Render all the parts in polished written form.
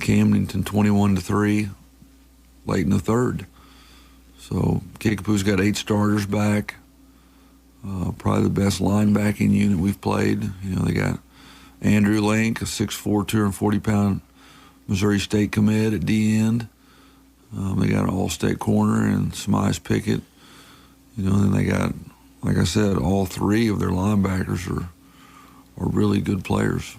Camdenton 21-3 late in the third. So Kickapoo's got 8 starters back. Probably the best linebacking unit we've played. They got Andrew Link, a 6'4", 240-pound Missouri State commit at D-end. They got an all-state corner and Smize Pickett. And then they got, like I said, all 3 of their linebackers are really good players.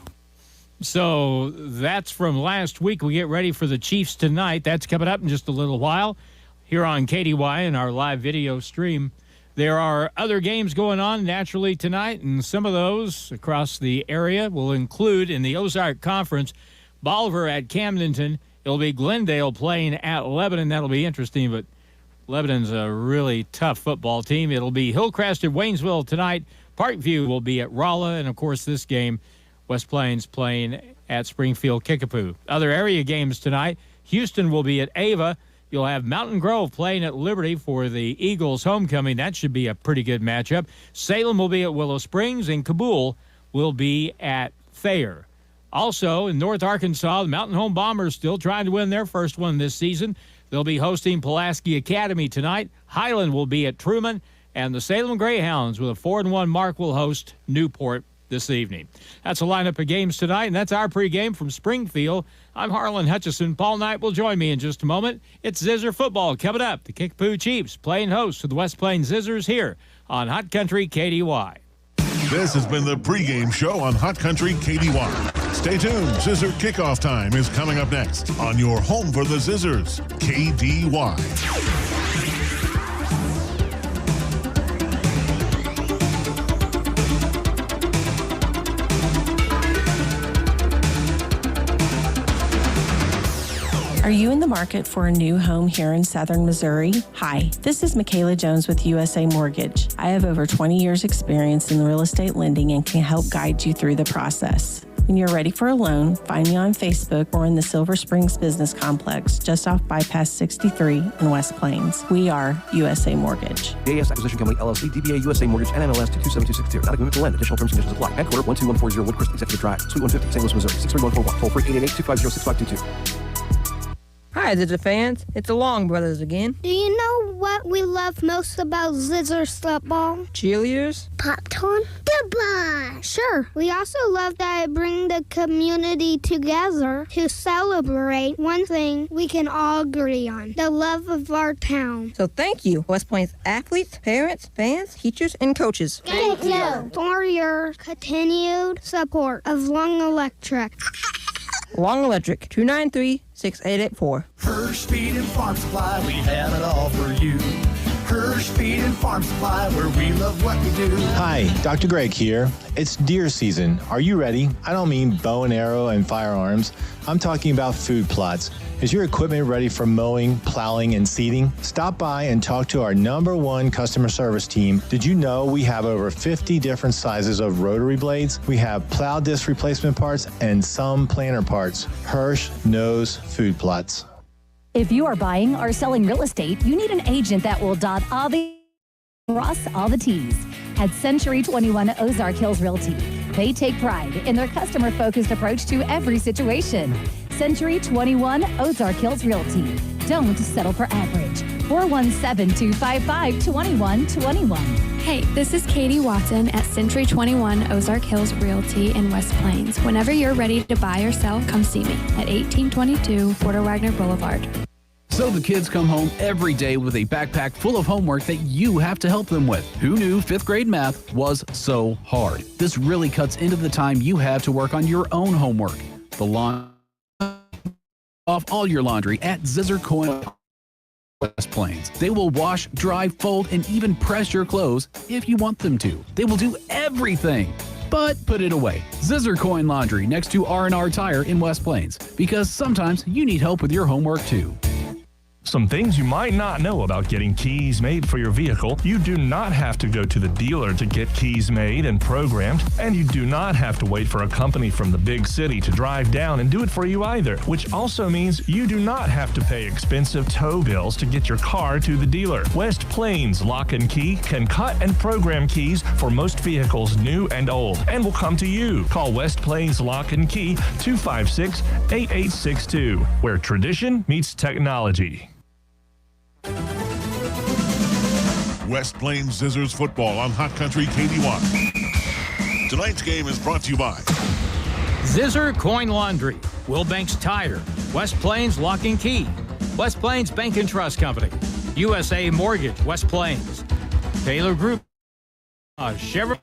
So that's from last week. We get ready for the Chiefs tonight. That's coming up in just a little while here on KDY in our live video stream. There are other games going on naturally tonight, and some of those across the area will include in the Ozark Conference, Bolivar at Camdenton. It'll be Glendale playing at Lebanon. That'll be interesting, but Lebanon's a really tough football team. It'll be Hillcrest at Waynesville tonight. Parkview will be at Rolla, and, of course, this game, West Plains playing at Springfield Kickapoo. Other area games tonight, Houston will be at Ava. You'll have Mountain Grove playing at Liberty for the Eagles' homecoming. That should be a pretty good matchup. Salem will be at Willow Springs, and Kabul will be at Thayer. Also, in North Arkansas, the Mountain Home Bombers still trying to win their first one this season. They'll be hosting Pulaski Academy tonight. Highland will be at Truman, and the Salem Greyhounds with a 4-1 mark will host Newport this evening. That's a lineup of games tonight, and that's our pregame from Springfield. I'm Harlan Hutchison. Paul Knight will join me in just a moment. It's Zizzer football coming up. The Kickapoo Chiefs playing host to the West Plains Zizzers here on Hot Country KDY. This has been the pregame show on Hot Country KDY. Stay tuned. Zizzer kickoff time is coming up next on your home for the Zizzers, KDY. Are you in the market for a new home here in Southern Missouri? Hi, this is Michaela Jones with USA Mortgage. I have over 20 years experience in real estate lending and can help guide you through the process. When you're ready for a loan, find me on Facebook or in the Silver Springs Business Complex, just off Bypass 63 in West Plains. We are USA Mortgage. AS Acquisition Company, LLC, DBA USA Mortgage, NMLS 227262. Not agreement to lend. Additional terms and conditions apply. Headquarter 12140 Woodcrest Executive Drive, Suite 150, St. Louis, Missouri. 63141. Toll free 888-250-6522. Hi, Zizzer fans. It's the Long Brothers again. Do you know what we love most about Zizzers football? Cheerleaders? Popcorn? Goodbye! Sure. We also love that it brings the community together to celebrate one thing we can all agree on, the love of our town. So thank you, West Plains athletes, parents, fans, teachers, and coaches. Thank you for your continued support of Long Electric. Long Electric, 293-6884. Hirsch Feed and Farm Supply, we have it all for you. Hirsch Feed and Farm Supply, where we love what we do. Hi, Dr. Greg here. It's deer season. Are you ready? I don't mean bow and arrow and firearms. I'm talking about food plots. Is your equipment ready for mowing, plowing, and seeding? Stop by and talk to our #1 customer service team. Did you know we have over 50 different sizes of rotary blades? We have plow disc replacement parts and some planter parts. Hirsch knows food plots. If you are buying or selling real estate, you need an agent that will dot all the cross all the T's. At Century 21 Ozark Hills Realty, they take pride in their customer-focused approach to every situation. Century 21 Ozark Hills Realty. Don't settle for average. 417-255-2121. Hey, this is Katie Watson at Century 21 Ozark Hills Realty in West Plains. Whenever you're ready to buy or sell, come see me at 1822 Porter Wagner Boulevard. So the kids come home every day with a backpack full of homework that you have to help them with. Who knew 5th grade math was so hard? This really cuts into the time you have to work on your own homework. The laundry off all your laundry at Zizzer Coin West Plains. They will wash, dry, fold, and even press your clothes if you want them to. They will do everything. But put it away. Zizzer Coin Laundry next to R&R Tire in West Plains, because sometimes you need help with your homework too. Some things you might not know about getting keys made for your vehicle. You do not have to go to the dealer to get keys made and programmed, and you do not have to wait for a company from the big city to drive down and do it for you either, which also means you do not have to pay expensive tow bills to get your car to the dealer. West Plains Lock and Key can cut and program keys for most vehicles, new and old, and will come to you. Call West Plains Lock and Key 256-8862, where tradition meets technology. West Plains Zizzers football on Hot Country KD1. Tonight's game is brought to you by Zizzer Coin Laundry, Wilbanks Tire, West Plains Lock and Key, West Plains Bank and Trust Company, USA Mortgage, West Plains, Taylor Group, Chevrolet,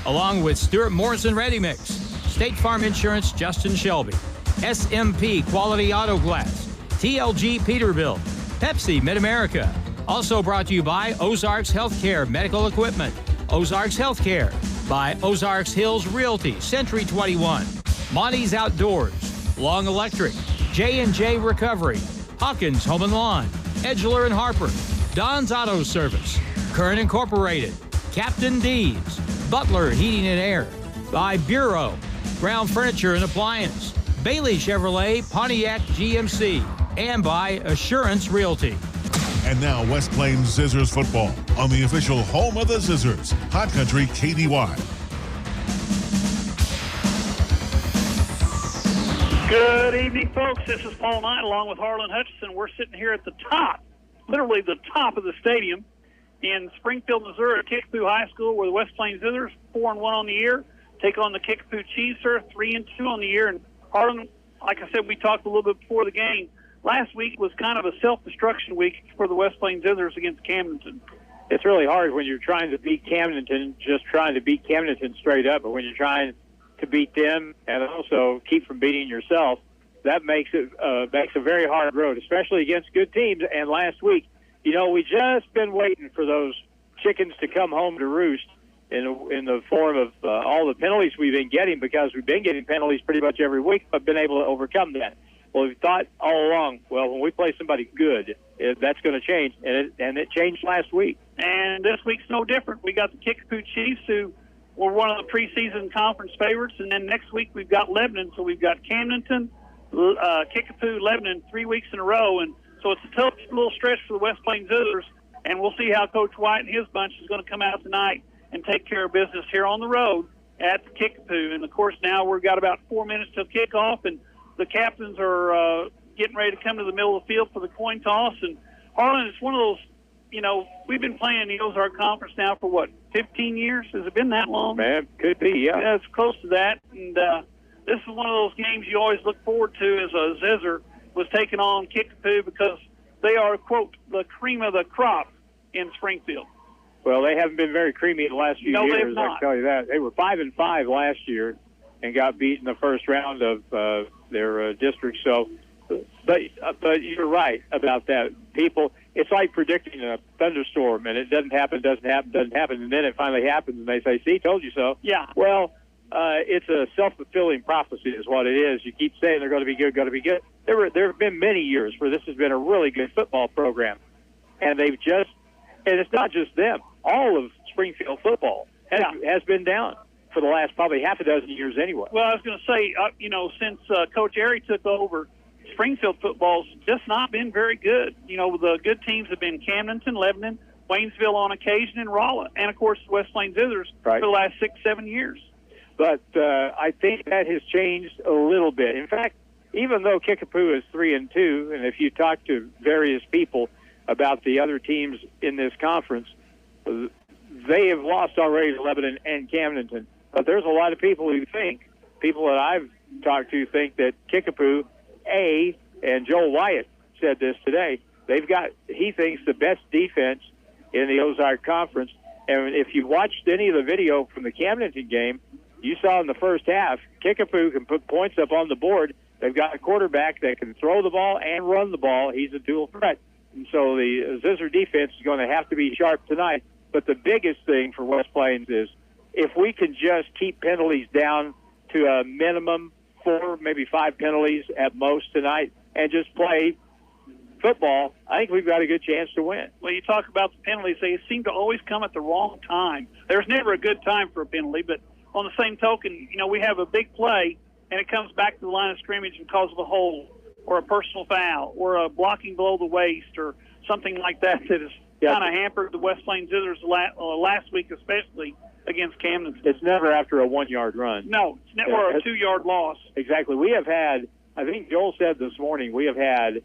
along with Stuart Morrison Ready Mix, State Farm Insurance, Justin Shelby, SMP Quality Auto Glass, TLG Peterbilt, Pepsi Mid-America. Also brought to you by Ozarks Healthcare Medical Equipment, Ozarks Healthcare, by Ozarks Hills Realty, Century 21, Monty's Outdoors, Long Electric, J&J Recovery, Hawkins Home and Lawn, Edgeler and Harper, Don's Auto Service, Current Incorporated, Captain D's, Butler Heating and Air, by Bureau, Brown Furniture and Appliance, Bailey Chevrolet, Pontiac GMC, and by Assurance Realty. And now West Plains Zizzers football on the official home of the Zizzers, Hot Country KDY. Good evening, folks. This is Paul Knight along with Harlan Hutchison. We're sitting here at the top, literally the top of the stadium in Springfield, Missouri, at Kickapoo High School, where the West Plains Zizzers 4-1 on the year take on the Kickapoo Cheeser 3-2 on the year. And Harlan, like I said, we talked a little bit before the game. Last week was kind of a self-destruction week for the West Plains Zizzers against Camdenton. It's really hard when you're trying to beat Camdenton, just trying to beat Camdenton straight up, but when you're trying to beat them and also keep from beating yourself, that makes a very hard road, especially against good teams. And last week, you know, we just been waiting for those chickens to come home to roost in the form of all the penalties we've been getting, because we've been getting penalties pretty much every week, but been able to overcome that. Well, we thought all along, well, when we play somebody good, that's going to change, and it changed last week. And this week's no different. We got the Kickapoo Chiefs, who were one of the preseason conference favorites, and then next week we've got Lebanon. So we've got Camdenton, Kickapoo, Lebanon 3 weeks in a row, and so it's a tough little stretch for the West Plains Zizzers, and we'll see how Coach White and his bunch is going to come out tonight and take care of business here on the road at the Kickapoo. And, of course, now we've got about 4 minutes till kickoff, and the captains are getting ready to come to the middle of the field for the coin toss. And, Harlan, it's one of those, you know, we've been playing the Ozark Conference now for, 15 years? Has it been that long? Man, could be, yeah. Yeah, it's close to that. And this is one of those games you always look forward to as a Zizzer was taking on Kickapoo, because they are, quote, the cream of the crop in Springfield. Well, they haven't been very creamy the last few years, they have not. I can tell you that. They were 5-5 last year and got beat in the first round of their district. So, but you're right about that. People, it's like predicting a thunderstorm, and it doesn't happen, and then it finally happens, and they say, "See, told you so." Yeah. Well, it's a self-fulfilling prophecy, is what it is. You keep saying they're going to be good, going to be good. There have been many years where this has been a really good football program, and and it's not just them. All of Springfield football has been down for the last probably half a dozen years anyway. Well, I was going to say, since Coach Airy took over, Springfield football's just not been very good. You know, the good teams have been Camdenton, Lebanon, Waynesville on occasion, and Rolla, and, of course, West Plains Zizzers for the last 6-7 years. But I think that has changed a little bit. In fact, even though Kickapoo is 3-2, and if you talk to various people about the other teams in this conference, they have lost already to Lebanon and Camdenton. But there's a lot of people that I've talked to think that Kickapoo, and Joel Wyatt said this today, he thinks the best defense in the Ozark Conference. And if you watched any of the video from the Camdenton game, you saw in the first half, Kickapoo can put points up on the board. They've got a quarterback that can throw the ball and run the ball. He's a dual threat. And so the Zizzer defense is going to have to be sharp tonight. But the biggest thing for West Plains is if we can just keep penalties down to a minimum 4, maybe 5 penalties at most tonight, and just play football, I think we've got a good chance to win. Well, you talk about the penalties. They seem to always come at the wrong time. There's never a good time for a penalty, but on the same token, we have a big play, and it comes back to the line of scrimmage and causes a hold or a personal foul or a blocking below the waist or something like that has kind of hampered the West Plains Zizzers last week, especially against Camden. It's never after a 1-yard run. No, it's never a 2-yard loss. Exactly. We have had, I think Joel said this morning, we have had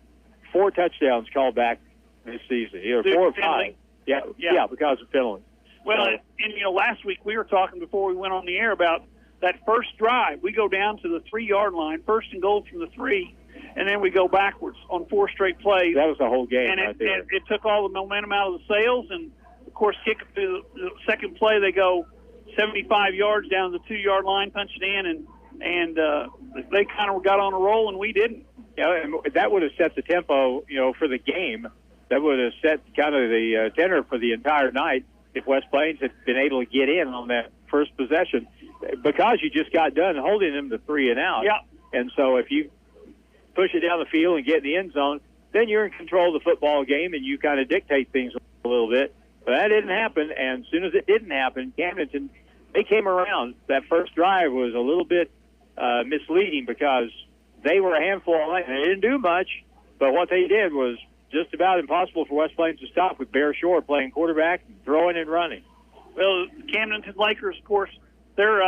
4 touchdowns called back this season, either 4 or 5. Yeah, because of penalty. Well, and last week we were talking before we went on the air about that first drive. We go down to the 3-yard line, first and goal from the 3, and then we go backwards on 4 straight plays. That was the whole game and right there. It took all the momentum out of the sails, and, of course, Kickapoo, the second play, they go 75 yards down the 2-yard line, punch it in, and they kind of got on a roll, and we didn't. Yeah, and that would have set the tempo, for the game. That would have set kind of the tenor for the entire night if West Plains had been able to get in on that first possession, because you just got done holding them to 3 and out. Yeah. And so if you push it down the field and get in the end zone, then you're in control of the football game and you kind of dictate things a little bit. But that didn't happen, and as soon as it didn't happen, Camden, they came around. That first drive was a little bit misleading because they were a handful of light. They didn't do much, but what they did was just about impossible for West Plains to stop with Bear Shore playing quarterback, throwing and running. Well, Camden Lakers, of course, they're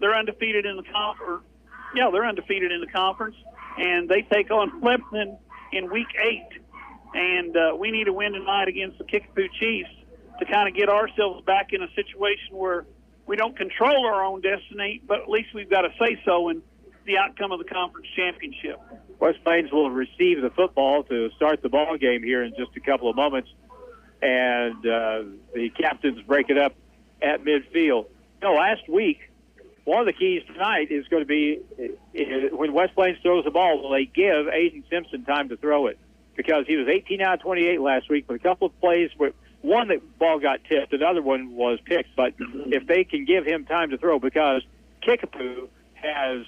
undefeated in the conference. Yeah, they're undefeated in the conference, and they take on Lebanon in Week 8. And we need a win tonight against the Kickapoo Chiefs to kind of get ourselves back in a situation where we don't control our own destiny, but at least we've got a say-so in the outcome of the conference championship. West Plains will receive the football to start the ball game here in just a couple of moments, and the captains break it up at midfield. Last week, one of the keys tonight is going to be when West Plains throws the ball, will they give Aiden Simpson time to throw it? Because he was 18 out of 28 last week, but a couple of plays where one that ball got tipped, another one was picked. But if they can give him time to throw, because Kickapoo has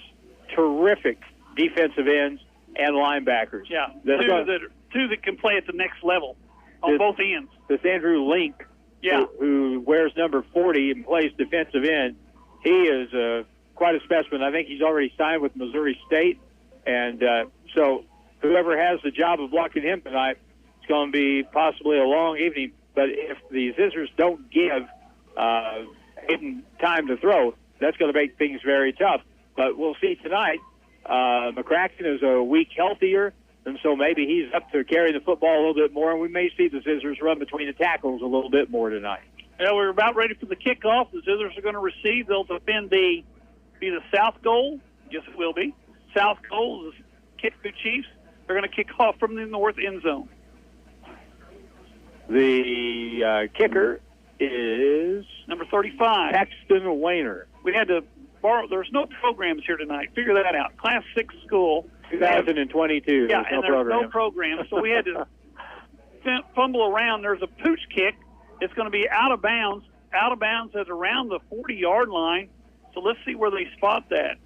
terrific defensive ends and linebackers. Yeah, two that can play at the next level on both ends. This Andrew Link, who wears number 40 and plays defensive end, he is quite a specimen. I think he's already signed with Missouri State, and so whoever has the job of blocking him tonight, it's going to be possibly a long evening. But if the Zizzers don't give Aiden time to throw, that's going to make things very tough. But we'll see tonight. McCracken is a week healthier, and so maybe he's up to carrying the football a little bit more, and we may see the Zizzers run between the tackles a little bit more tonight. Yeah, we're about ready for the kickoff. The Zizzers are going to receive. They'll defend the south goal. Yes, it will be. South goal is Kickapoo Chiefs. They're going to kick off from the north end zone. The kicker is number 35, Paxton Wayner. We had to borrow. There's no programs here tonight. Figure that out. Class 6 school. 2022. Yeah, and there's no program, so we had to fumble around. There's a pooch kick. It's going to be out of bounds. Out of bounds at around the 40-yard line. So let's see where they spot that.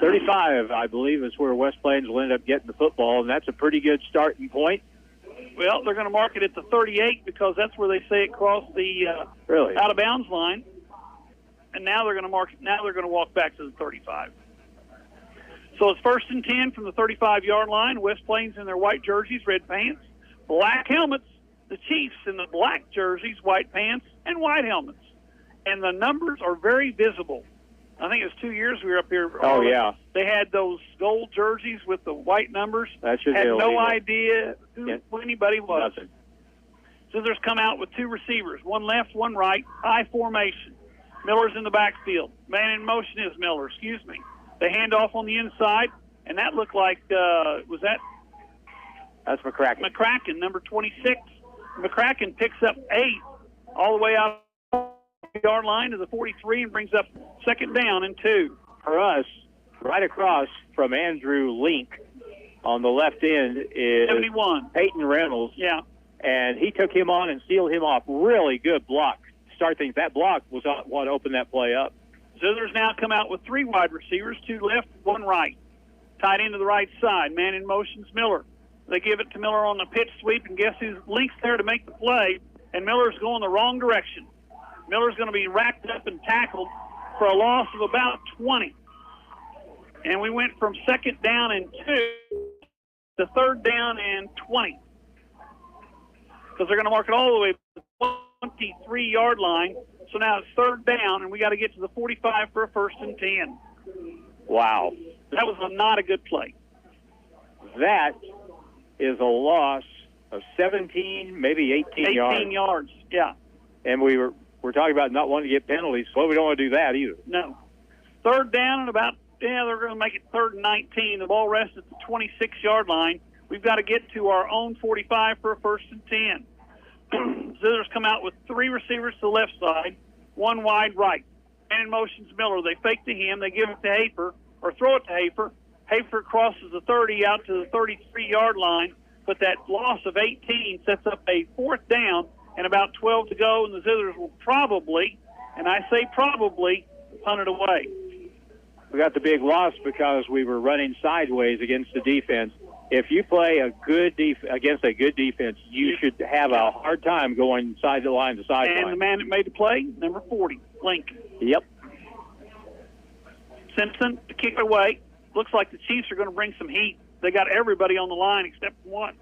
35, I believe, is where West Plains will end up getting the football, and that's a pretty good starting point. Well, they're going to mark it at the 38 because that's where they say it crossed the out of bounds line. And now they're going to mark. Now they're going to walk back to the 35. So it's 1st and 10 from the 35-yard line. West Plains in their white jerseys, red pants, black helmets. The Chiefs in the black jerseys, white pants, and white helmets. And the numbers are very visible. I think it was 2 years we were up here. Oh, yeah. They had those gold jerseys with the white numbers. That should had be illegal. no idea who anybody was. Nothing. Zizzers come out with 2 receivers, one left, one right, high formation. Miller's in the backfield. Man in motion is Miller, excuse me. They hand off on the inside, and that looked like, was that? That's McCracken. McCracken, number 26. McCracken picks up 8 all the way out the yard line to the 43 and brings up 2nd down and 2. For us, right across from Andrew Link on the left end is 71. Peyton Reynolds. Yeah. And he took him on and sealed him off. Really good block. Start things. That block was what opened that play up. Zizzers now come out with 3 wide receivers, 2 left, 1 right. Tied into the right side. Man in motion's Miller. They give it to Miller on the pitch sweep, and guess who links there to make the play? And Miller's going the wrong direction. Miller's going to be wrapped up and tackled for a loss of about 20. And we went from 2nd down and 2 to 3rd down and 20. Because they're going to mark it all the way to the 23-yard line. So now it's 3rd down, and we got to get to the 45 for a 1st and 10. Wow. That was not a good play. That is a loss of 17, maybe 18 yards. 18 yards, yeah. And we're talking about not wanting to get penalties. Well, we don't want to do that either. No. 3rd down and about, they're going to make it 3rd and 19. The ball rests at the 26-yard line. We've got to get to our own 45 for a 1st and 10. Zizzers come out with 3 receivers to the left side, 1 wide right. And in motions Miller. They fake to him. They give it to Hafer, or throw it to Hafer. Hafer crosses the 30 out to the 33-yard line, but that loss of 18 sets up a 4th down and about 12 to go, and the Zizzers will probably, and I say probably, punt it away. We got the big loss because we were running sideways against the defense. If you play a good against a good defense, you should have a hard time going side to line to side line. And the man that made the play, number 40, Link. Yep. Simpson to kick it away. Looks like the Chiefs are going to bring some heat. They got everybody on the line except one.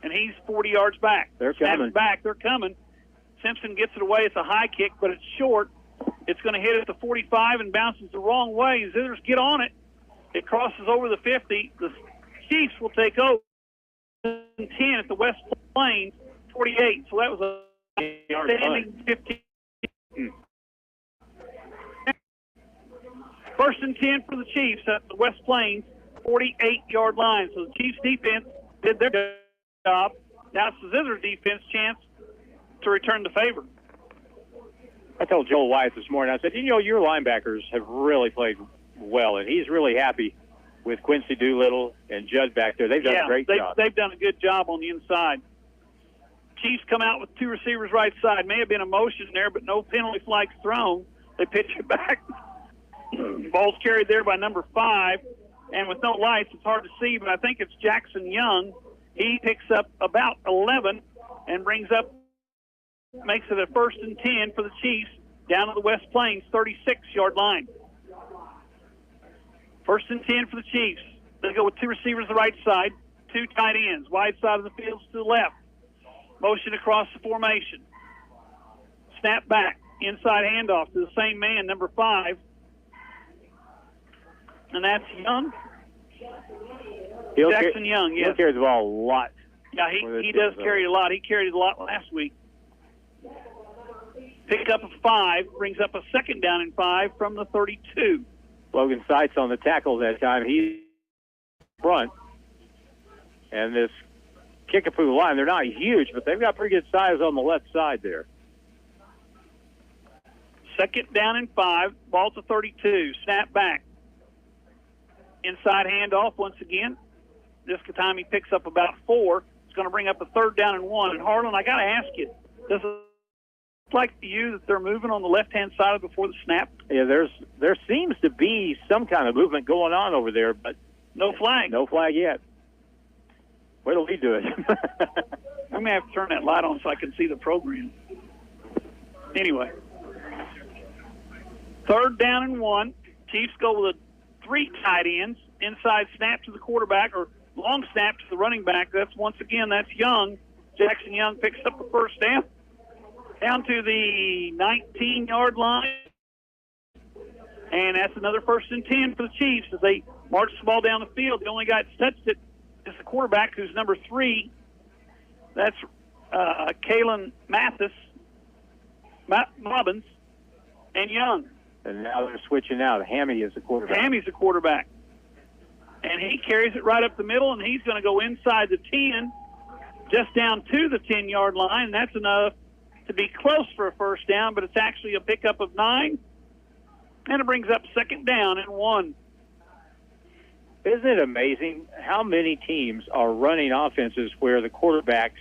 And he's 40 yards back. They're coming. Back. They're coming. Simpson gets it away. It's a high kick, but it's short. It's going to hit at the 45 and bounces the wrong way. Zizzers get on it. It crosses over the 50. The Chiefs will take over 10 at the West Plains, 48. So that was a standing 15. 1st and 10 for the Chiefs at the West Plains, 48-yard line. So the Chiefs defense did their job. Now it's the Zizzers defense chance to return the favor. I told Joel Wyatt this morning, I said, your linebackers have really played well, and he's really happy with Quincy Doolittle and Judd back there. They've done a great job. They've done a good job on the inside. Chiefs come out with 2 receivers right side. May have been a motion there, but no penalty flags thrown. They pitch it back. Ball's carried there by number 5, and with no lights, it's hard to see, but I think it's Jackson Young. He picks up about 11 and makes it a 1st and 10 for the Chiefs down to the West Plains 36-yard line. 1st and 10 for the Chiefs. They go with 2 receivers to the right side, 2 tight ends, wide side of the field to the left. Motion across the formation. Snap back, inside handoff to the same man, number 5. And that's Young. Jackson Young, yes. He'll carry the ball a lot. Yeah, he does carry a lot. He carried it a lot last week. Pick up a 5, brings up a 2nd down and 5 from the 32. Logan Seitz on the tackle that time. He's front. And this Kickapoo line, they're not huge, but they've got pretty good size on the left side there. 2nd down and 5, ball to 32, snap back. Inside handoff once again. This time he picks up about 4. It's going to bring up a 3rd down and 1. And Harlan, I got to ask you, does it look like to you that they're moving on the left-hand side before the snap? Yeah, there seems to be some kind of movement going on over there, but no flag. No flag yet. Wait till we do it. I'm going to have to turn that light on so I can see the program. Anyway. 3rd down and 1. Chiefs go with 3 tight ends. Inside snap to the quarterback, or long snap to the running back. That's Young. Jackson Young picks up the 1st down. Down to the 19-yard line. And that's another 1st and 10 for the Chiefs as they march the ball down the field. The only guy that touched it is the quarterback, who's number 3. That's Kalen Mobbins, and Young. And now they're switching out. Hammy is the quarterback. Hammy's the quarterback. And he carries it right up the middle, and he's going to go inside the 10, just down to the 10-yard line. And that's enough to be close for a 1st down, but it's actually a pickup of 9. And it brings up 2nd down and 1. Isn't it amazing how many teams are running offenses where the quarterbacks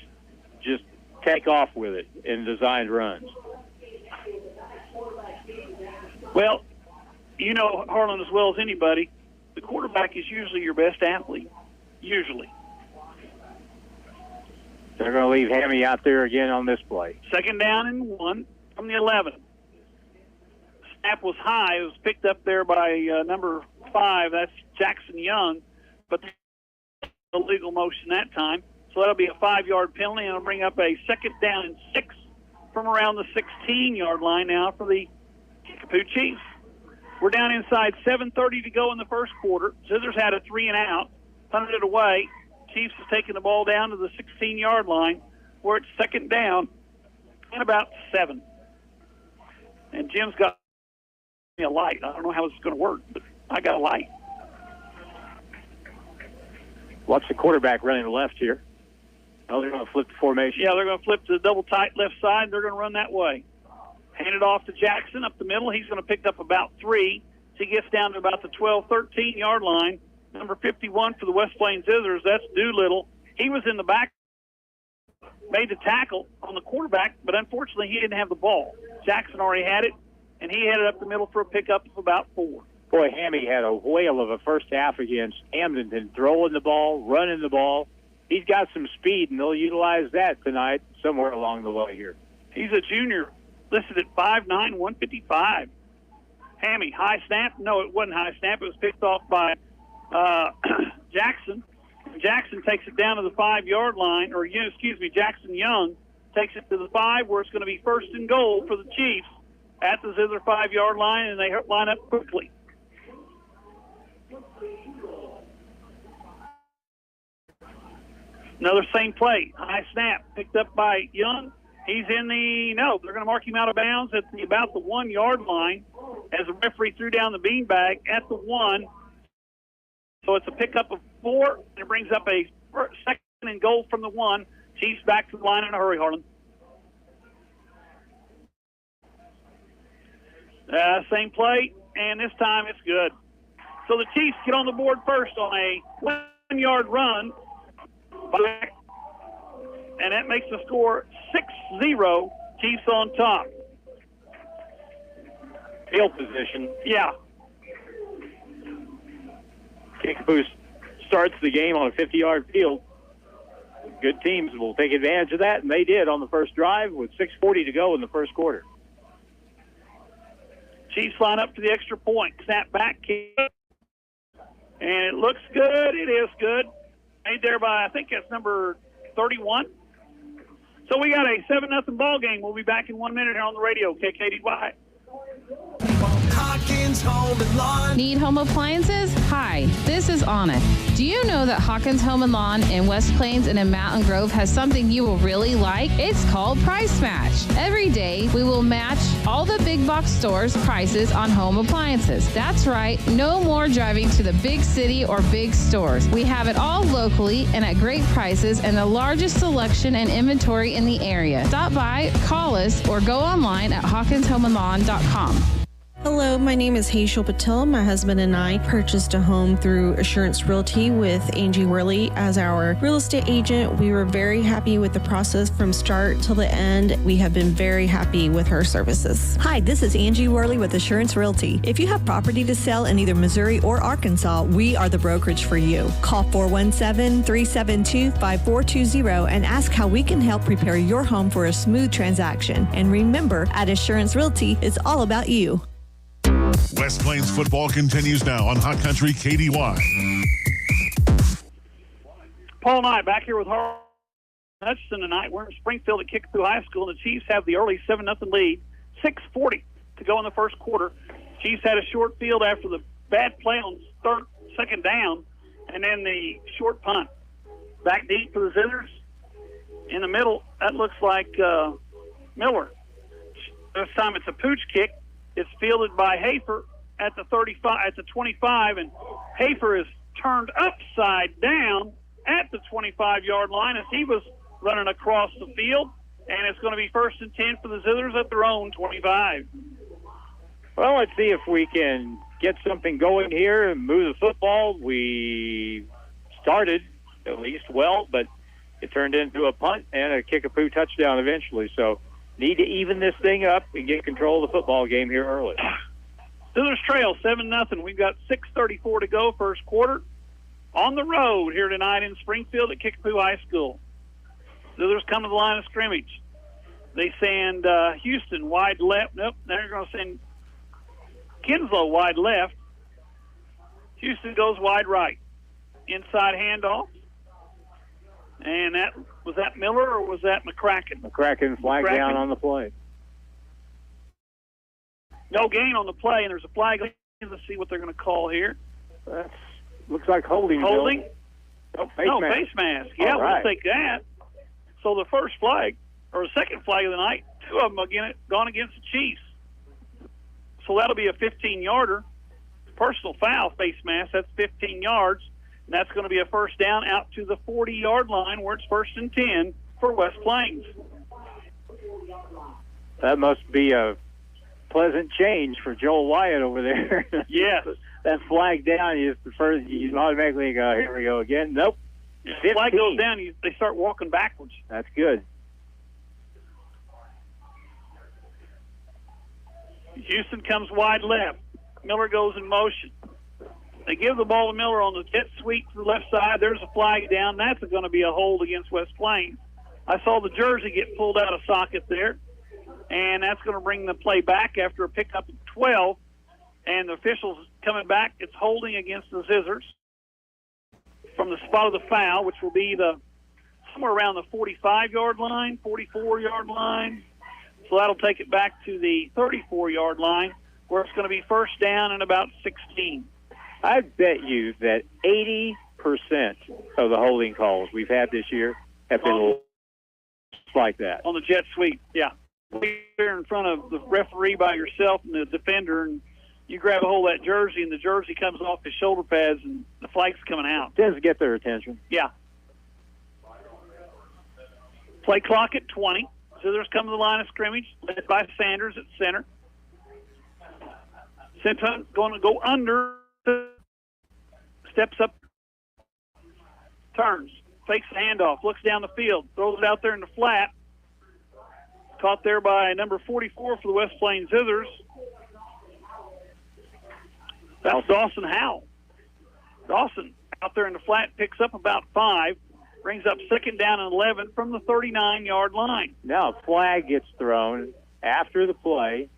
just take off with it in designed runs? Well, you know, Harlan, as well as anybody, the quarterback is usually your best athlete, usually. They're going to leave Hammy out there again on this play. Second down and 1 from the 11. Snap was high. It was picked up there by number 5. That's Jackson Young, but the legal motion that time. So that'll be a 5-yard penalty, and it'll bring up a second down and 6 from around the 16-yard line now for the Kickapoo Chiefs. We're down inside 7:30 to go in the first quarter. Zizzers had a 3-and-out, punted it away. Chiefs has taken the ball down to the 16-yard line, where it's second down and about 7. And Jim's got me a light. I don't know how this is going to work, but I got a light. Watch the quarterback running left here. Oh, they're going to flip the formation. Yeah, they're going to flip to the double tight left side. They're going to run that way. Hand it off to Jackson up the middle. He's going to pick up about 3. So he gets down to about the 12, 13-yard line. Number 51 for the West Plains Zizzers, that's Doolittle. He was in the back, made the tackle on the quarterback, but unfortunately he didn't have the ball. Jackson already had it, and he headed up the middle for a pickup of about 4. Boy, Hammy had a whale of a first half against Hamilton, throwing the ball, running the ball. He's got some speed, and they'll utilize that tonight somewhere along the way here. He's a junior, listed at 5'9", 155. Hammy, high snap? No, it wasn't high snap. It was picked off by Jackson. Jackson takes it down to the 5-yard line, or Jackson Young takes it to the 5, where it's going to be first and goal for the Chiefs at the Zizzer 5-yard line, and they line up quickly. Another same play, high snap, picked up by Young. He's in they're going to mark him out of bounds at about the 1-yard line as the referee threw down the beanbag at the 1. So it's a pickup of 4, and it brings up a second and goal from the 1. Chiefs back to the line in a hurry, Harlan. Same play, and this time it's good. So the Chiefs get on the board first on a 1-yard run back, and that makes the score 6-0, Chiefs on top. Field position. Yeah. Kickapoo starts the game on a 50-yard field. Good teams will take advantage of that, and they did on the first drive with 6:40 to go in the first quarter. Chiefs line up to the extra point. Snap back, kick, and it looks good. It is good. Made there by, I think that's number 31. So we got a 7-0 ball game. We'll be back in 1 minute here on the radio, KKDY. Hawkins Home and Lawn. Need home appliances? Hi, this is Anna. Do you know that Hawkins Home and Lawn in West Plains and in Mountain Grove has something you will really like? It's called Price Match. Every day, we will match all the big box stores' prices on home appliances. That's right, no more driving to the big city or big stores. We have it all locally and at great prices and the largest selection and inventory in the area. Stop by, call us, or go online at hawkinshomeandlawn.com. Hello, my name is Hazel Patel. My husband and I purchased a home through Assurance Realty with Angie Worley as our real estate agent. We were very happy with the process from start till the end. We have been very happy with her services. Hi, this is Angie Worley with Assurance Realty. If you have property to sell in either Missouri or Arkansas, we are the brokerage for you. Call 417-372-5420 and ask how we can help prepare your home for a smooth transaction. And remember, at Assurance Realty, it's all about you. West Plains football continues now on Hot Country KDY. Paul Knight back here with Harlan Hutchinson tonight. We're in Springfield at Kickapoo High School, and the Chiefs have the early 7-0 lead. 6:40 to go in the first quarter. Chiefs had a short field after the bad play on second down, and then the short punt. Back deep for the Zizzers. In the middle, that looks like Miller. This time it's a pooch kick. It's fielded by Hafer at the 25, and Hafer is turned upside down at the 25-yard line as he was running across the field, and it's going to be 1st and 10 for the Zizzers at their own 25. Well, let's see if we can get something going here and move the football. We started at least well, but it turned into a punt and a Kickapoo touchdown eventually, so need to even this thing up and get control of the football game here early. Zizzers trail 7-0. We've got 6:34 to go first quarter. On the road here tonight in Springfield at Kickapoo High School. Zizzers come to the line of scrimmage. They send Houston wide left. Nope, they're going to send Kinslow wide left. Houston goes wide right. Inside handoff. And was that Miller or was that McCracken? McCracken flag down on the play. No gain on the play, and there's a flag. Let's see what they're going to call here. Looks like holding. Holding? Oh, face mask. Yeah, right. We'll take that. So the first flag, or the second flag of the night, 2 of them gone against the Chiefs. So that'll be a 15-yarder. Personal foul, face mask. That's 15 yards. And that's going to be a first down out to the 40-yard line where it's 1st and 10 for West Plains. That must be a pleasant change for Joel Wyatt over there. Yes. That flag down, you automatically go, here we go again. Nope. If the flag goes down, they start walking backwards. That's good. Houston comes wide left. Miller goes in motion. They give the ball to Miller on the jet sweep to the left side. There's a flag down. That's going to be a hold against West Plains. I saw the jersey get pulled out of socket there, and that's going to bring the play back after a pickup of 12. And the officials coming back. It's holding against the Zizzers from the spot of the foul, which will be somewhere around the 45-yard line, 44-yard line. So that'll take it back to the 34-yard line, where it's going to be first down and about 16. I bet you that 80% of the holding calls we've had this year have been like that. On the jet sweep, yeah. You're in front of the referee by yourself and the defender, and you grab a hold of that jersey, and the jersey comes off his shoulder pads, and the flag's coming out. Tends to get their attention. Yeah. Play clock at 20. Zizzers come to the line of scrimmage, led by Sanders at center. Sinton going to go under, steps up, turns, fakes the handoff, looks down the field, throws it out there in the flat. Caught there by number 44 for the West Plains Zizzers. That's Dawson Howell. Dawson out there in the flat picks up about 5, brings up second down and 11 from the 39-yard line. Now a flag gets thrown after the play.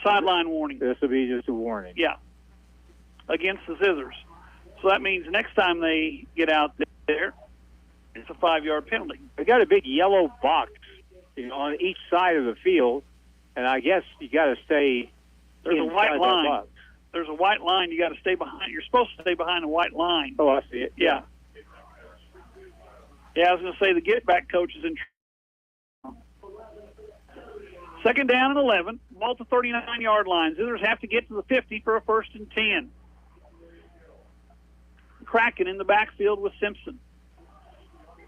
Sideline warning. This will be just a warning. Yeah, against the Zizzers. So that means next time they get out there, it's a 5-yard penalty. They got a big yellow box, on each side of the field, and I guess you got to stay. There's a white inside line. that box. There's a white line. You got to stay behind. You're supposed to stay behind a white line. Oh, I see it. Yeah. Yeah, I was going to say the get-back coach is in trouble. Second down and 11. Ball at the 39-yard line. Zizzers have to get to the 50 for a 1st and 10. Kraken in the backfield with Simpson.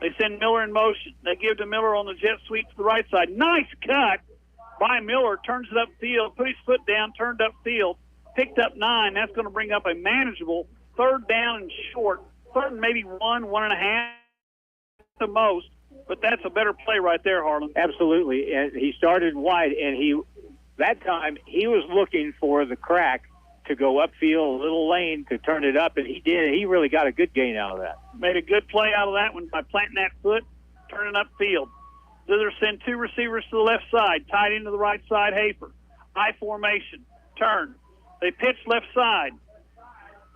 They send Miller in motion. They give to Miller on the jet sweep to the right side. Nice cut by Miller. Turns it upfield. Put his foot down. Turned upfield. Picked up 9. That's going to bring up a manageable 3rd down and short. 3rd and maybe 1.5 the most. But that's a better play right there, Harlan. Absolutely. And he started wide, and that time he was looking for the crack to go upfield, a little lane to turn it up, and he did. He really got a good gain out of that. Made a good play out of that one by planting that foot, turning upfield. Zizzers send 2 receivers to the left side, tied into the right side, Hafer. I formation, turn. They pitch left side.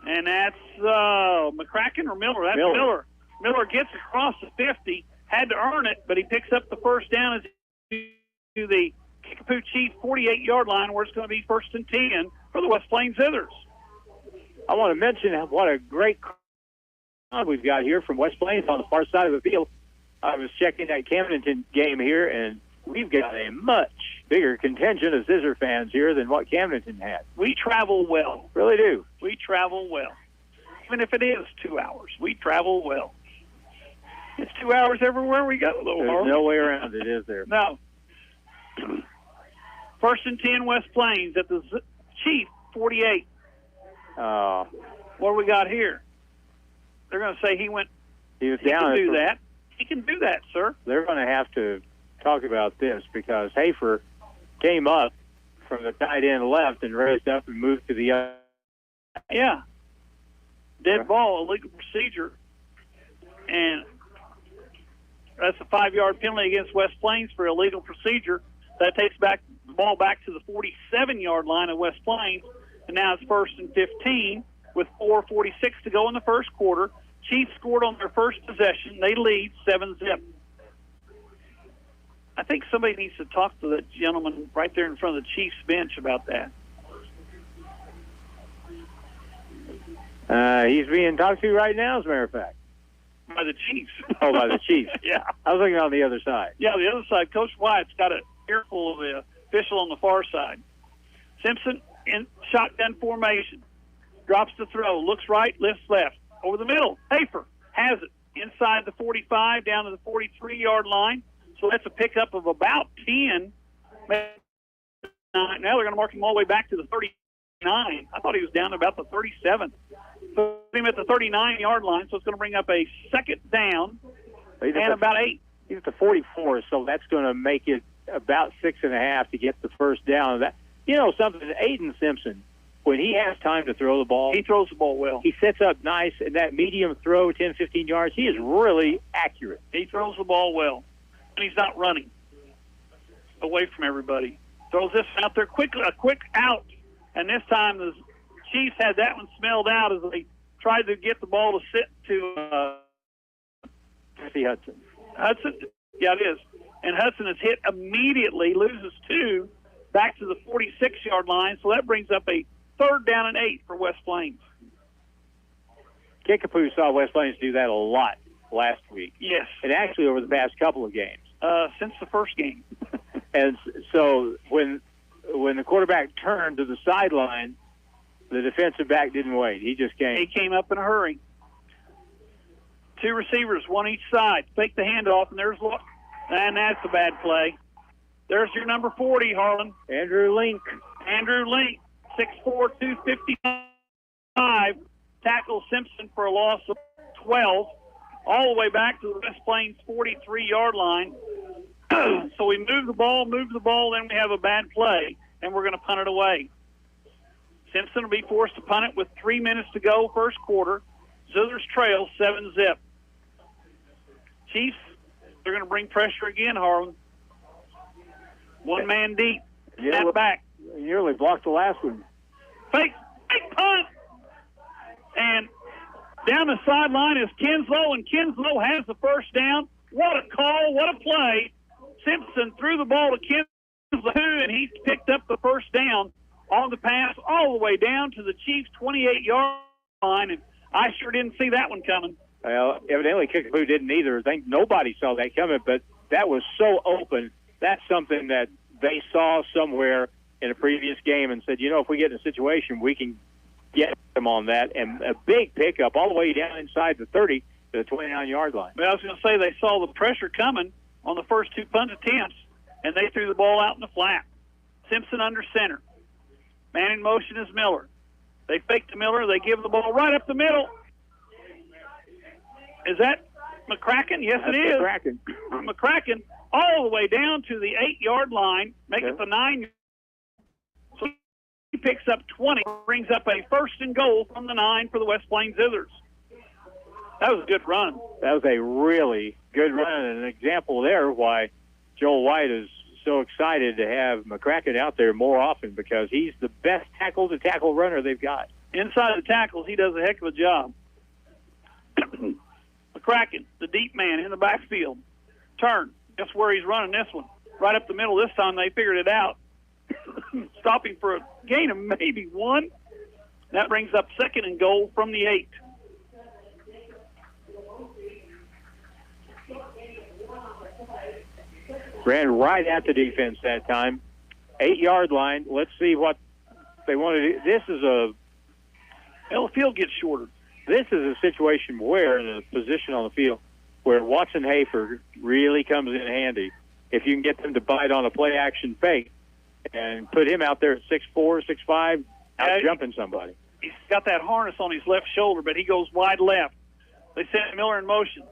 And that's McCracken or Miller? That's Miller. Miller gets across the 50, had to earn it, but he picks up the first down as to the Kickapoo Chief 48-yard line, where it's going to be 1st and 10 for the West Plains Zizzers. I want to mention what a great crowd we've got here from West Plains on the far side of the field. I was checking that Camdenton game here, and we've got a much bigger contingent of Zizzer fans here than what Camdenton had. We travel well. Really do. We travel well. Even if it is 2 hours, we travel well. It's 2 hours everywhere we go, though. There's no way around it, is there? No. 1st and 10 West Plains at the Chief 48. What do we got here? They're going to say he was down. He can do that. He can do that, sir. They're going to have to talk about this because Hafer came up from the tight end left and raised up and moved to the other. Yeah. Dead ball, illegal procedure. And that's a 5 5-yard penalty against West Plains for illegal procedure. That takes the ball back to the 47-yard line of West Plains, and now it's 1st and 15 with 4:46 to go in the first quarter. Chiefs scored on their first possession. They lead 7-zip. I think somebody needs to talk to the gentleman right there in front of the Chiefs bench about that. He's being talked to right now, as a matter of fact. By the Chiefs. Oh, by the Chiefs. Yeah. I was looking on the other side. Yeah, the other side. Coach Wyatt's got an earful of the official on the far side. Simpson in shotgun formation. Drops the throw. Looks right, lifts left. Over the middle. Hafer has it. Inside the 45, down to the 43-yard line. So that's a pickup of about 10. Now they're going to mark him all the way back to the 39. I thought he was down to about the 37. Put him at the 39-yard line, so it's going to bring up a second down and about 8. He's at the 44, so that's going to make it about 6.5 to get the first down. That, you know something, Aiden Simpson, when he has time to throw the ball, he throws the ball well. He sets up nice, and that medium throw, 10, 15 yards, he is really accurate. He throws the ball well, and he's not running away from everybody. Throws this out there, a quick out, and this time the Chiefs had that one smelled out as they tried to get the ball to sit to Jesse Hudson. Hudson, yeah, it is. And Hudson is hit immediately, loses 2, back to the 46-yard line, so that brings up a 3rd down and 8 for West Plains. Kickapoo saw West Plains do that a lot last week. Yes. And actually over the past couple of games. Since the first game. And so when the quarterback turned to the sideline, the defensive back didn't wait. He just came. He came up in a hurry. 2 receivers, 1 each side. Fake the handoff, and and that's a bad play. There's your number 40, Harlan. Andrew Link. 6'4", 255. Tackles Simpson for a loss of 12. All the way back to the West Plains 43-yard line. So we move the ball, then we have a bad play, and we're going to punt it away. Simpson will be forced to punt it with 3 minutes to go, first quarter. Zizzers trail 7-zip. Chiefs, they're going to bring pressure again, Harlan. 1 man deep. Snap back. Nearly blocked the last one. Fake punt. And down the sideline is Kinslow, and Kinslow has the first down. What a call, what a play. Simpson threw the ball to Kinslow, and he picked up the first down on the pass all the way down to the Chiefs' 28-yard line, and I sure didn't see that one coming. Well, evidently Kickapoo didn't either. I think nobody saw that coming, but that was so open. That's something that they saw somewhere in a previous game and said, if we get in a situation, we can get them on that. And a big pickup all the way down inside the 30 to the 29-yard line. But I was going to say they saw the pressure coming on the first 2 punt attempts, and they threw the ball out in the flat. Simpson under center. Man in motion is Miller. They fake to Miller. They give the ball right up the middle. Is that McCracken? Yes, it is. McCracken. McCracken all the way down to the 8-yard line, make it the 9. So he picks up 20, brings up a 1st and goal from the 9 for the West Plains Zizzers. That was a good run. That was a really good run, and an example there why Joel White is so excited to have McCracken out there more often, because he's the best tackle-to-tackle runner they've got. Inside the tackles, he does a heck of a job. McCracken, the deep man in the backfield. Turn. Guess where he's running this one? Right up the middle. This time they figured it out. Stopping for a gain of maybe 1. That brings up 2nd and goal from the 8. Ran right at the defense that time. 8-yard line. Let's see what they want to do. This is the field gets shorter. This is a situation where the position on the field where Watson Hafer really comes in handy. If you can get them to bite on a play-action fake and put him out there at 6'4", 6'5", out jumping somebody. He's got that harness on his left shoulder, but he goes wide left. They send Miller in motion.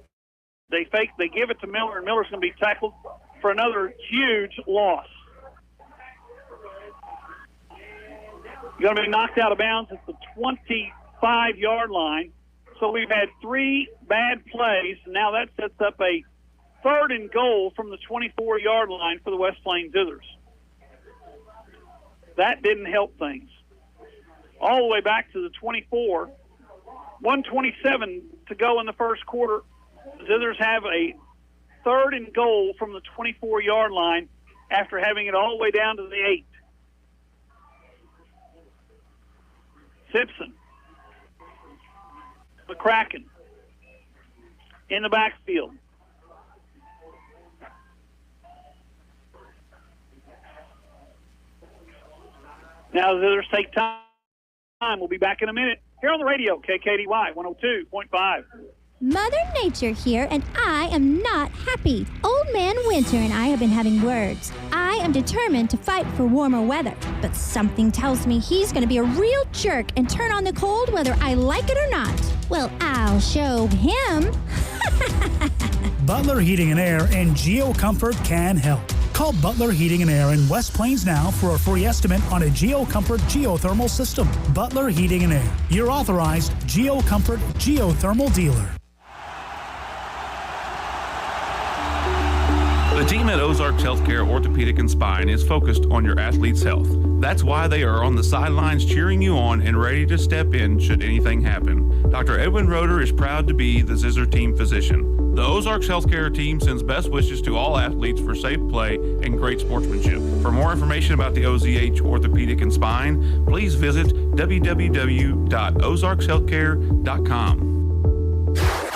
They fake. They give it to Miller, and Miller's going to be tackled for another huge loss. Going to be knocked out of bounds at the 25-yard line. So we've had 3 bad plays, and now that sets up a 3rd and goal from the 24-yard line for the West Plains Zizzers. That didn't help things. All the way back to the 24, 1:27 to go in the first quarter. Zizzers have a 3rd and goal from the 24-yard line after having it all the way down to the 8. Simpson. McCracken in the backfield. Now the Zizzers take time. We'll be back in a minute here on the radio, KKDY 102.5. Mother Nature here, and I am not happy. Old Man Winter and I have been having words. I am determined to fight for warmer weather, but something tells me he's going to be a real jerk and turn on the cold whether I like it or not. Well, I'll show him. Butler Heating and Air and GeoComfort can help. Call Butler Heating and Air in West Plains now for a free estimate on a GeoComfort geothermal system. Butler Heating and Air, your authorized GeoComfort geothermal dealer. The team at Ozarks Healthcare Orthopedic and Spine is focused on your athlete's health. That's why they are on the sidelines cheering you on and ready to step in should anything happen. Dr. Edwin Roeder is proud to be the Zizzer team physician. The Ozarks Healthcare team sends best wishes to all athletes for safe play and great sportsmanship. For more information about the OZH Orthopedic and Spine, please visit www.ozarkshealthcare.com.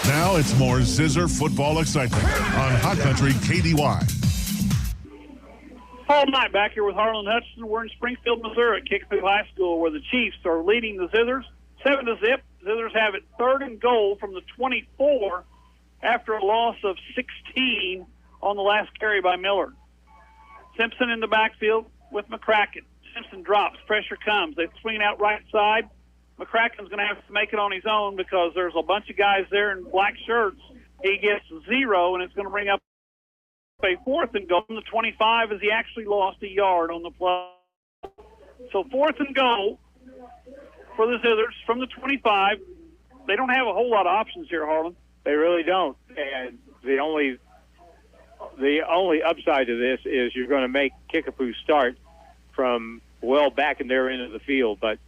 Now it's more Zizzer football excitement on Hot Country KDY. All night back here with Harlan Hutchinson. We're in Springfield, Missouri at Kickapoo High School where the Chiefs are leading the Zizzers 7-0. Zizzers have it 3rd and goal from the 24 after a loss of 16 on the last carry by Miller. Simpson in the backfield with McCracken. Simpson drops. Pressure comes. They swing it out right side. McCracken's going to have to make it on his own because there's a bunch of guys there in black shirts. He gets 0, and it's going to bring up a 4th and goal from the 25 as he actually lost a yard on the play. So 4th and goal for the Zizzers from the 25. They don't have a whole lot of options here, Harlan. They really don't. And the only upside to this is you're going to make Kickapoo start from well back in their end of the field. But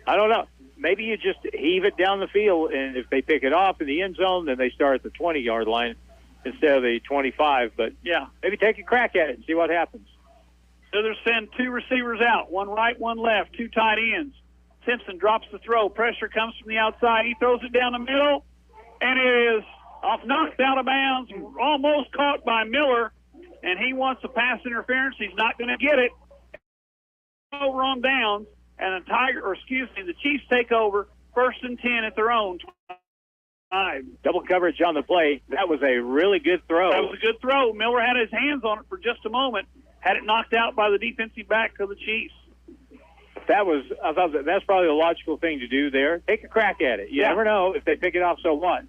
I don't know. Maybe you just heave it down the field, and if they pick it off in the end zone, then they start at the 20-yard line instead of the 25. But yeah, maybe take a crack at it and see what happens. So they're sending 2 receivers out, one right, one left, 2 tight ends. Simpson drops the throw. Pressure comes from the outside. He throws it down the middle, and it is knocked out of bounds, almost caught by Miller, and he wants a pass interference. He's not going to get it. Over on downs. And the Chiefs take over 1st and 10 at their own 25. Double coverage on the play. That was a really good throw. That was a good throw. Miller had his hands on it for just a moment. Had it knocked out by the defensive back of the Chiefs. I thought that's probably the logical thing to do there. Take a crack at it. You never know if they pick it off, so what?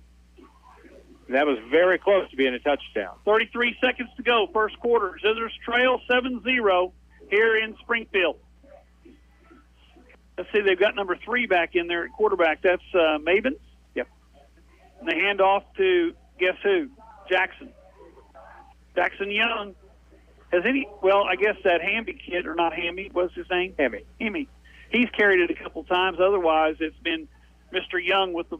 That was very close to being a touchdown. 33 seconds to go, first quarter. Zizzers trail 7-0 here in Springfield. Let's see, they've got number 3 back in there at quarterback. That's Mabin. Yep. And they hand off to, guess who? Jackson. Jackson Young. I guess that Hamby kid, or not Hamby, what's his name? Hammy. He's carried it a couple times. Otherwise, it's been Mr. Young with the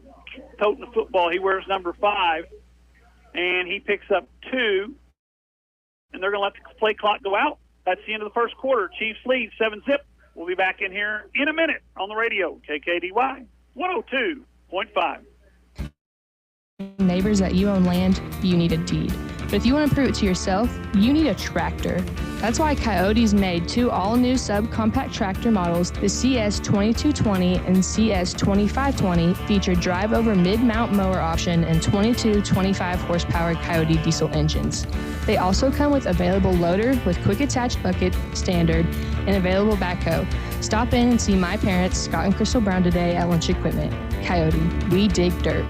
toting the football. He wears number 5, and he picks up 2, and they're going to let the play clock go out. That's the end of the first quarter. Chiefs lead 7-0. We'll be back in here in a minute on the radio, KKDY 102.5. Neighbors that you own land, you need a deed. But if you want to prove it to yourself, you need a tractor. That's why Coyote's made 2 all-new subcompact tractor models. The CS2220 and CS2520 feature drive-over mid-mount mower option and 22 25-horsepower Coyote diesel engines. They also come with available loader with quick attach bucket, standard, and available backhoe. Stop in and see my parents, Scott and Crystal Brown, today at Lunch Equipment. Coyote, we dig dirt.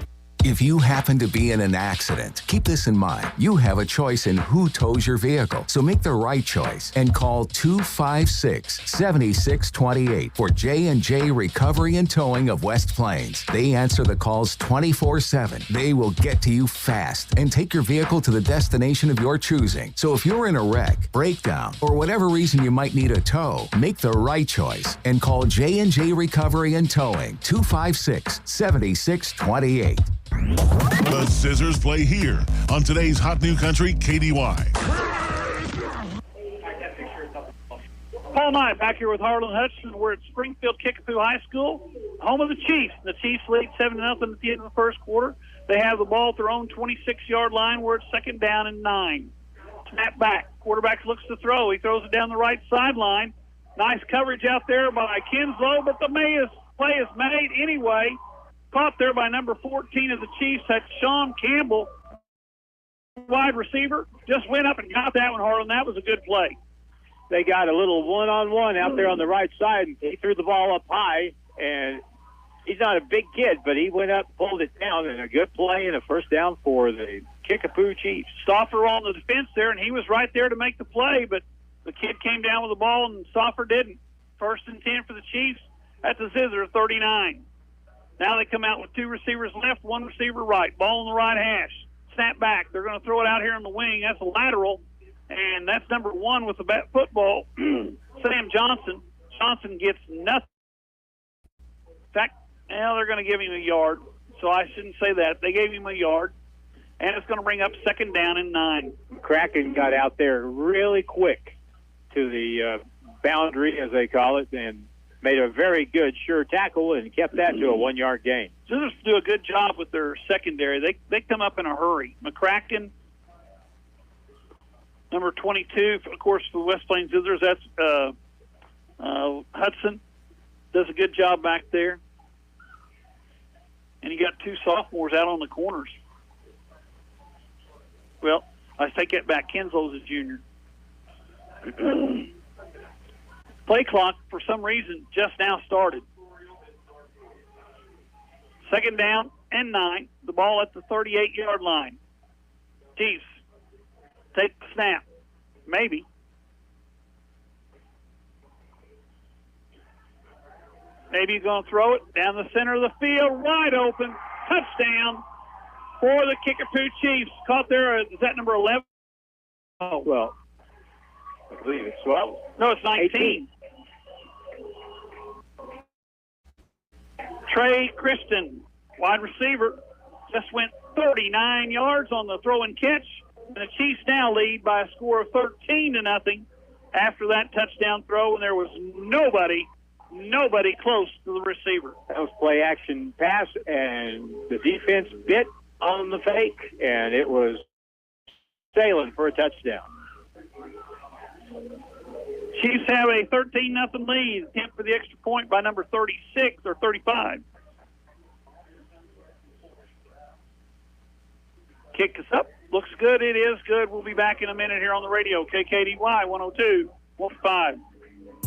If you happen to be in an accident, keep this in mind. You have a choice in who tows your vehicle, so make the right choice and call 256-7628 for J&J Recovery and Towing of West Plains. They answer the calls 24/7. They will get to you fast and take your vehicle to the destination of your choosing. So if you're in a wreck, breakdown, or whatever reason you might need a tow, make the right choice and call J&J Recovery and Towing 256-7628. The Zizzers play here on today's Hot New Country KDY. Paul Knight back here with Harlan Hudson. We're at Springfield Kickapoo High School, home of the Chiefs. The Chiefs lead 7-0 at the end of the first quarter. They have the ball at their own 26-yard line. We're at 2nd down and 9. Snap back. Quarterback looks to throw. He throws it down the right sideline. Nice coverage out there by Kinslow, but the play is made anyway. Caught there by number 14 of the Chiefs. That's Sean Campbell, wide receiver. Just went up and got that one, Harlan. That was a good play. They got a little one-on-one out there on the right side, and he threw the ball up high, and he's not a big kid, but he went up, pulled it down, and a good play and a first down for the Kickapoo Chiefs. Stoffer on the defense there, and he was right there to make the play, but the kid came down with the ball, and Stoffer didn't. 1st and 10 for the Chiefs at the Zizzer 39. Now they come out with 2 receivers left, 1 receiver right. Ball on the right hash. Snap back. They're going to throw it out here in the wing. That's a lateral, and that's number 1 with the bat football, Sam Johnson. Johnson gets nothing. In fact, they're going to give him a yard, so I shouldn't say that. They gave him a yard, and it's going to bring up 2nd down and 9. Kraken got out there really quick to the boundary, as they call it, and made a very good sure tackle and kept that to a 1-yard gain. Zizzers do a good job with their secondary. They come up in a hurry. McCracken, number 22, of course, for the West Plains Zizzers, that's Hudson. Does a good job back there. And you got 2 sophomores out on the corners. Well, I take that back. Kinslow's a junior. Play clock, for some reason, just now started. 2nd down and 9. The ball at the 38-yard line. Chiefs take the snap. Maybe. Maybe you're going to throw it down the center of the field, wide open. Touchdown for the Kickapoo Chiefs. Caught there, is that number 11? Oh, well, I believe it's 12. No, it's 19. Trey Christian, wide receiver, just went 39 yards on the throw and catch. And the Chiefs now lead by a score of 13-0 after that touchdown throw, and there was nobody close to the receiver. That was play action pass, and the defense bit on the fake, and it was sailing for a touchdown. Chiefs have a 13-0 lead. Attempt for the extra point by number 36 or 35. Kick us up. Looks good. It is good. We'll be back in a minute here on the radio. KKDY 102.5.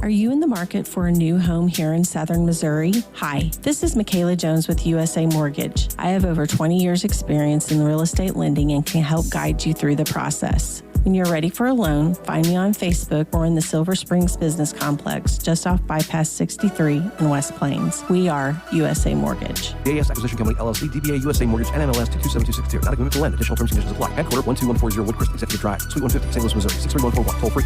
Are you in the market for a new home here in Southern Missouri? Hi, this is Michaela Jones with USA Mortgage. I have over 20 years experience in real estate lending and can help guide you through the process. When you're ready for a loan, find me on Facebook or in the Silver Springs Business Complex, just off Bypass 63 in West Plains. We are USA Mortgage. AS Acquisition Company, LLC, DBA USA Mortgage, NMLS 227262. Not a commitment to lend. Additional terms and conditions apply. Headquarter 12140 Woodcrest Executive Drive, Suite 150, St. Louis, Missouri. 63141. Toll free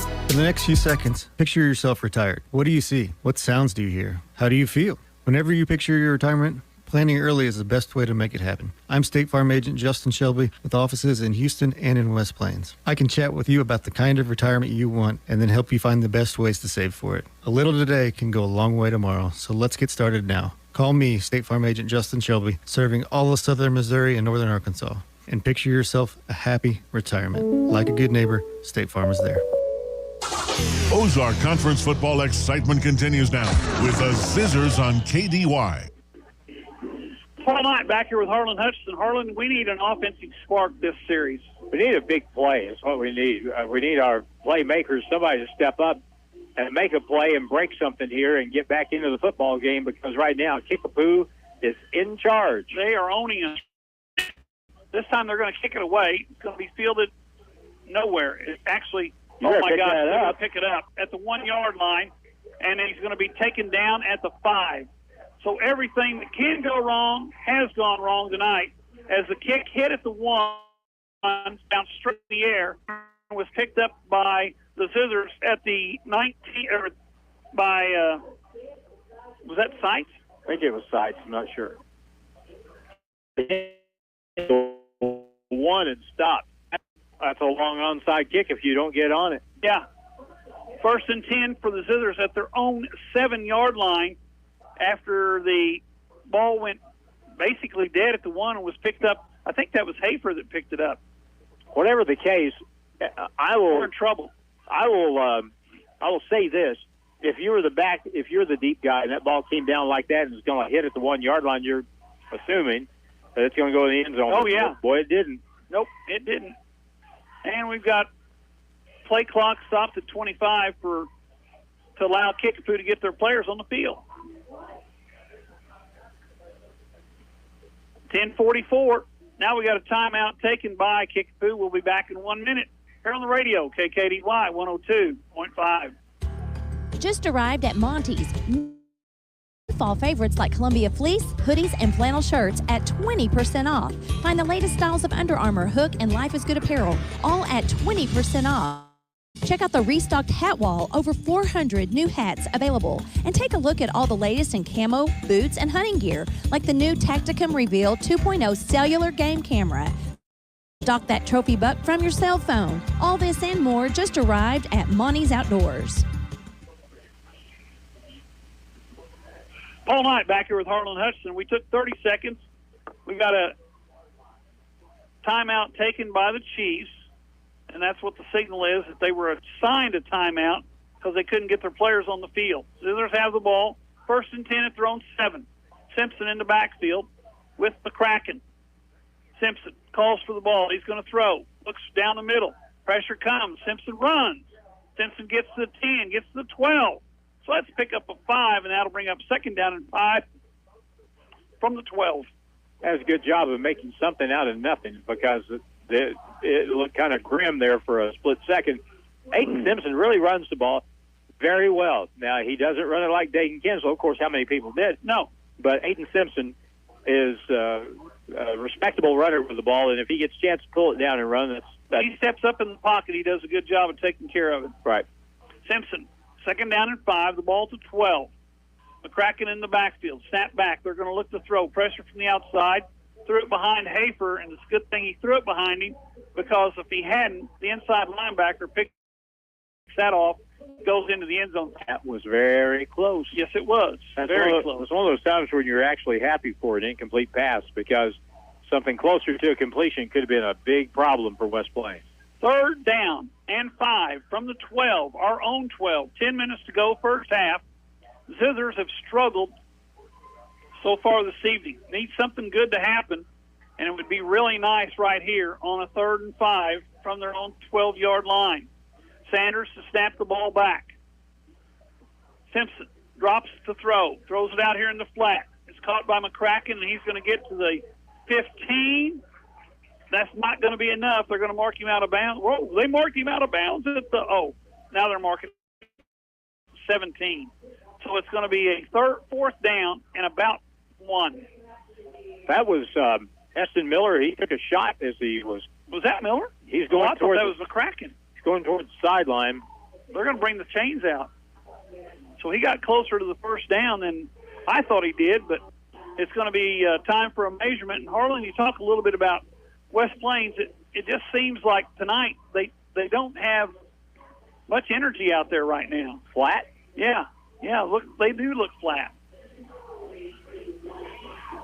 888-250-6522. In the next few seconds, picture yourself retired. What do you see? What sounds do you hear? How do you feel? Whenever you picture your retirement, planning early is the best way to make it happen. I'm State Farm Agent Justin Shelby with offices in Houston and in West Plains. I can chat with you about the kind of retirement you want and then help you find the best ways to save for it. A little today can go a long way tomorrow, so let's get started now. Call me, State Farm Agent Justin Shelby, serving all of Southern Missouri and Northern Arkansas. And picture yourself a happy retirement. Like a good neighbor, State Farm is there. Ozark Conference football excitement continues now with the Zizzers on KDY. Paul Knight back here with Harlan Hutchinson. Harlan, we need an offensive spark this series. We need a big play. That's what we need. We need our playmakers, somebody to step up and make a play and break something here and get back into the football game, because right now Kickapoo is in charge. They are owning us. This time they're going to kick it away. It's going to be fielded nowhere. It's actually, oh my gosh, they're going to pick it up at the 1 yard line, and he's going to be taken down at the 5. So everything that can go wrong has gone wrong tonight. As the kick hit at the 1, bounced straight in the air, and was picked up by the Zizzers at the 19, or by, was that Sites? I think it was Sites. I'm not sure. One and stopped. That's a long onside kick if you don't get on it. Yeah. 1st and 10 for the Zizzers at their own 7 yard line after the ball went basically dead at the 1 and was picked up. I think that was Hafer that picked it up. Whatever the case, We're in trouble. I will say this. If you're the deep guy and that ball came down like that and it's going to hit at the 1 yard line, you're assuming that it's going to go in the end zone. Oh, yeah. Boy, it didn't. Nope, it didn't. And we've got play clock stopped at 25 to allow Kickapoo to get their players on the field. 10:44. Now we got a timeout taken by Kickapoo. We'll be back in 1 minute here on the radio, KKDY 102.5. Just arrived at Monty's. Fall favorites like Columbia fleece, hoodies, and flannel shirts at 20% off. Find the latest styles of Under Armour, Hook, and Life is Good apparel, all at 20% off. Check out the restocked hat wall, over 400 new hats available. And take a look at all the latest in camo, boots, and hunting gear, like the new Tacticum Reveal 2.0 cellular game camera. Stock that trophy buck from your cell phone. All this and more just arrived at Monty's Outdoors. Paul Knight back here with Harlan Hutchinson. We took 30 seconds. We got a timeout taken by the Chiefs, and that's what the signal is, that they were assigned a timeout because they couldn't get their players on the field. Zizzers have the ball. 1st and 10 at their own 7. Simpson in the backfield with McCracken. Simpson calls for the ball. He's going to throw. Looks down the middle. Pressure comes. Simpson runs. Simpson gets to the 10, gets to the 12. So let's pick up a 5, and that'll bring up 2nd down and 5 from the 12. That's a good job of making something out of nothing, because it looked kind of grim there for a split second. Aiden Simpson really runs the ball very well. Now, he doesn't run it like Dayton Kinslow. Of course, how many people did? No. But Aiden Simpson is a respectable runner with the ball, and if he gets a chance to pull it down and run, that's he steps up in the pocket. He does a good job of taking care of it. Right. Simpson. 2nd down and 5, the ball to 12. McCracken in the backfield, snap back. They're going to look to throw. Pressure from the outside. Threw it behind Hafer, and it's a good thing he threw it behind him, because if he hadn't, the inside linebacker picks that off, goes into the end zone. That was very close. Yes, it was. That's very close. It's one of those times when you're actually happy for an incomplete pass, because something closer to a completion could have been a big problem for West Plains. 3rd down and 5 from the 12, our own 12. 10 minutes to go, first half. Zizzers have struggled so far this evening. Need something good to happen, and it would be really nice right here on a 3rd and 5 from their own 12-yard line. Sanders to snap the ball back. Simpson drops to throw, throws it out here in the flat. It's caught by McCracken, and he's going to get to the 15. That's not going to be enough. They're going to mark him out of bounds. Whoa, they marked him out of bounds at the, now they're marking 17. So it's going to be a 4th down and about 1. That was Heston Miller. He took a shot as he was. Was that Miller? He's going I thought that was McCracken. He's going towards the sideline. They're going to bring the chains out. So he got closer to the 1st down than I thought he did, but it's going to be time for a measurement. And Harlan, you talk a little bit about West Plains. It just seems like tonight they don't have much energy out there right now. Flat? Yeah. Look, they do look flat.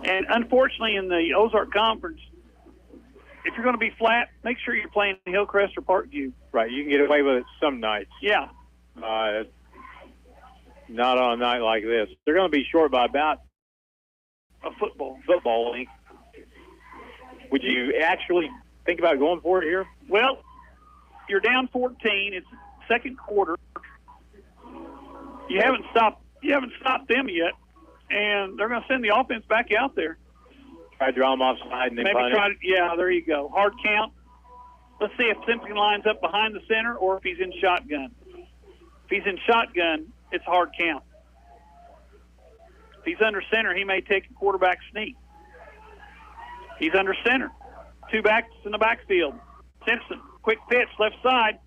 And unfortunately, in the Ozark Conference, if you're going to be flat, make sure you're playing Hillcrest or Parkview. Right, you can get away with it some nights. Yeah. Not on a night like this. They're going to be short by about a football length. Would you actually think about going for it here? Well, you're down 14. It's 2nd quarter. You haven't stopped them yet, and they're going to send the offense back out there. Try to draw him offside and then Maybe punt it. yeah, there you go. Hard count. Let's see if Simpson lines up behind the center or if he's in shotgun. If he's in shotgun, it's a hard count. If he's under center, he may take a quarterback sneak. He's under center. 2 backs in the backfield. Simpson, quick pitch, left side.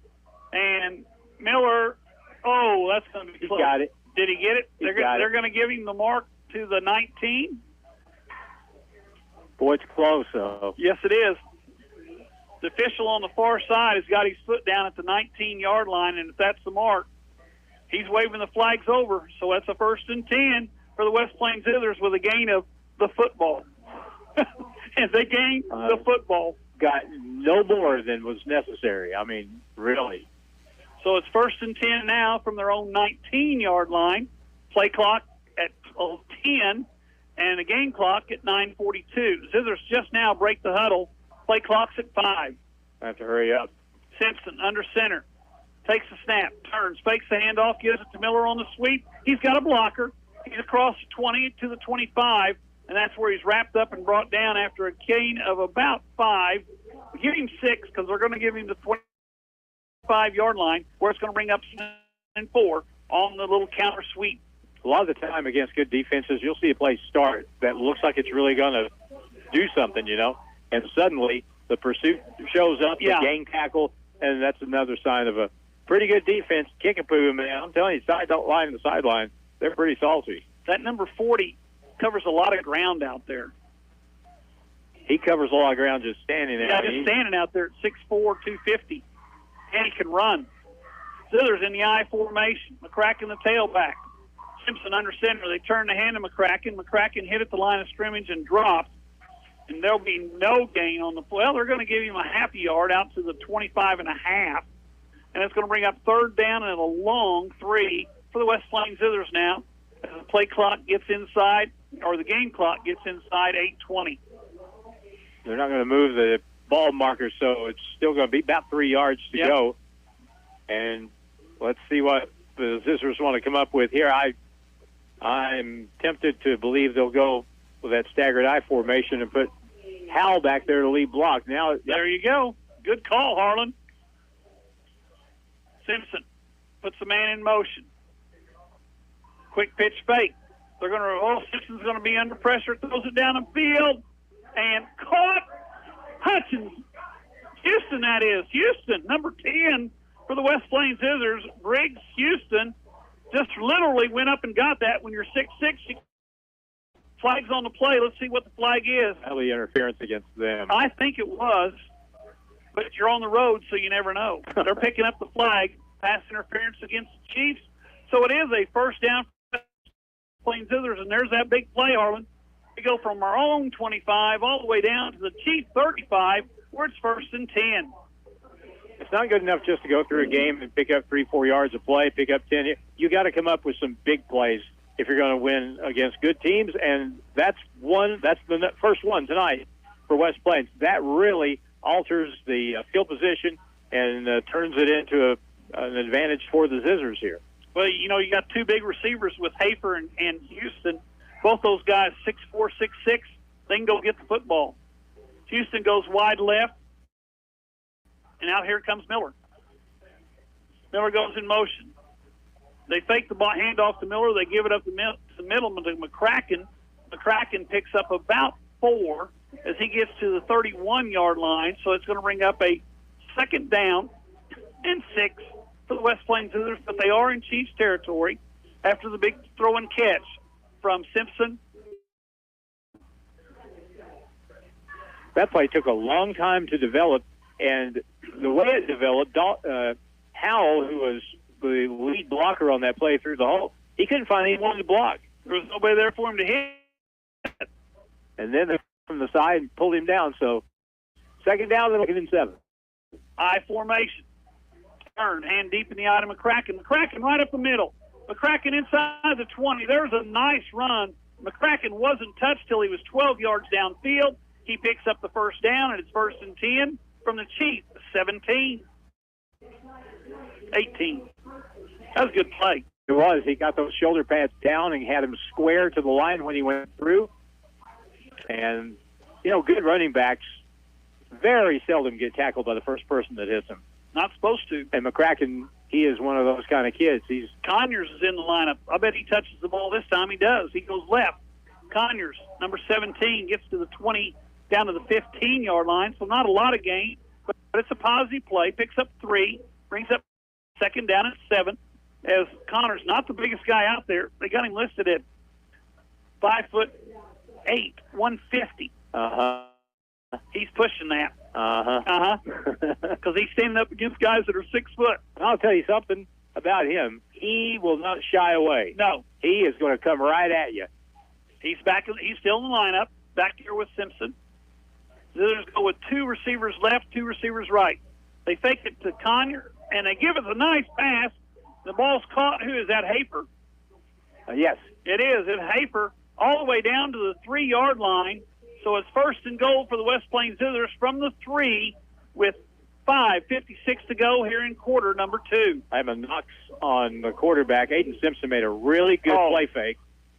And Miller, that's going to be close. He got it. Did he get it? They're going to give him the mark to the 19. Boy, it's close, though. Yes, it is. The official on the far side has got his foot down at the 19-yard line, and if that's the mark, he's waving the flags over. So that's a 1st and 10 for the West Plains Zizzers with a gain of the football. And they gained the football. Got no more than was necessary. I mean, really. So it's 1st and 10 now from their own 19-yard line. Play clock at 10, and a game clock at 9:42. Zizzers just now break the huddle. Play clock's at 5. I have to hurry up. Simpson under center. Takes the snap, turns, fakes the handoff, gives it to Miller on the sweep. He's got a blocker. He's across the 20 to the 25, and that's where he's wrapped up and brought down after a gain of about 5. Give him 6 because they're going to give him the 25-yard line where it's going to bring up 4 on the little counter sweep. A lot of the time against good defenses, you'll see a play start that looks like it's really going to do something, and suddenly the pursuit shows up, the gang tackle, and that's another sign of a pretty good defense. Kickapoo, man, I'm telling you, line and the sideline, they're pretty salty. That number 40 covers a lot of ground out there. He covers a lot of ground just standing there. Yeah, just standing out there at 6'4", 250. And he can run. Zizzers in the I formation. McCracken the tailback. Simpson under center. They turn the hand to McCracken. McCracken hit at the line of scrimmage and dropped. And there'll be no gain on the play. Well, they're going to give him a half a yard out to the 25 and a half. And it's going to bring up 3rd down and a long 3 for the West Plains Zizzers now. As the play clock gets inside, or the game clock gets inside 8:20. They're not going to move the ball marker, so it's still going to be about 3 yards to go. And let's see what the Zizzers want to come up with here. I'm tempted to believe they'll go with that staggered I formation and put Howell back there to lead block. Now, there you go. Good call, Harlan. Simpson puts the man in motion. Quick pitch fake. They're going to. Simpson's going to be under pressure. Throws it down the field and caught. Hutchins, Houston. That is Houston, number 10 for the West Plains Zizzers. Briggs Houston just literally went up and got that. When you're 6'6", flag's on the play. Let's see what the flag is. Early interference against them. I think it was, but you're on the road, so you never know. They're picking up the flag. Pass interference against the Chiefs. So it is a 1st down for Plains Zizzers, and there's that big play, Harlan. We go from our own 25 all the way down to the Chiefs 35, where it's 1st and 10. It's not good enough just to go through a game and pick up 3-4 yards of play, pick up 10. You got to come up with some big plays if you're going to win against good teams, and that's the first one tonight for West Plains. That really alters the field position and turns it into an advantage for the Zizzers here. Well, you got 2 big receivers with Hafer and Houston. Both those guys, 6'4", 6'6", they can go get the football. Houston goes wide left, and out here comes Miller. Miller goes in motion. They fake the ball, hand off to Miller. They give it up to the middle to McCracken. McCracken picks up about 4 as he gets to the 31-yard line, so it's going to bring up a 2nd down and 6 for the West Plains Zizzers, but they are in Chiefs territory after the big throw and catch from Simpson. That play took a long time to develop, and the way it developed, Howell, who was the lead blocker on that play through the hole, he couldn't find anyone to block. There was nobody there for him to hit. And then from the side pulled him down, so 2nd down, they're looking in 7. I formation. Turn, hand deep in the eye to McCracken. McCracken right up the middle. McCracken inside the 20. There's a nice run. McCracken wasn't touched till he was 12 yards downfield. He picks up the 1st down, and it's 1st and 10 from the Chiefs. 17. 18. That was a good play. It was. He got those shoulder pads down and had him square to the line when he went through. And, good running backs very seldom get tackled by the first person that hits them. Not supposed to. And McCracken, he is one of those kind of kids. Conyers is in the lineup. I bet he touches the ball this time. He does. He goes left. Conyers, number 17, gets to the 20, down to the 15-yard line, so not a lot of gain, but it's a positive play. Picks up 3, brings up second down at 7, as Connors, not the biggest guy out there. They got him listed at 5'8", 150. Uh-huh. He's pushing that. Uh-huh. Because he's standing up against guys that are 6 foot. I'll tell you something about him. He will not shy away. No. He is going to come right at you. He's back. He's still in the lineup, back here with Simpson. Zizzers go with 2 receivers left, 2 receivers right. They fake it to Conyer, and they give it a nice pass. The ball's caught. Who is that, Hafer? Yes. It is. It's Hafer all the way down to the 3-yard line. So it's first and goal for the West Plains Zizzers from the 3 with 5:56 to go here in quarter number 2. I have a knocks on the quarterback. Aiden Simpson made a really good play fake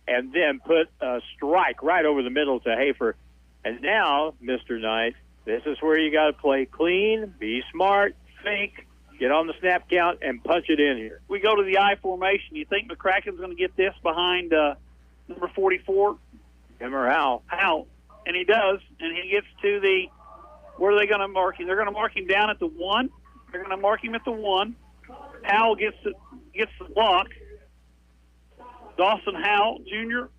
and then put a strike right over the middle to Hafer. And now, Mr. Knight, this is where you got to play clean, be smart, think, get on the snap count, and punch it in here. We go to the I formation. You think McCracken's going to get this behind number 44? Him or Hal? Hal. And he does, and he gets to the, where are they going to mark him? They're going to mark him down at the 1. They're going to mark him at the 1. Howell gets the block. Dawson Howell, Jr.,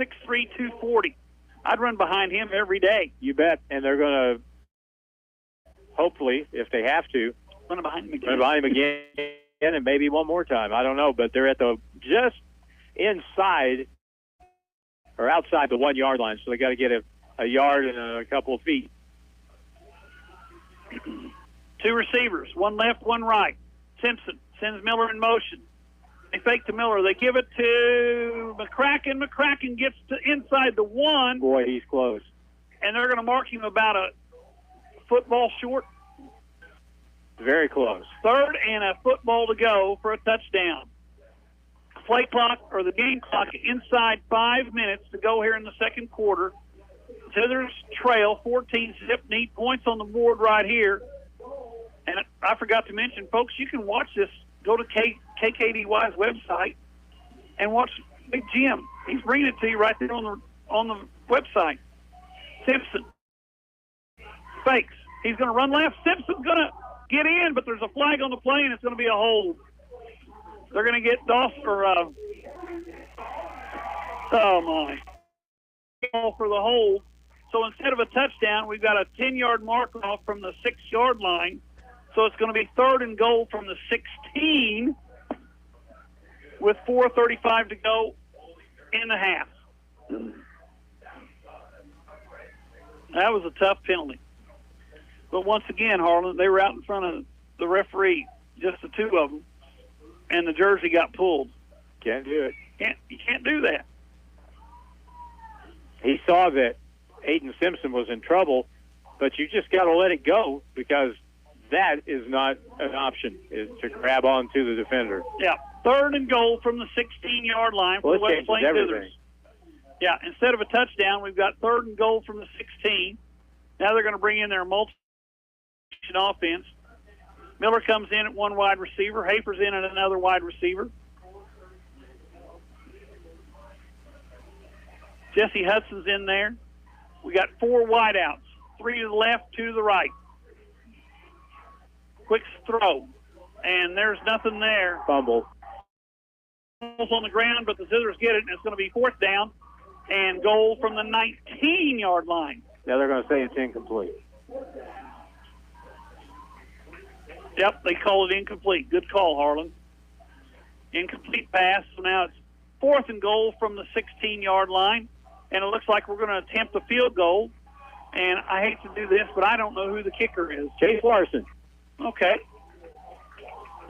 6'3", 240. I'd run behind him every day. You bet. And they're going to, hopefully, if they have to, run behind him again. Run behind him again and maybe one more time. I don't know, but they're at the just inside or outside the 1-yard line, so they got to get a yard and a couple of feet. 2 receivers, 1 left, 1 right. Simpson sends Miller in motion. They fake to Miller. They give it to McCracken. McCracken gets to inside the 1. Boy, he's close. And they're going to mark him about a football short. Very close. 3rd and a football to go for a touchdown. Play clock, or the game clock, inside 5 minutes to go here in the second quarter. Zizzers trail 14 zip, need points on the board right here. And I forgot to mention, folks, you can watch this. Go to KKDY's website and watch Big Jim. He's bringing it to you right there on the website. Simpson fakes. He's going to run left. Simpson's going to get in, but there's a flag on the play, and it's going to be a hold. They're going to get Dawson for for the hold. So instead of a touchdown, we've got a 10-yard mark off from the 6-yard line. So it's going to be 3rd and goal from the 16 with 4:35 to go in the half. That was a tough penalty. But once again, Harlan, they were out in front of the referee, just the 2 of them, and the jersey got pulled. Can't do it. You can't do that. He saw that Aiden Simpson was in trouble, but you just got to let it go because that is not an option, is to grab onto the defender. Yeah, 3rd and goal from the 16-yard line for the West Plains Zizzers. Yeah, instead of a touchdown, we've got 3rd and goal from the 16. Now they're going to bring in their multi offense. Miller comes in at 1 wide receiver. Hafer's in at another wide receiver. Jesse Hudson's in there. We got 4 wideouts, 3 to the left, 2 to the right. Quick throw, and there's nothing there. Fumble. Fumble's on the ground, but the Zizzers get it, and it's going to be 4th down and goal from the 19-yard line. Now they're going to say it's incomplete. Yep, they call it incomplete. Good call, Harlan. Incomplete pass, so now it's 4th and goal from the 16-yard line, and it looks like we're going to attempt a field goal. And I hate to do this, but I don't know who the kicker is. Chase Larson. Okay.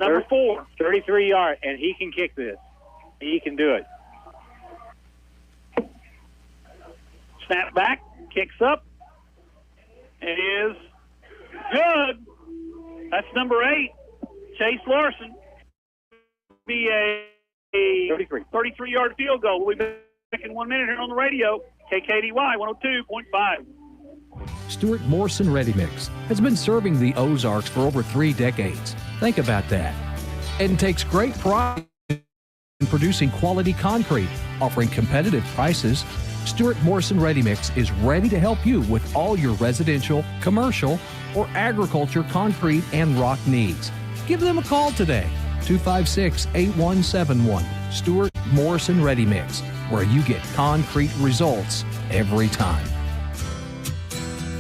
Number 4. 33-yard, and he can kick this. He can do it. Snap back, kicks up. It is good. That's number 8, Chase Larson. Be a 33-yard field goal. We'll be back in 1 minute here on the radio. KKDY 102.5. Stuart Morrison Ready Mix has been serving the Ozarks for over 3 decades. Think about that. And takes great pride in producing quality concrete, offering competitive prices. Stuart Morrison Ready Mix is ready to help you with all your residential, commercial, or agriculture concrete and rock needs. Give them a call today, 256-8171. Stuart Morrison Ready Mix, where you get concrete results every time.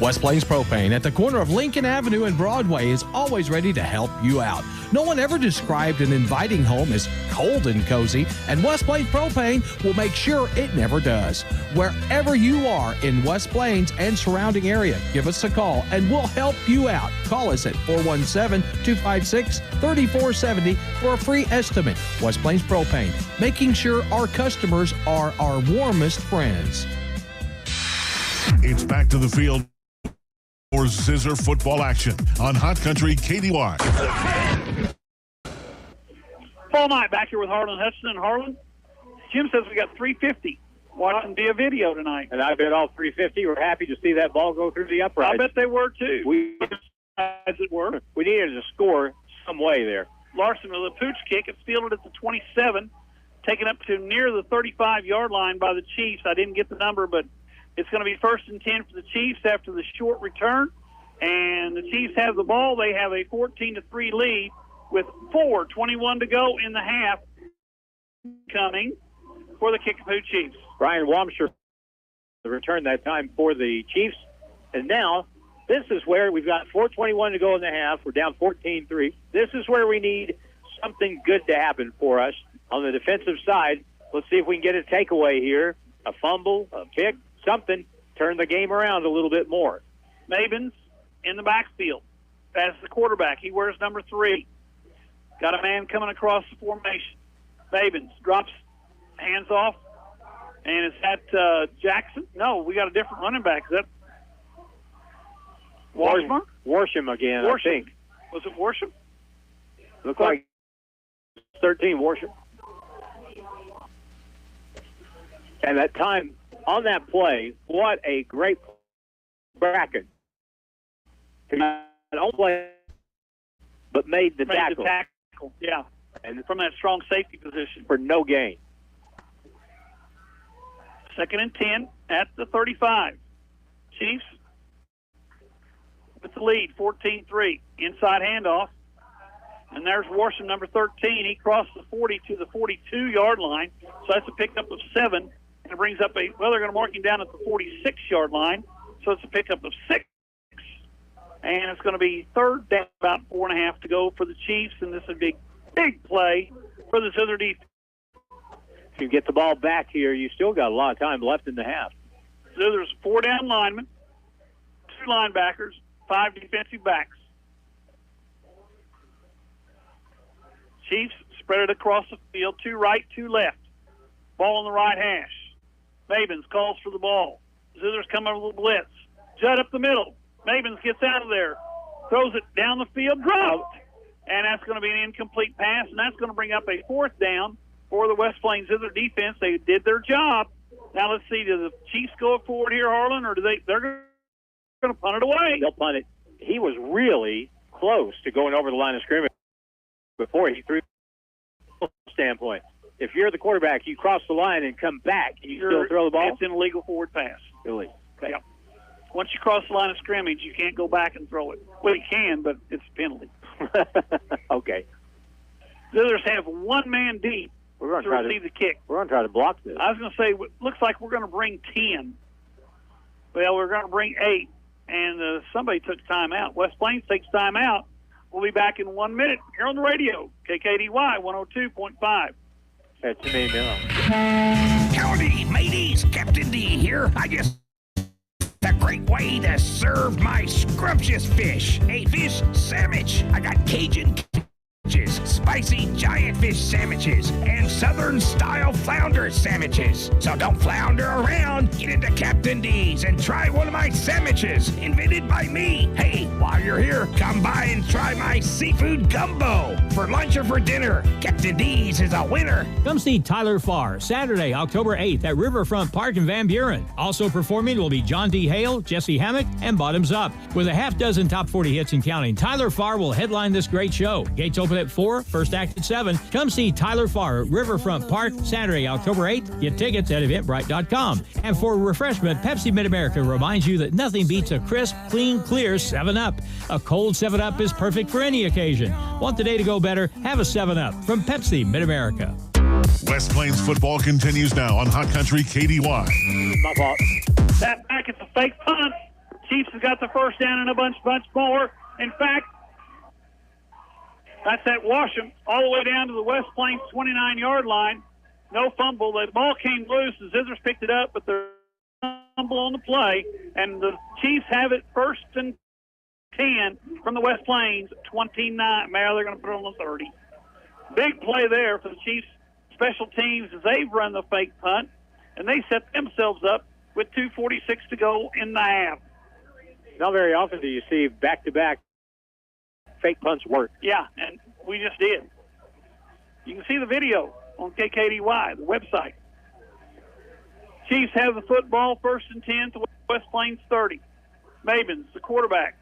West Plains Propane at the corner of Lincoln Avenue and Broadway is always ready to help you out. No one ever described an inviting home as cold and cozy, and West Plains Propane will make sure it never does. Wherever you are in West Plains and surrounding area, give us a call and we'll help you out. Call us at 417-256-3470 for a free estimate. West Plains Propane, making sure our customers are our warmest friends. It's back to the field for Zizzer football action on Hot Country KDY. Fall night back here with Harlan Hudson and Harlan. Jim says we got 350 watching via video tonight. And I bet all 350 were happy to see that ball go through the uprights. I bet they were too. As it were. We needed to score some way there. Larson with a pooch kick. It's fielded at the 27, taken up to near the 35-yard line by the Chiefs. I didn't get the number, but it's going to be 1st and 10 for the Chiefs after the short return. And the Chiefs have the ball. They have a 14-3 lead with 4:21 to go in the half coming for the Kickapoo Chiefs. Brian Wamsher the return that time for the Chiefs. And now this is where we've got 4:21 to go in the half. We're down 14-3. This is where we need something good to happen for us on the defensive side. Let's see if we can get a takeaway here, a fumble, a pick, something, turn the game around a little bit more. Mabins in the backfield as the quarterback. He wears number 3. Got a man coming across the formation. Mabins drops, hands off, and is that Jackson? No, we got a different running back. Is that Washburn? Worsham again, Worsham. I think. Was it Worsham? Looks like 13 Worsham. And that time on that play, what a great bracket. Not only play, but made the tackle. Yeah, and from that strong safety position. For no gain. 2nd and 10 at the 35. Chiefs with the lead, 14-3. Inside handoff. And there's Worsham, number 13. He crossed the 40 to the 42-yard line. So that's a pickup of 7. And it brings up they're going to mark him down at the 46-yard line. So it's a pickup of 6. And it's going to be 3rd down, about 4.5 to go for the Chiefs. And this is a big play for the Zizzer defense. If you get the ball back here, you still got a lot of time left in the half. Zizzers, 4 down linemen, 2 linebackers, 5 defensive backs. Chiefs spread it across the field, 2 right, 2 left. Ball on the right hash. Mabins calls for the ball. Zizzers come over the blitz. Judd up the middle. Mabins gets out of there, throws it down the field, dropped. And that's going to be an incomplete pass, and that's going to bring up a 4th down for the West Plains Zizzer defense. They did their job. Now let's see, do the Chiefs go forward here, Harlan, or they're going to punt it away? They'll punt it. He was really close to going over the line of scrimmage before he threw standpoint. If you're the quarterback, you cross the line and come back, and you still throw the ball? It's an illegal forward pass. Illegal. Okay. Yeah. Once you cross the line of scrimmage, you can't go back and throw it. Well, you can, but it's a penalty. Okay. The others have 1 man deep to receive the kick. We're going to try to block this. I was going to say, looks like we're going to bring 10. Well, we're going to bring 8. And somebody took time out. West Plains takes time out. We'll be back in 1 minute here on the radio. KKDY 102.5. That's me, Miller. Howdy, mateys. Captain D here. I just a great way to serve my scrumptious fish. A fish sandwich. I got Cajun sandwiches, spicy giant fish sandwiches, and Southern-style flounder sandwiches. So don't flounder around. Get into Captain D's and try one of my sandwiches, invented by me. Hey, while you're here, come by and try my seafood gumbo. for lunch or for dinner, Captain D's is a winner. Come see Tyler Farr Saturday, October 8th at Riverfront Park in Van Buren. Also performing will be John D. Hale, Jesse Hammock, and Bottoms Up. With a half dozen top 40 hits and counting, Tyler Farr will headline this great show. Gates open at 4, first act at 7. Come see Tyler Farr at Riverfront Park Saturday, October 8th. Get tickets at eventbrite.com. And for refreshment, Pepsi Mid-America reminds you that nothing beats a crisp, clean, clear 7-Up. A cold 7-Up is perfect for any occasion. Want the day to go better? Have a 7-Up from Pepsi Mid-America. West Plains football continues now on Hot Country KDY. My fault. That back, it's a fake punt. Chiefs have got the first down and a bunch more. In fact, that's at Washington all the way down to the West Plains 29-yard line. No fumble. The ball came loose. The Zizzers picked it up, but the fumble on the play. And the Chiefs have it first and 10 from the West Plains 29. Now they're going to put it on the 30. Big play there for the Chiefs special teams as they've run the fake punt, and they set themselves up with 2:46 to go in the half. Not very often do you see back-to-back fake punts work. Yeah, and we just did. You can see the video on KKDY, the website. Chiefs have the football, first and 10 to West Plains 30. Mabins, the quarterback,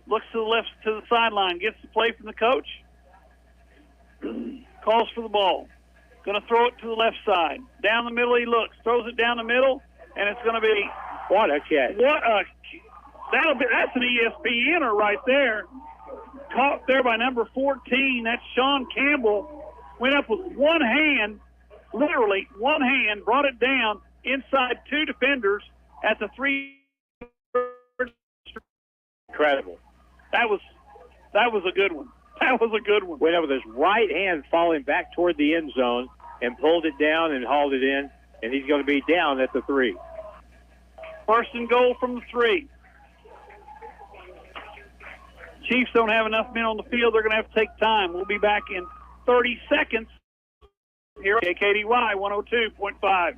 looks to the left, to the sideline, gets the play from the coach, calls for the ball. Going to throw it to the left side. Down the middle he looks, throws it down the middle, and it's going to be... What a catch. That's an ESPNer right there. Caught there by number 14. That's Sean Campbell. Went up with one hand, literally one hand, brought it down inside two defenders at the 3. Incredible. That was a good one. That was a good one. Went up with his right hand falling back toward the end zone and pulled it down and hauled it in, and he's going to be down at the 3. First and goal from the 3. Chiefs don't have enough men on the field. They're going to have to take time. We'll be back in 30 seconds here at KDY 102.5.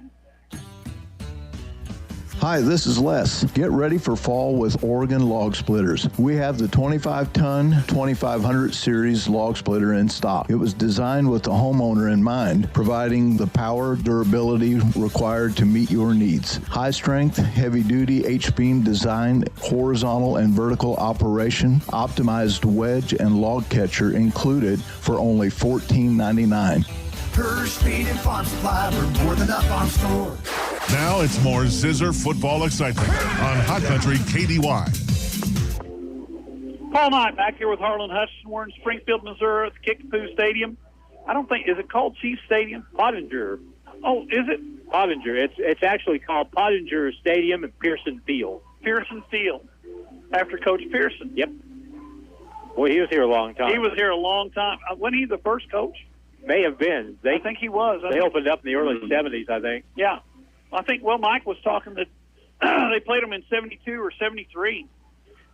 Hi, this is Les. Get ready for fall with Oregon Log Splitters. We have the 25-ton 2500 series log splitter in stock. It was designed with the homeowner in mind, providing the power, durability required to meet your needs. High strength, heavy duty H-beam design, horizontal and vertical operation, optimized wedge and log catcher included for only $14.99. Her speed and farm supply, we're more than a farm store. Now it's more Zizzer football excitement on Hot Country KDY. Paul Knight back here with Harlan Hutchinson. We're in Springfield, Missouri at the Kickapoo Stadium. Is it called Chiefs Stadium? Pottinger. Oh, is it? Pottinger. It's actually called Pottinger Stadium and Pearson Field. Pearson Field, after Coach Pearson. Yep. Well, he was here a long time. He was here a long time. Wasn't he the first coach? May have been. I think he was. They opened up in the early 70s, I think. Yeah. I think, Mike was talking that they played them in 72 or 73.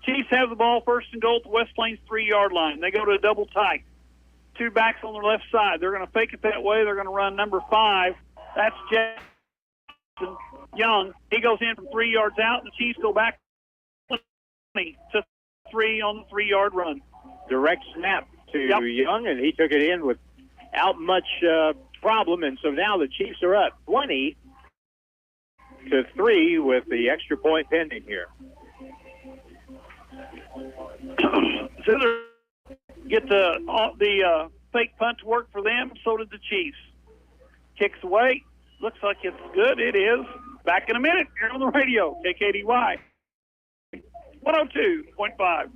Chiefs have the ball first and goal at the West Plains 3-yard line. They go to a double tight. Two backs on the left side. They're going to fake it that way. They're going to run number 5. That's Jackson Young. He goes in from 3 yards out, and the Chiefs go back to 3 on the 3-yard run. Direct snap to Young, and he took it in without much problem, and so now the Chiefs are up 20-3 with the extra point pending here. Zizzer get the fake punt to work for them. So did the Chiefs. Kicks away. Looks like it's good. It is. Back in a minute here on the radio. KKDY 102.5.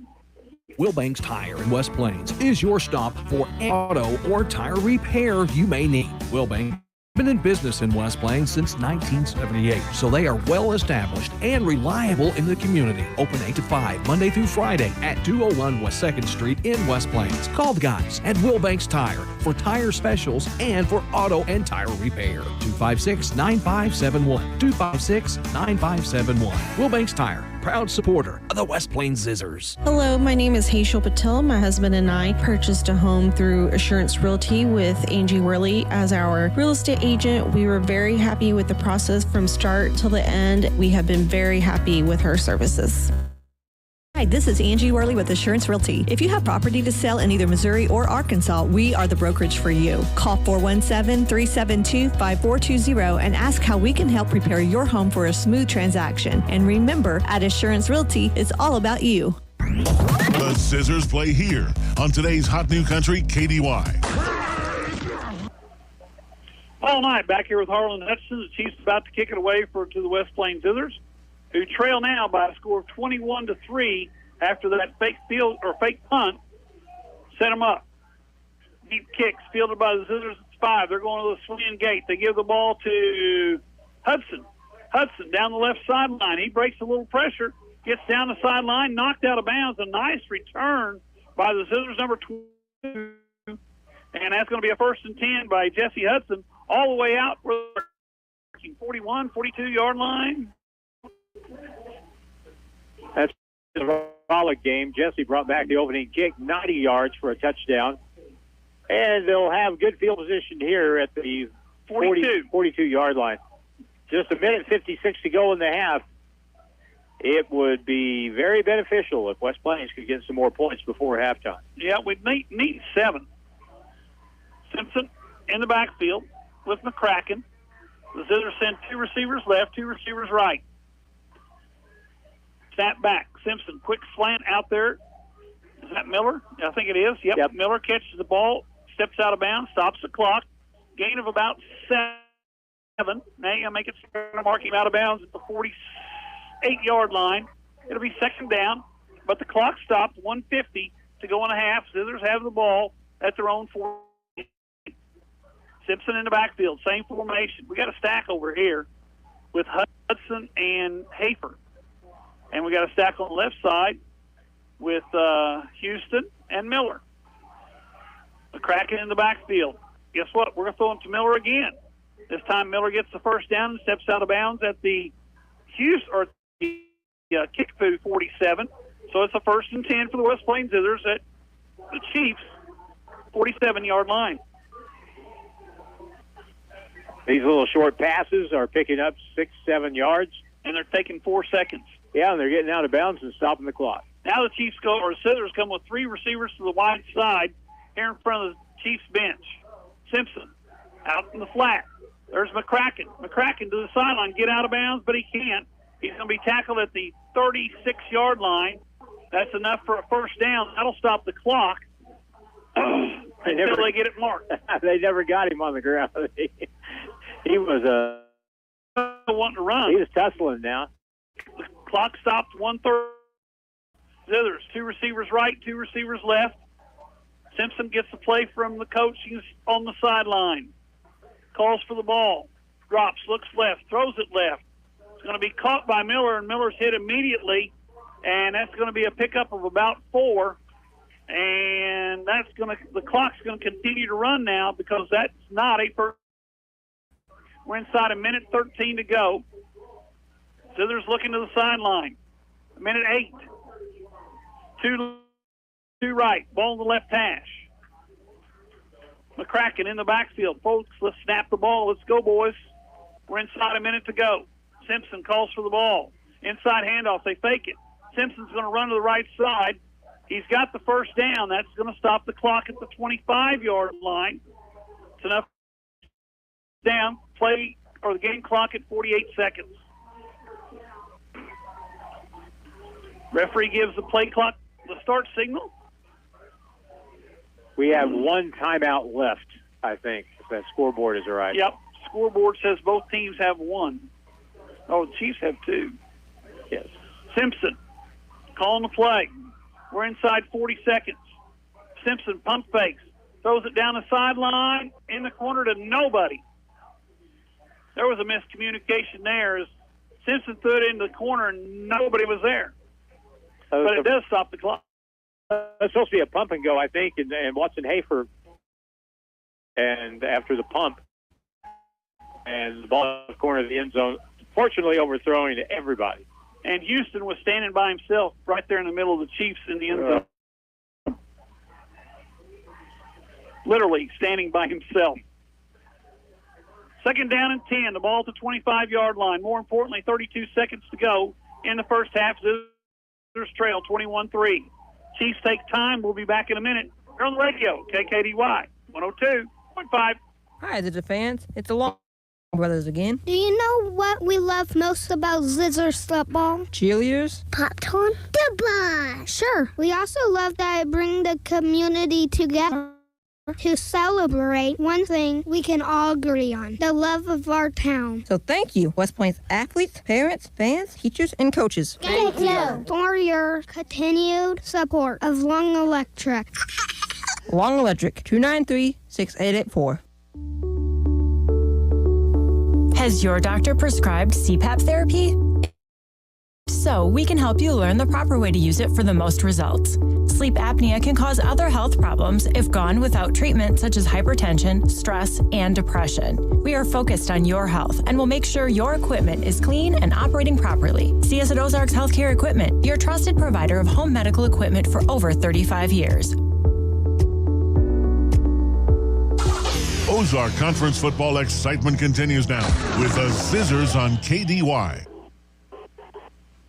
Wilbanks Tire in West Plains is your stop for auto or tire repair you may need. Wilbanks been in business in West Plains since 1978, so they are well established and reliable in the community. Open 8 to 5, Monday through Friday at 201 West 2nd Street in West Plains. Call the guys at Wilbanks Tire for tire specials and for auto and tire repair. 256-9571. 256-9571. Wilbanks Tire, proud supporter of the West Plains Zizzers. Hello, my name is Hazel Patel. My husband and I purchased a home through Assurance Realty with Angie Worley as our real estate agent. We were very happy with the process from start till the end. We have been very happy with her services. Hi, Hi, this is Angie Worley with Assurance Realty. If you have property to sell in either Missouri or Arkansas, we are the brokerage for you. Call 417-372-5420 and ask how we can help prepare your home for a smooth transaction. And remember, at Assurance Realty, it's all about you. The Zizzers play here on today's Hot New Country KDY. All night back here with Harlan Hudson. The Chiefs about to kick it away to the West Plains Zizzers, who trail now by a score of 21-3 after that fake punt set them up. Deep kicks fielded by the Zizzers at 5. They're going to the swinging gate. They give the ball to Hudson. Hudson down the left sideline. He breaks a little pressure, gets down the sideline, knocked out of bounds. A nice return by the Zizzers number 2. And that's going to be a 1st and 10 by Jesse Hudson all the way out for the 41, 42-yard line. That's a solid game. Jesse brought back the opening kick, 90 yards for a touchdown. And they'll have good field position here at the 42-yard line. Just a minute 56 to go in the half. It would be very beneficial if West Plains could get some more points before halftime. Yeah, we need 7. Simpson in the backfield with McCracken. The Zizzers send 2 receivers left, 2 receivers right. Snap back. Simpson, quick slant out there. Is that Miller? I think it is. Yep. Miller catches the ball, steps out of bounds, stops the clock. Gain of about 7. Now you make it marking out of bounds at the 48-yard line. It'll be 2nd down, but the clock stopped. 1:50 to go in a half. Zizzers have the ball at their own 40. Simpson in the backfield, same formation. We got a stack over here with Hudson and Hafer. And we got a stack on the left side with Houston and Miller. McCracken in the backfield. Guess what? We're going to throw him to Miller again. This time Miller gets the 1st down and steps out of bounds at the Kickapoo 47. So it's a 1st and 10 for the West Plains Zizzers at the Chiefs 47-yard line. These little short passes are picking up 6-7 yards. And they're taking 4 seconds. Yeah, and they're getting out of bounds and stopping the clock. Now the Chiefs Zizzers come with 3 receivers to the wide side here in front of the Chiefs bench. Simpson out in the flat. There's McCracken. McCracken to the sideline, get out of bounds, but he can't. He's going to be tackled at the 36-yard line. That's enough for a 1st down. That'll stop the clock until they get it marked. They never got him on the ground. He was wanting to run. He was tussling now. The clock stopped 1:30. Zizzers, 2 receivers right, 2 receivers left. Simpson gets the play from the coach. He's on the sideline. Calls for the ball. Drops, looks left, throws it left. It's going to be caught by Miller, and Miller's hit immediately. And that's going to be a pickup of about 4. And the clock's going to continue to run now because that's not a first. We're inside a minute 13 to go. Zizzers looking to the sideline. A minute 8. 2 right. Ball in the left hash. McCracken in the backfield. Folks, let's snap the ball. Let's go, boys. We're inside a minute to go. Simpson calls for the ball. Inside handoff. They fake it. Simpson's going to run to the right side. He's got the 1st down. That's going to stop the clock at the 25-yard line. It's enough down. Play or the game clock at 48 seconds. Referee gives the play clock the start signal. We have 1 timeout left, I think, if that scoreboard is right. Yep. Scoreboard says both teams have 1. Oh, the Chiefs have 2. Yes. Simpson calling the play. We're inside 40 seconds. Simpson pump fakes. Throws it down the sideline in the corner to nobody. There was a miscommunication there as Simpson threw it into the corner and nobody was there. But it does stop the clock. It's supposed to be a pump and go, I think, and Watson Hafer, and after the pump, and the ball in the corner of the end zone, fortunately overthrowing to everybody. And Houston was standing by himself right there in the middle of the Chiefs in the end zone. Literally standing by himself. 2nd down and 10. The ball at the 25-yard line. More importantly, 32 seconds to go in the first half. trail 21-3. Chiefs take time. We'll be back in a minute. You're on the radio, KKDY 102.5. Hi, Zizzer fans. It's the Long Brothers again. Do you know what we love most about Zizzers football? Cheerleaders? Popcorn? Goodbye. Sure. We also love that it brings the community together to celebrate one thing we can all agree on, the love of our town. So thank you, West Plains athletes, parents, fans, teachers, and coaches. Thank you for your continued support of Long Electric. Long Electric, 293-6884. Has your doctor prescribed CPAP therapy? So we can help you learn the proper way to use it for the most results. Sleep apnea can cause other health problems if gone without treatment, such as hypertension, stress, and depression. We are focused on your health and will make sure your equipment is clean and operating properly. See us at Ozarks Healthcare Equipment, your trusted provider of home medical equipment for over 35 years. Ozark Conference football excitement continues now with the Zizzers on KDY.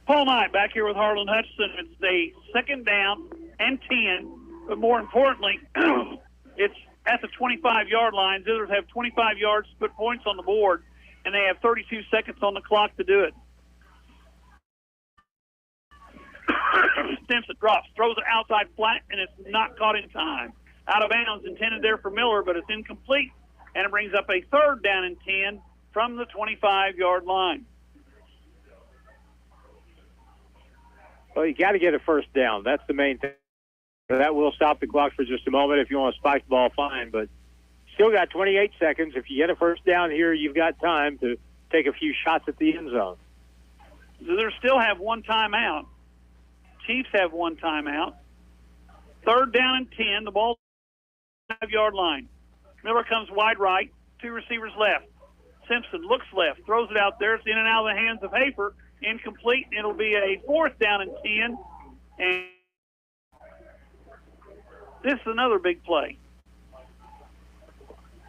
Paul Knight back here with Harlan Hutchinson. It's a 2nd down and 10, but more importantly, it's at the 25-yard line. Zizzers have 25 yards to put points on the board, and they have 32 seconds on the clock to do it. Simpson drops, throws it outside flat, and it's not caught in time. Out of bounds, intended there for Miller, but it's incomplete, and it brings up a 3rd down and 10 from the 25-yard line. Well, you got to get a 1st down. That's the main thing. That will stop the clock for just a moment. If you want to spike the ball, fine, but still got 28 seconds. If you get a 1st down here, you've got time to take a few shots at the end zone. So they still have 1 timeout. Chiefs have 1 timeout. 3rd down and 10. The ball 5-yard line. Miller comes wide right. 2 receivers left. Simpson looks left, throws it out there. It's in and out of the hands of Hafer. Incomplete. It'll be a 4th down and 10. And this is another big play.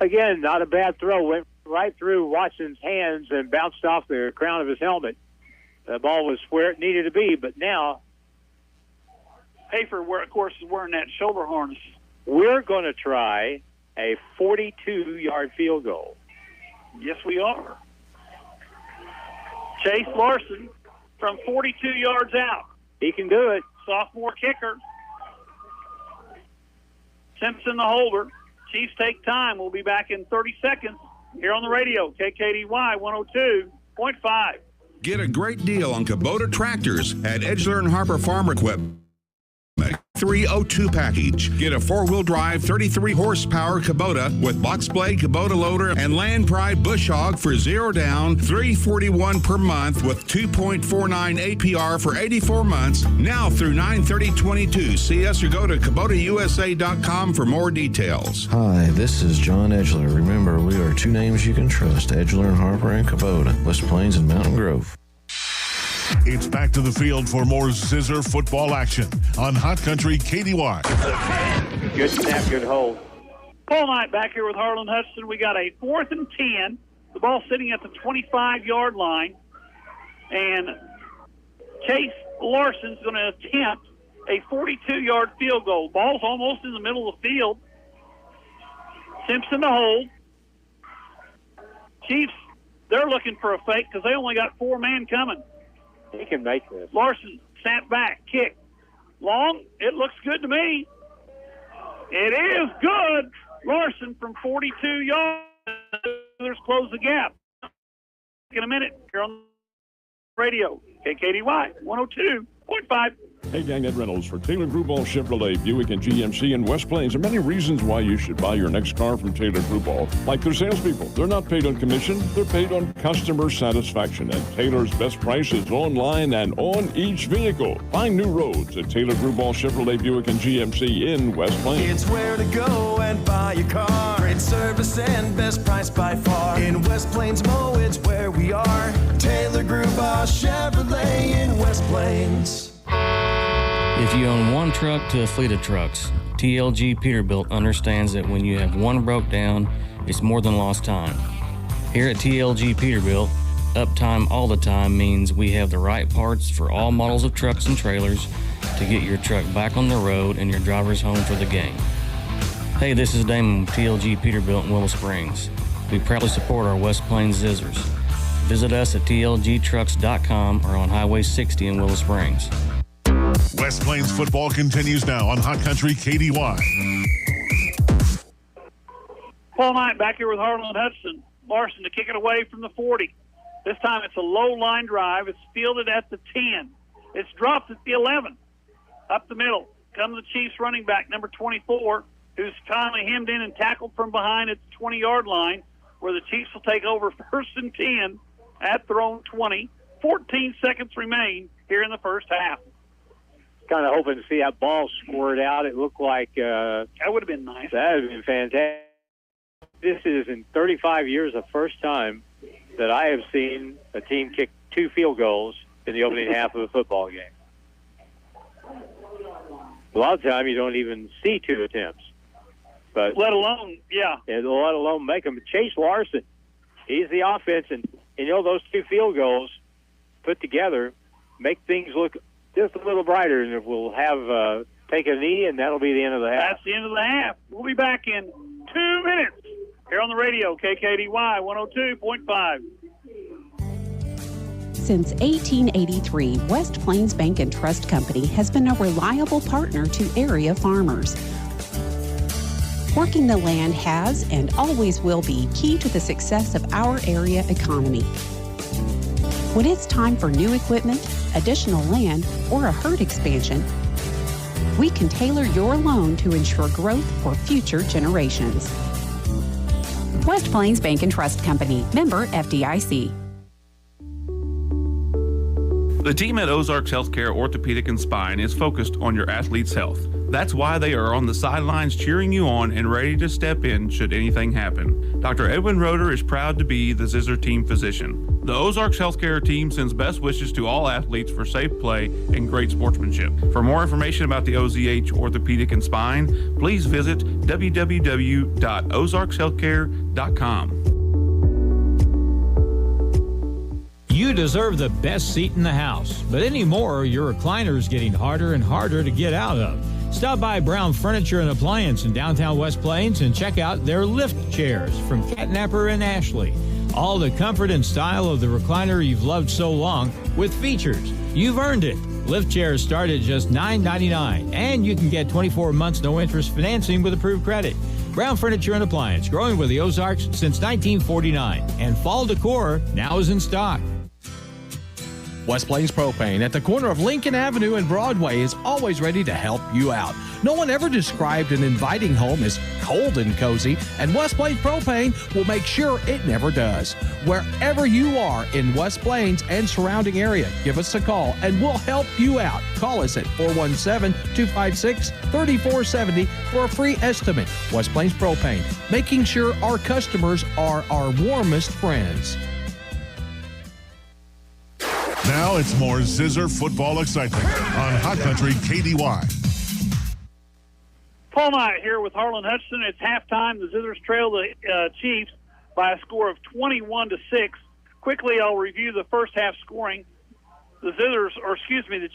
Again, not a bad throw. Went right through Watson's hands and bounced off the crown of his helmet. The ball was where it needed to be, but now Hafer, of course, is wearing that shoulder harness. We're going to try a 42-yard field goal. Yes, we are. Chase Larson from 42 yards out. He can do it. Sophomore kicker. Simpson the holder. Chiefs take time. We'll be back in 30 seconds here on the radio, KKDY 102.5. Get a great deal on Kubota tractors at Edgeler and Harper Farm Equipment. 302 package. Get a 4-wheel drive 33 horsepower Kubota with box blade Kubota loader and Land Pride bush hog for 0 down, $341 per month with 2.49 APR for 84 months. Now through 9/30/22. See us or go to KubotaUSA.com for more details. Hi, this is John Edgeler. Remember, we are 2 names you can trust: Edgeler and Harper and Kubota, West Plains and Mountain Grove. It's back to the field for more Zizzer football action on Hot Country KDY. Good snap, good hold. Paul Knight back here with Harlan Hutchinson. We got a 4th and 10. The ball sitting at the 25-yard line. And Chase Larson's going to attempt a 42-yard field goal. Ball's almost in the middle of the field. Simpson to hold. Chiefs, they're looking for a fake because they only got 4 men coming. He can make this. Larson, snap back, kick. Long, it looks good to me. It is good. Larson from 42 yards. There's close the gap. In a minute, here on the radio, KKDY 102.5. Hey, gang, Ed Reynolds for Taylor Gruball Chevrolet, Buick, and GMC in West Plains. There are many reasons why you should buy your next car from Taylor Gruball. Like their salespeople. They're not paid on commission. They're paid on customer satisfaction. And Taylor's best price is online and on each vehicle. Find new roads at Taylor Gruball Chevrolet, Buick, and GMC in West Plains. It's where to go and buy your car. Great service and best price by far. In West Plains Mo, it's where we are. Taylor Gruball Chevrolet in West Plains. If you own one truck to a fleet of trucks, TLG Peterbilt understands that when you have one broke down, it's more than lost time. Here at TLG Peterbilt, Uptime all the time means we have the right parts for all models of trucks and trailers to get your truck back on the road and your drivers home for the game. Hey, this is Damon with TLG Peterbilt in Willow Springs. We proudly support our West Plains Zizzers. Visit us at tlgtrucks.com or on Highway 60 in Willow Springs. West Plains football continues now on Hot Country KDY. Paul Knight back here with Harlan Hudson. Larson to kick it away from the 40. This time it's a low line drive. It's fielded at the 10. It's dropped at the 11. Up the middle comes the Chiefs running back, number 24, who's finally hemmed in and tackled from behind at the 20-yard line, where the Chiefs will take over 1st and 10 at their own 20. 14 seconds remain here in the first half. Kind of hoping to see that ball squirt out. It looked like that would have been nice. That would have been fantastic. This is in 35 years the first time that I have seen a team kick 2 field goals in the opening half of a football game. A lot of time you don't even see 2 attempts. But let alone let alone make them. Chase Larson, he's the offense, and those 2 field goals put together make things look just a little brighter, and we'll have take a knee, and that'll be the end of the half. That's the end of the half. We'll be back in 2 minutes here on the radio, KKDY 102.5. Since 1883, West Plains Bank and Trust Company has been a reliable partner to area farmers. Working the land has and always will be key to the success of our area economy. When it's time for new equipment, additional land, or a herd expansion, we can tailor your loan to ensure growth for future generations. West Plains Bank and Trust Company, member FDIC. The team at Ozarks Healthcare Orthopedic and Spine is focused on your athlete's health. That's why they are on the sidelines cheering you on and ready to step in should anything happen. Dr. Edwin Roeder is proud to be the Zizzer team physician. The Ozarks Healthcare team sends best wishes to all athletes for safe play and great sportsmanship. For more information about the OZH Orthopedic and Spine, please visit www.ozarkshealthcare.com. You deserve the best seat in the house, but anymore, your recliner is getting harder and harder to get out of. Stop by Brown Furniture and Appliance in downtown West Plains and check out their lift chairs from Catnapper and Ashley. All the comfort and style of the recliner you've loved so long with features. You've earned it. Lift chairs start at just $9.99, and you can get 24 months no-interest financing with approved credit. Brown Furniture and Appliance, growing with the Ozarks since 1949, and fall decor now is in stock. West Plains Propane at the corner of Lincoln Avenue and Broadway is always ready to help you out. No one ever described an inviting home as cold and cozy, and West Plains Propane will make sure it never does. Wherever you are in West Plains and surrounding area, give us a call and we'll help you out. Call us at 417-256-3470 for a free estimate. West Plains Propane, making sure our customers are our warmest friends. Now it's more Zizzer football excitement on Hot Country KDY. Paul Knight here with Harlan Hudson. It's halftime. The Zizzers trail the Chiefs by a score of 21-6. Quickly, I'll review the first half scoring. The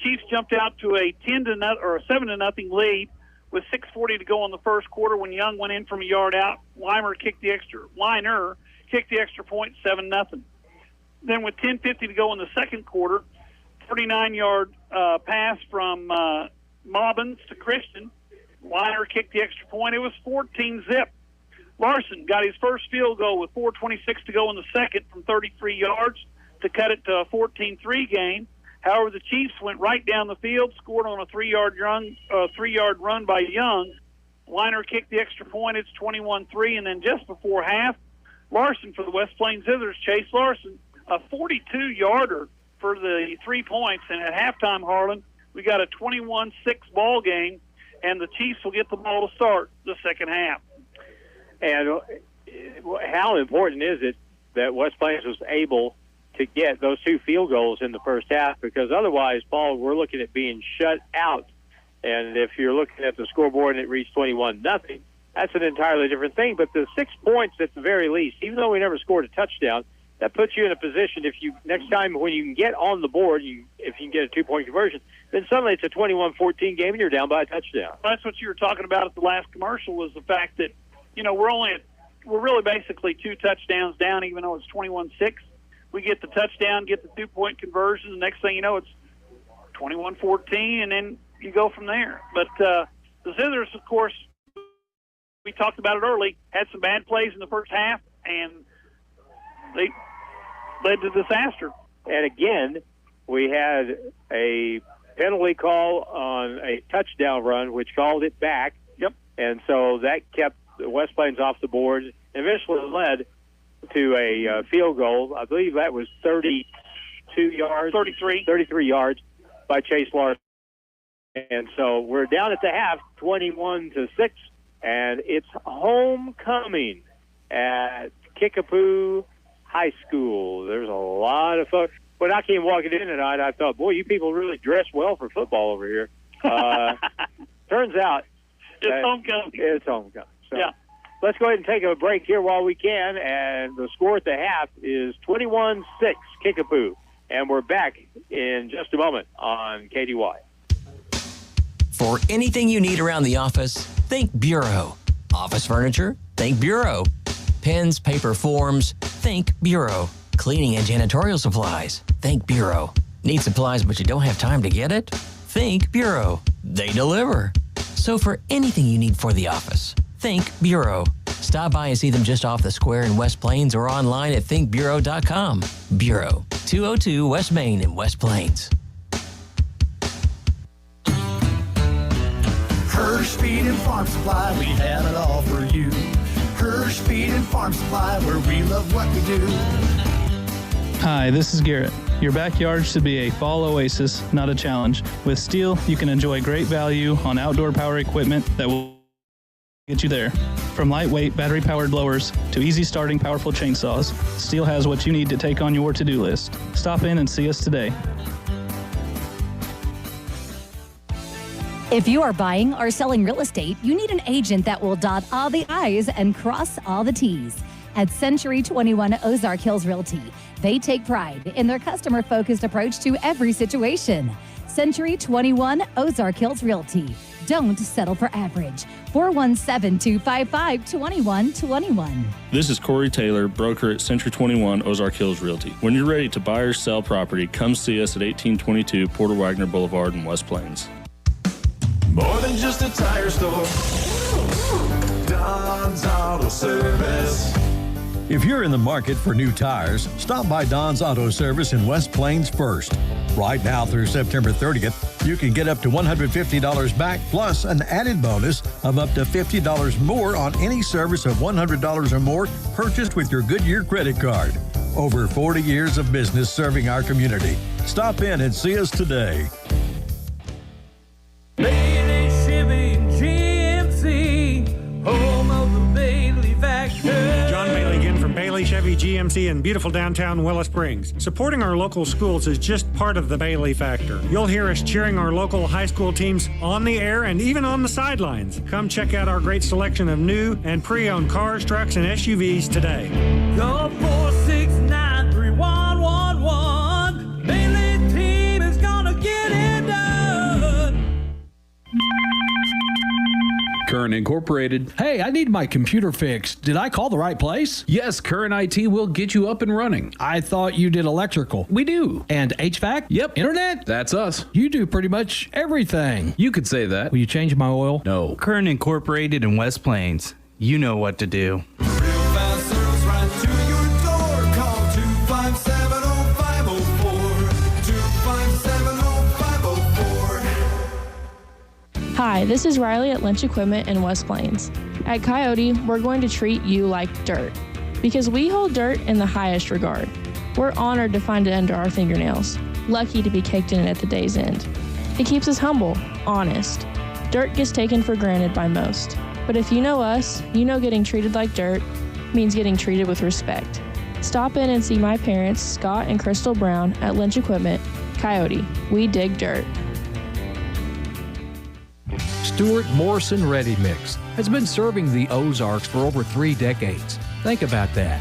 Chiefs jumped out to a 7-0 lead with 6:40 to go in the first quarter when Young went in from a yard out. Liner kicked the extra point, 7-0. Then with 10:50 to go in the second quarter, 39-yard pass from Mobbins to Christian. Liner kicked the extra point. It was 14-zip. Larson got his first field goal with 4:26 to go in the second from 33 yards to cut it to a 14-3 game. However, the Chiefs went right down the field, scored on a 3-yard run by Young. Liner kicked the extra point. It's 21-3. And then just before half, Larson for the West Plains Zizzers, Chase Larson, a 42-yarder for the 3 points. And at halftime, Harlan, we got a 21-6 ball game, and the Chiefs will get the ball to start the second half. And how important is it that West Plains was able to get those 2 field goals in the first half? Because otherwise, Paul, we're looking at being shut out. And if you're looking at the scoreboard and it reached 21-0, that's an entirely different thing. But the 6 points at the very least, even though we never scored a touchdown, that puts you in a position next time when you can get on the board, if you can get a 2-point conversion, then suddenly it's a 21-14 game and you're down by a touchdown. That's what you were talking about at the last commercial, was the fact that, we're really basically 2 touchdowns down, even though it's 21-6. We get the touchdown, get the 2-point conversion. The next thing you know, it's 21-14, and then you go from there. But the Zizzers, of course, we talked about it early, had some bad plays in the first half, and they led to disaster. And again, we had a penalty call on a touchdown run, which called it back. Yep. And so that kept West Plains off the board, and eventually led to a field goal. I believe that was 32 yards. 33 yards by Chase Larson. And so we're down at the half, 21-6, and it's homecoming at Kickapoo High School. There's a lot of folks. When I came walking in tonight, I thought, boy, you people really dress well for football over here. Turns out it's homecoming. It's homecoming. So yeah. Let's go ahead and take a break here while we can, and the score at the half is 21-6 Kickapoo. And we're back in just a moment on KDY. For anything you need around the office, think Bureau. Office furniture? Think Bureau. Pens, paper, forms? Think Bureau. Cleaning and janitorial supplies? Think Bureau. Need supplies but you don't have time to get it? Think Bureau. They deliver. So for anything you need for the office, think Bureau. Stop by and see them just off the square in West Plains or online at thinkbureau.com. Bureau, 202 West Main in West Plains. Hirsch Feed and Farm Supply, we have it all for you. Hirsch Feed and Farm Supply, where we love what we do. Hi, this is Garrett. Your backyard should be a fall oasis, not a challenge. With Steel, you can enjoy great value on outdoor power equipment that will get you there. From lightweight battery-powered blowers to easy-starting powerful chainsaws, Steel has what you need to take on your to-do list. Stop in and see us today. If you are buying or selling real estate, you need an agent that will dot all the I's and cross all the T's. At Century 21 Ozark Hills Realty, they take pride in their customer-focused approach to every situation. Century 21 Ozark Hills Realty. Don't settle for average. 417-255-2121. This is Corey Taylor, broker at Century 21 Ozark Hills Realty. When you're ready to buy or sell property, come see us at 1822 Porter Wagner Boulevard in West Plains. More than just a tire store. Don's Auto Service. If you're in the market for new tires, stop by Don's Auto Service in West Plains first. Right now through September 30th, you can get up to $150 back plus an added bonus of up to $50 more on any service of $100 or more purchased with your Goodyear credit card. Over 40 years of business serving our community. Stop in and see us today. Bailey Shipping GMC, home of the Bailey Factor. John Bailey again from Bailey Chevy GMC in beautiful downtown Willow Springs. Supporting our local schools is just part of the Bailey factor. You'll hear us cheering our local high school teams on the air and even on the sidelines. Come check out our great selection of new and pre-owned cars, trucks, and SUVs today. Call 469-3111. Bailey team is gonna get it done. Current Incorporated. Hey, I need my computer fixed. Did I call the right place? Yes, Current IT will get you up and running. I thought you did electrical. We do. And HVAC? Yep. Internet? That's us. You do pretty much everything. You could say that. Will you change my oil? No. Current Incorporated in West Plains. You know what to do. Real fast service right to your door. Call 257-0504. 257-0504. Hi, this is Riley at Lynch Equipment in West Plains. At Coyote, we're going to treat you like dirt because we hold dirt in the highest regard. We're honored to find it under our fingernails, lucky to be caked in it at the day's end. It keeps us humble, honest. Dirt gets taken for granted by most. But if you know us, you know getting treated like dirt means getting treated with respect. Stop in and see my parents, Scott and Crystal Brown, at Lynch Equipment. Coyote, we dig dirt. Stuart Morrison Ready Mix has been serving the Ozarks for over 3 decades. Think about that.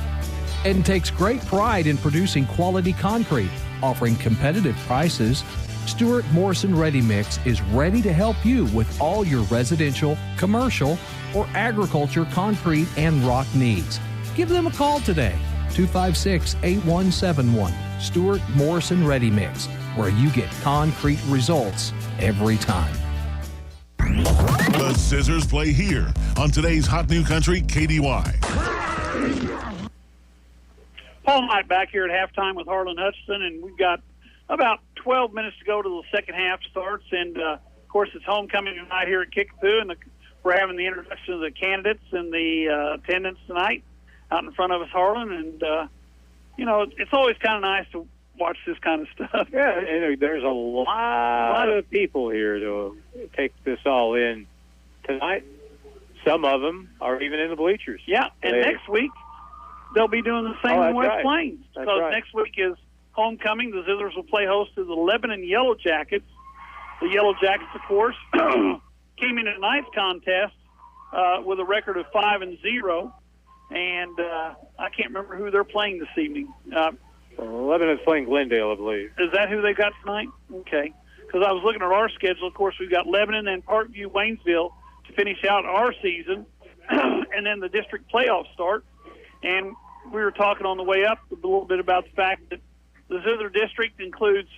and takes great pride in producing quality concrete, offering competitive prices. Stewart Morrison Ready Mix is ready to help you with all your residential, commercial, or agriculture concrete and rock needs. Give them a call today, 256-8171. Stewart Morrison Ready Mix, where you get concrete results every time. The Zizzers play here on today's Hot New Country KDY. Paul Knight back here at halftime with Harlan Hutchinson, and we've got about 12 minutes to go to the second half starts. And, of course, it's homecoming tonight here at Kickapoo, and we're having the introduction of the candidates and the attendance tonight out in front of us, Harlan. And, it's always kind of nice to watch this kind of stuff. Yeah, and there's a lot of people here to take this all in tonight. Some of them are even in the bleachers. Yeah, and next week they'll be doing the same in West Plains. Because next week is homecoming. The Zizzers will play host to the Lebanon Yellow Jackets. The Yellow Jackets, of course, came in tonight's contest with a record of 5-0, and I can't remember who they're playing this evening. Lebanon's playing Glendale, I believe. Is that who they got tonight? Okay. Because I was looking at our schedule. Of course, we've got Lebanon and Parkview, Waynesville to finish out our season, and then the district playoffs start. And we were talking on the way up a little bit about the fact that the Zizzer district includes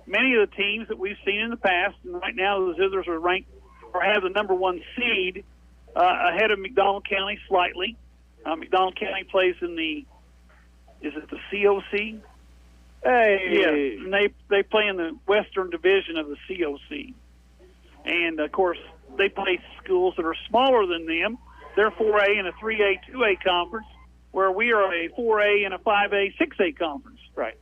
many of the teams that we've seen in the past, and right now the Zizzers are ranked or have the number 1 seed ahead of McDonald County slightly. McDonald County plays in the COC? Hey. Yeah, and they play in the Western Division of the COC. And, of course, they play schools that are smaller than them. They're 4A and a 3A, 2A conference, where we are a 4A and a 5A, 6A conference. Right.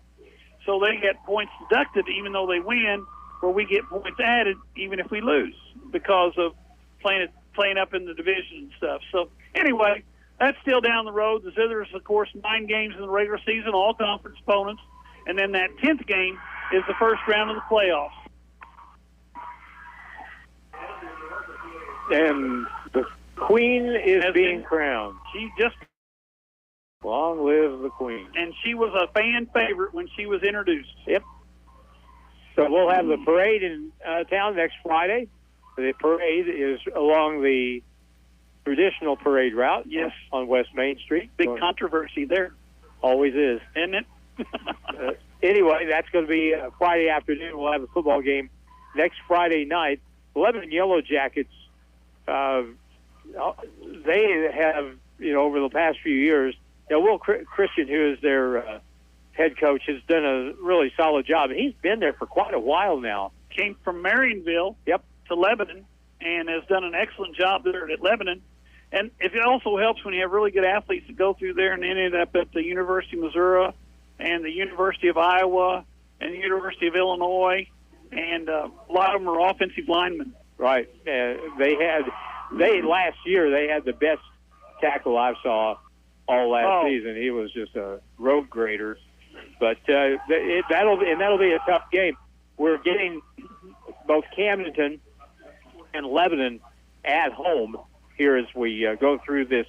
So they get points deducted even though they win, where we get points added even if we lose because of playing up in the division and stuff. So, anyway, that's still down the road. The Zizzers, of course, 9 games in the regular season, all conference opponents. And then that 10th game is the first round of the playoffs. And the Queen is being crowned. She just... Long live the Queen. And she was a fan favorite when she was introduced. Yep. So we'll have the parade in town next Friday. The parade is along the traditional parade route. Yes. On West Main Street. Big controversy there. Always is. Isn't it? Anyway, that's going to be Friday afternoon. We'll have a football game next Friday night. Lebanon Yellow Jackets, they have, over the past few years, Will Christian, who is their head coach, has done a really solid job. And he's been there for quite a while now. Came from Marionville to Lebanon and has done an excellent job there at Lebanon. And it also helps when you have really good athletes that go through there and ended up at the University of Missouri and the University of Iowa and the University of Illinois. And a lot of them are offensive linemen. Right. Last year they had the best tackle I saw all last season. He was just a road grader. But that'll be a tough game. We're getting both Camdenton and Lebanon at home here as we go through this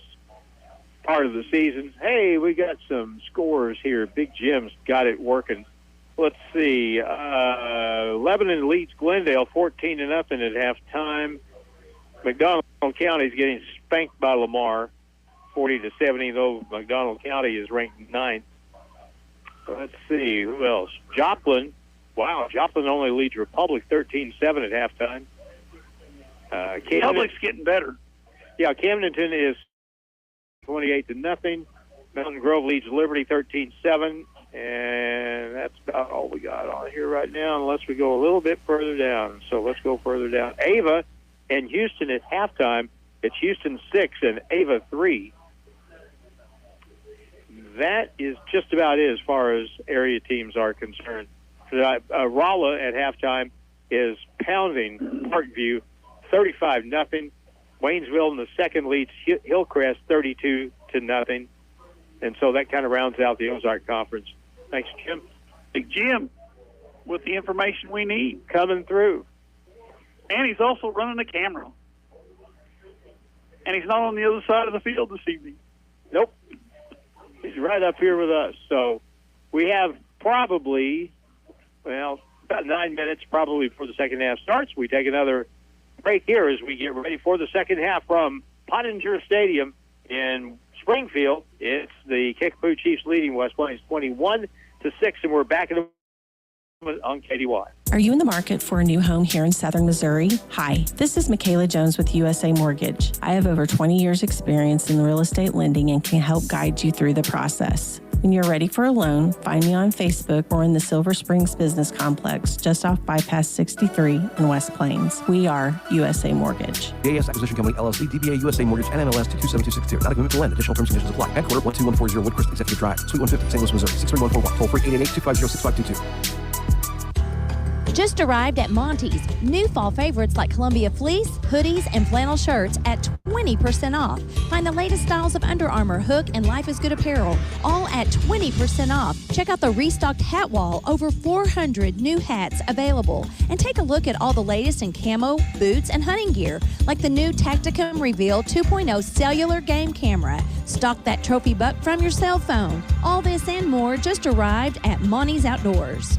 part of the season. Hey, we got some scores here. Big Jim's got it working. Let's see. Lebanon leads Glendale 14-0 at halftime. McDonald County is getting spanked by Lamar 40-70, though McDonald County is ranked 9th. Let's see. Who else? Joplin. Wow, Joplin only leads Republic 13-7 at halftime. Republic's getting better. Yeah, Camdenton is 28-0. Mountain Grove leads Liberty 13-7, and that's about all we got on here right now, unless we go a little bit further down. So let's go further down. Ava and Houston at halftime. It's Houston 6 and Ava 3. That is just about it as far as area teams are concerned. Rolla at halftime is pounding Parkview 35-0. Waynesville in the second leads Hillcrest 32-0. And so that kind of rounds out the Ozark Conference. Thanks, Jim. Big Jim with the information we need. Coming through. And he's also running the camera. And he's not on the other side of the field this evening. Nope. He's right up here with us. So we have probably, about 9 minutes probably before the second half starts. We take another break here as we get ready for the second half from Pottinger Stadium in Springfield. It's the Kickapoo Chiefs leading West Plains 21-6, and we're back in the on KDY. Are you in the market for a new home here in Southern Missouri? Hi, this is Michaela Jones with USA Mortgage. I have over 20 years experience in real estate lending and can help guide you through the process. When you're ready for a loan, find me on Facebook or in the Silver Springs Business Complex, just off Bypass 63 in West Plains. We are USA Mortgage. JS Acquisition Company, LLC, DBA USA Mortgage, NMLS 227262. Not a commitment to lend. Additional terms and conditions apply. Headquarter 12140 Woodcrest Executive Drive, Suite 150, St. Louis, Missouri. 63141. Toll free 888-250-6522. Just arrived at Monty's. New fall favorites like Columbia fleece, hoodies, and flannel shirts at 20% off. Find the latest styles of Under Armour, Hook, and Life is Good apparel, all at 20% off. Check out the restocked hat wall, over 400 new hats available. And take a look at all the latest in camo, boots, and hunting gear, like the new Tacticum Reveal 2.0 cellular game camera. Stock that trophy buck from your cell phone. All this and more just arrived at Monty's Outdoors.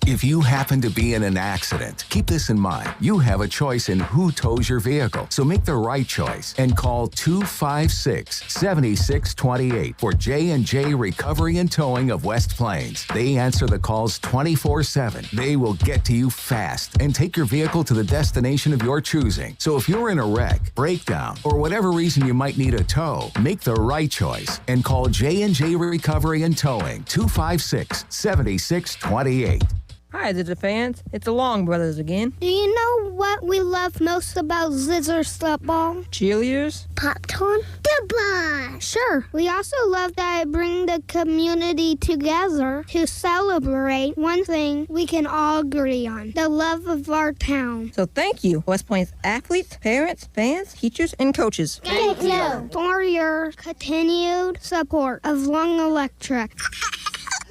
If you happen to be in an accident, keep this in mind. You have a choice in who tows your vehicle, so make the right choice and call 256-7628 for J&J Recovery and Towing of West Plains. They answer the calls 24/7. They will get to you fast and take your vehicle to the destination of your choosing. So if you're in a wreck, breakdown, or whatever reason you might need a tow, make the right choice and call J&J Recovery and Towing 256-7628. Hi, Zizzer fans. It's the Long Brothers again. Do you know what we love most about Zizzers football? Cheerleaders? Popcorn? Goodbye! Sure. We also love that it brings the community together to celebrate one thing we can all agree on, the love of our town. So thank you, West Plains athletes, parents, fans, teachers, and coaches. Thank you for your continued support of Long Electric.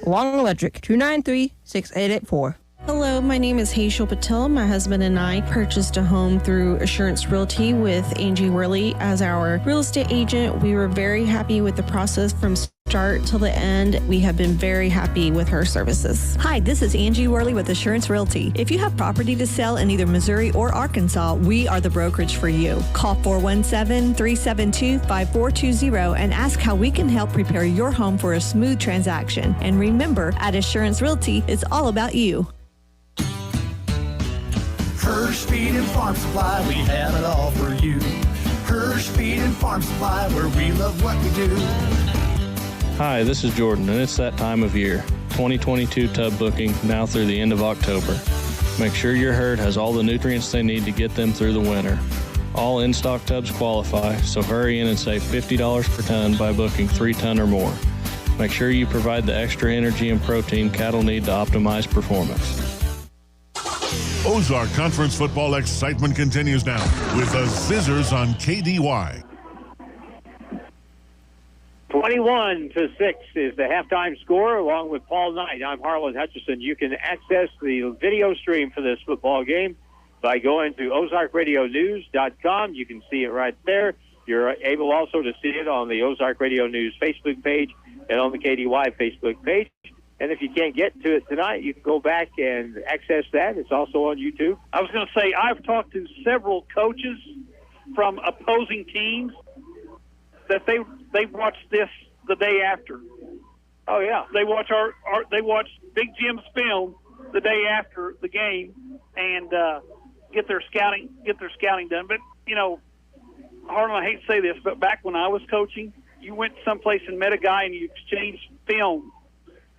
Long Electric, 293-6884. Hello, my name is Hazel Patel. My husband and I purchased a home through Assurance Realty with Angie Worley as our real estate agent. We were very happy with the process from start till the end. We have been very happy with her services. Hi, this is Angie Worley with Assurance Realty. If you have property to sell in either Missouri or Arkansas, we are the brokerage for you. Call 417-372-5420 and ask how we can help prepare your home for a smooth transaction. And remember, at Assurance Realty, it's all about you. Hirsch Feed and Farm Supply, we have it all for you. Hirsch Feed and Farm Supply, where we love what we do. Hi, this is Jordan, and it's that time of year. 2022 tub booking now through the end of October. Make sure your herd has all the nutrients they need to get them through the winter. All in-stock tubs qualify, so hurry in and save $50 per ton by booking 3 ton or more. Make sure you provide the extra energy and protein cattle need to optimize performance. Ozark Conference football excitement continues now with the Zizzers on KDY. 21-6 is the halftime score, along with Paul Knight. I'm Harlan Hutchison. You can access the video stream for this football game by going to OzarkRadioNews.com. You can see it right there. You're able also to see it on the Ozark Radio News Facebook page and on the KDY Facebook page. And if you can't get to it tonight, you can go back and access that. It's also on YouTube. I was going to say, I've talked to several coaches from opposing teams that they watch this the day after. Oh yeah, they watch they watch Big Jim's film the day after the game and get their scouting done. But you know, Harlan, I hate to say this, but back when I was coaching, you went someplace and met a guy and you exchanged film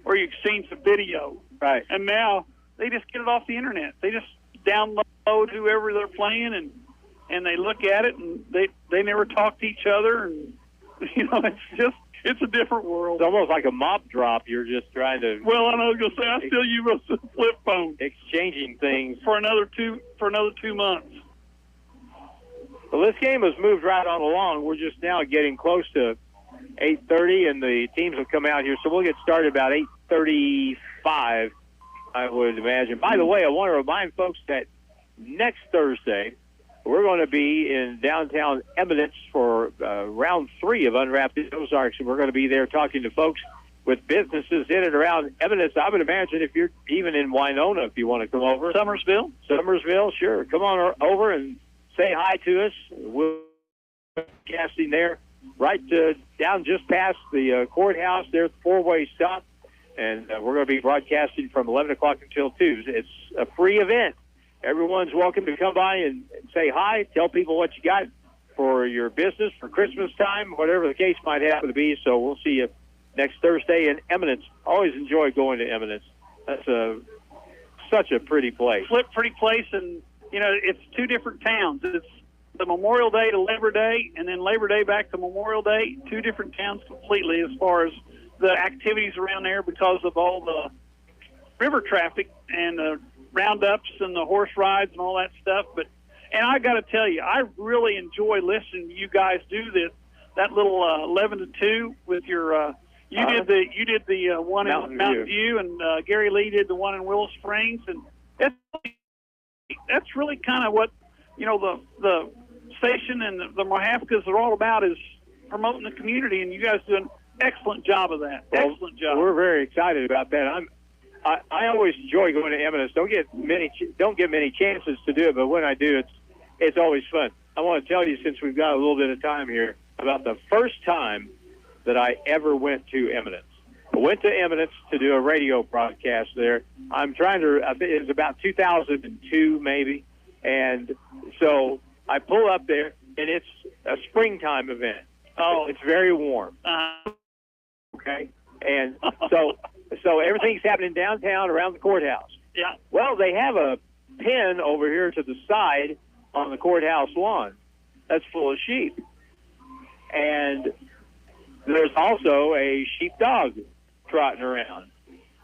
or you exchanged a video. Right. And now they just get it off the internet. They just download whoever they're playing and they look at it and they never talk to each other, and you know, it's a different world. It's almost like a mop drop. You're just trying to. Well, I was gonna say I still use a flip phone. Exchanging things for another 2 months. Well, this game has moved right on along. We're just now getting close to 8:30, and the teams will come out here, so we'll get started about 8:35, I would imagine. By the way, I want to remind folks that next Thursday, we're going to be in downtown Eminence for round 3 of Unwrapped the Ozarks, and we're going to be there talking to folks with businesses in and around Eminence. I would imagine if you're even in Winona, if you want to come over. Summersville, sure. Come on over and say hi to us. We'll be casting there right down just past the courthouse there at the 4-way stop. And we're going to be broadcasting from 11 o'clock until 2. It's a free event. Everyone's welcome to come by and say hi, tell people what you got for your business for Christmas time, whatever the case might happen to be. So we'll see you next Thursday in Eminence. Always enjoy going to Eminence. That's such a pretty place. Pretty place, and, it's 2 different towns. It's the Memorial Day to Labor Day, and then Labor Day back to Memorial Day. 2 different towns completely as far as the activities around there because of all the river traffic and the roundups and the horse rides and all that stuff. And I got to tell you, I really enjoy listening to you guys do that little 11 to 2 with your. You did the one in Mountain View, and Gary Lee did the one in Willow Springs, and that's really kind of what the station and the Mahavkas are all about, is promoting the community, and you guys do an excellent job of that. Well, excellent job. We're very excited about that. I always enjoy going to Eminence. Don't get many chances to do it, but when I do, it's always fun. I want to tell you, since we've got a little bit of time here, about the first time that I ever went to Eminence. I went to Eminence to do a radio broadcast there. I think it was about 2002 maybe, and so I pull up there, and it's a springtime event. Oh, it's very warm. Okay, and so everything's happening downtown around the courthouse. Yeah. Well, they have a pen over here to the side on the courthouse lawn that's full of sheep, and there's also a sheepdog trotting around,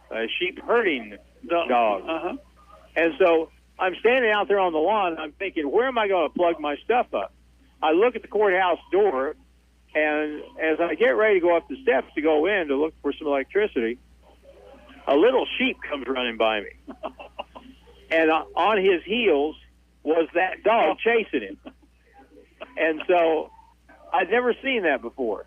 a sheep herding dog. Uh-huh. And so I'm standing out there on the lawn, and I'm thinking, where am I going to plug my stuff up? I look at the courthouse door, and as I get ready to go up the steps to go in to look for some electricity, a little sheep comes running by me. And on his heels was that dog chasing him. And so I'd never seen that before.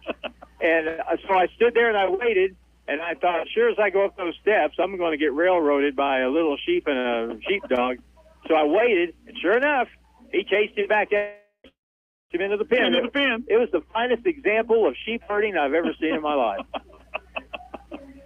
And so I stood there and I waited, and I thought, sure as I go up those steps, I'm going to get railroaded by a little sheep and a sheepdog. So I waited, and sure enough, he chased him back into the pen. It was the finest example of sheep herding I've ever seen in my life.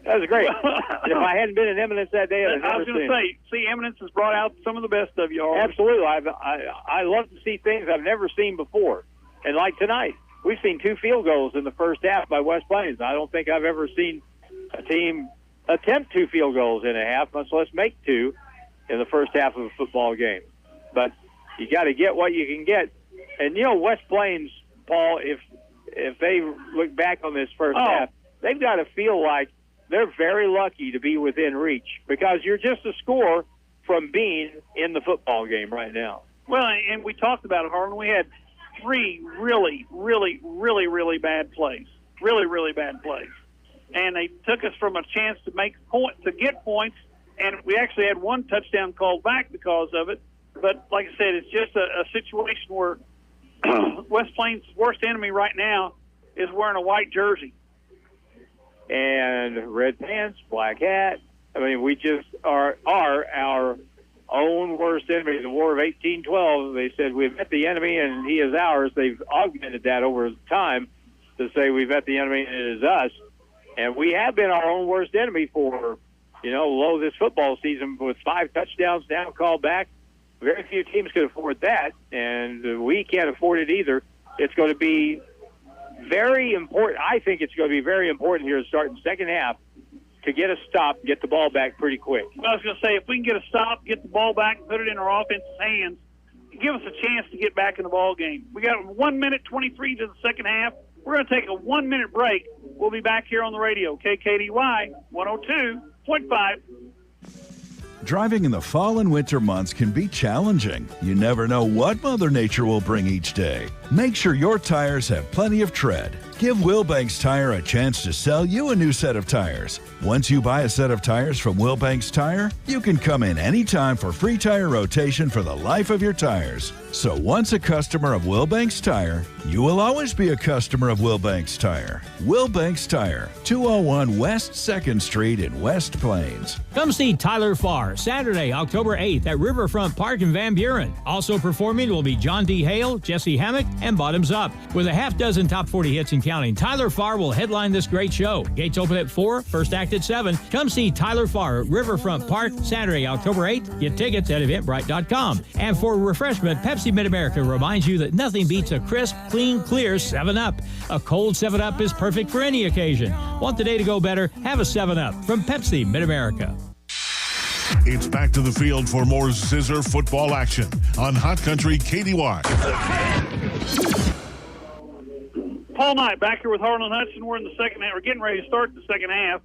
That was great. And if I hadn't been in Eminence that day, I was going to say, Eminence has brought out some of the best of you all. Absolutely. I love to see things I've never seen before. And like tonight, we've seen 2 field goals in the first half by West Plains. I don't think I've ever seen a team attempt 2 field goals in a half, much less make 2 in the first half of a football game. But you got to get what you can get. And, West Plains, Paul, if they look back on this first half, they've got to feel like they're very lucky to be within reach, because you're just a score from being in the football game right now. Well, and we talked about it, Harlan. We had 3 really, really, really, really bad plays. Really, really bad plays. And they took us from a chance to get points, and we actually had 1 touchdown called back because of it. But like I said, it's just a situation where West Plains' worst enemy right now is wearing a white jersey. And red pants, black hat. I mean, we just are our own worst enemy. The War of 1812, they said we've met the enemy and he is ours. They've augmented that over time to say we've met the enemy and it is us. And we have been our own worst enemy for, this football season, with 5 touchdowns now called back. Very few teams could afford that, and we can't afford it either. It's going to be very important. I think it's going to be very important here to start in the second half to get a stop, get the ball back pretty quick. Well, I was going to say, if we can get a stop, get the ball back, put it in our offense's hands, give us a chance to get back in the ball game. We got 1 minute 23 to the second half. We're going to take a 1 minute break. We'll be back here on the radio, KKDY 102.5. Driving in the fall and winter months can be challenging. You never know what Mother Nature will bring each day. Make sure your tires have plenty of tread. Give Wilbanks Tire a chance to sell you a new set of tires. Once you buy a set of tires from Wilbanks Tire, you can come in anytime for free tire rotation for the life of your tires. So once a customer of Wilbanks Tire, you will always be a customer of Wilbanks Tire. Wilbanks Tire, 201 West 2nd Street in West Plains. Come see Tyler Farr Saturday, October 8th at Riverfront Park in Van Buren. Also performing will be John D. Hale, Jesse Hammock, and Bottoms Up. With a half dozen top 40 hits and counting, Tyler Farr will headline this great show. Gates open at 4, first act at 7. Come see Tyler Farr at Riverfront Park Saturday, October 8th. Get tickets at Eventbrite.com. And for refreshment, Pepsi Mid-America reminds you that nothing beats a crisp, clean, clear 7-Up. A cold 7-Up is perfect for any occasion. Want the day to go better? Have a 7-Up from Pepsi Mid-America. It's back to the field for more Zizzer football action on Hot Country KDY. Paul Knight back here with Harlan Hudson. We're in the second half. We're getting ready to start the second half.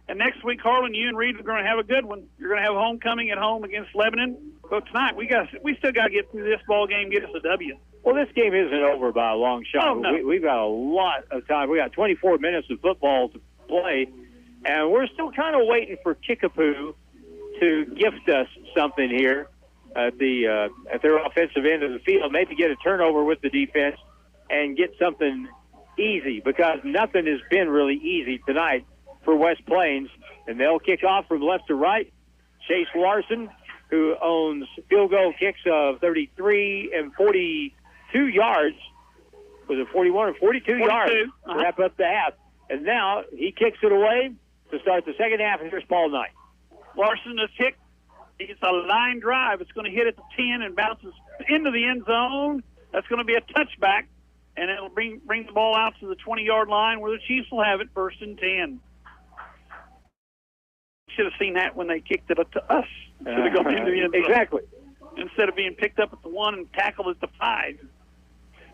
And next week, Harlan, you and Reed are going to have a good one. You're going to have homecoming at home against Lebanon. But tonight, we still got to get through this ball game, get us a W. Well, this game isn't over by a long shot. Oh, no. We've got a lot of time. We got 24 minutes of football to play, and we're still kind of waiting for Kickapoo to gift us something here at their offensive end of the field. Maybe get a turnover with the defense and get something easy, because nothing has been really easy tonight for West Plains. And they'll kick off from left to right. Chase Larson, who owns field goal kicks of 33 and 42 yards. Was it 41 or 42 yards to wrap up the half? And now he kicks it away to start the second half, and here's Paul Knight. Larson is hit. It's a line drive. It's going to hit at the 10 and bounces into the end zone. That's going to be a touchback, and it'll bring the ball out to the 20-yard line where the Chiefs will have it, first and 10. Should have seen that when they kicked it up to us. Should have gone into the end zone. Exactly. Instead of being picked up at the 1 and tackled at the 5.